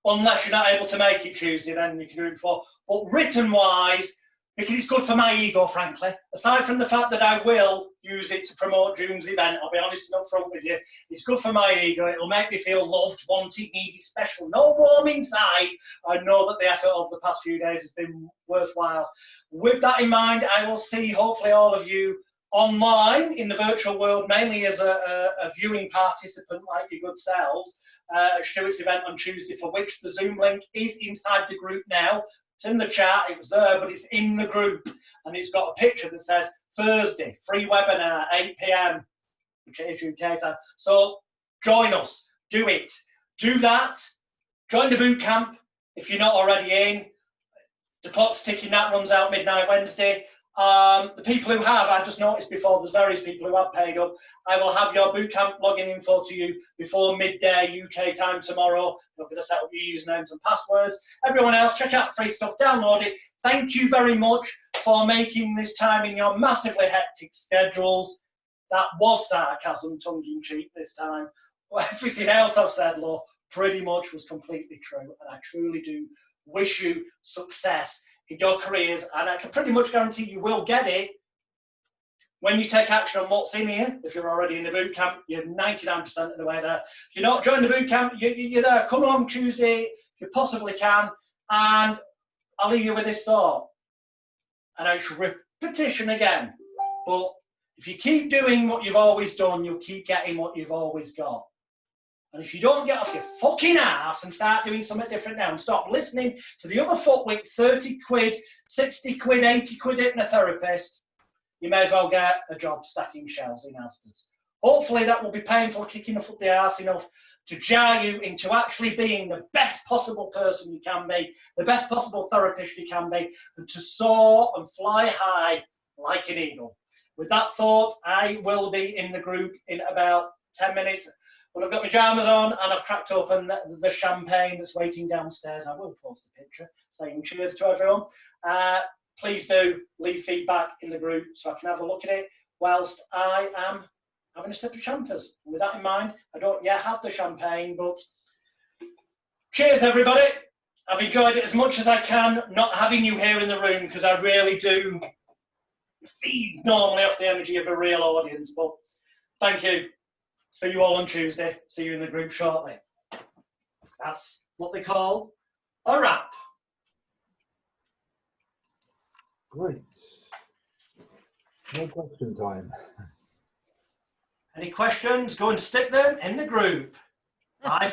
Unless you're not able to make it Tuesday, then you can do it before. But written-wise, because it's good for my ego, frankly. Aside from the fact that I will use it to promote June's event, I'll be honest and upfront with you, it's good for my ego. It'll make me feel loved, wanted, needed, special. No warm inside. I know that the effort of the past few days has been worthwhile. With that in mind, I will see hopefully all of you online in the virtual world, mainly as a viewing participant like your good selves, at Stuart's event on Tuesday, for which the Zoom link is inside the group now. It's in the chat, it was there, but it's in the group, and it's got a picture that says Thursday, free webinar, 8 PM, which is UK time. So join us, do it. Do that, join the boot camp if you're not already in. The clock's ticking, that runs out midnight Wednesday. The people who have, I just noticed before, there's various people who have paid up. I will have your bootcamp login info to you before midday UK time tomorrow. You're going to set up your usernames and passwords. Everyone else, check out the free stuff, download it. Thank you very much for making this time in your massively hectic schedules. That was sarcasm, tongue-in-cheek this time. Everything else I've said, Lo, pretty much was completely true, and I truly do wish you success in your careers, and I can pretty much guarantee you will get it when you take action on what's in here. If you're already in the boot camp, you're 99% of the way there. If you're not joining the boot camp, you're there. Come along Tuesday if you possibly can, and I'll leave you with this thought. And I should repetition again, but if you keep doing what you've always done, you'll keep getting what you've always got. And if you don't get off your fucking ass and start doing something different now and stop listening to the other fuckwit 30 quid 60 quid, 80 quid hypnotherapist, you may as well get a job stacking shelves in Asda's. Hopefully that will be painful, kicking up the arse enough to jar you into actually being the best possible person you can be, the best possible therapist you can be, and to soar and fly high like an eagle. With that thought, I will be in the group in about 10 minutes. When I've got my pajamas on and I've cracked open the champagne that's waiting downstairs, I will post a picture saying cheers to everyone. Please do leave feedback in the group so I can have a look at it whilst I am having a sip of champers. With that in mind, I don't yet have the champagne, but cheers everybody. I've enjoyed it as much as I can, not having you here in the room, because I really do feed normally off the energy of a real audience, but thank you. See you all on Tuesday. See you in the group shortly. That's what they call a wrap. Great. No question time. Any questions? Go and stick them in the group. Bye.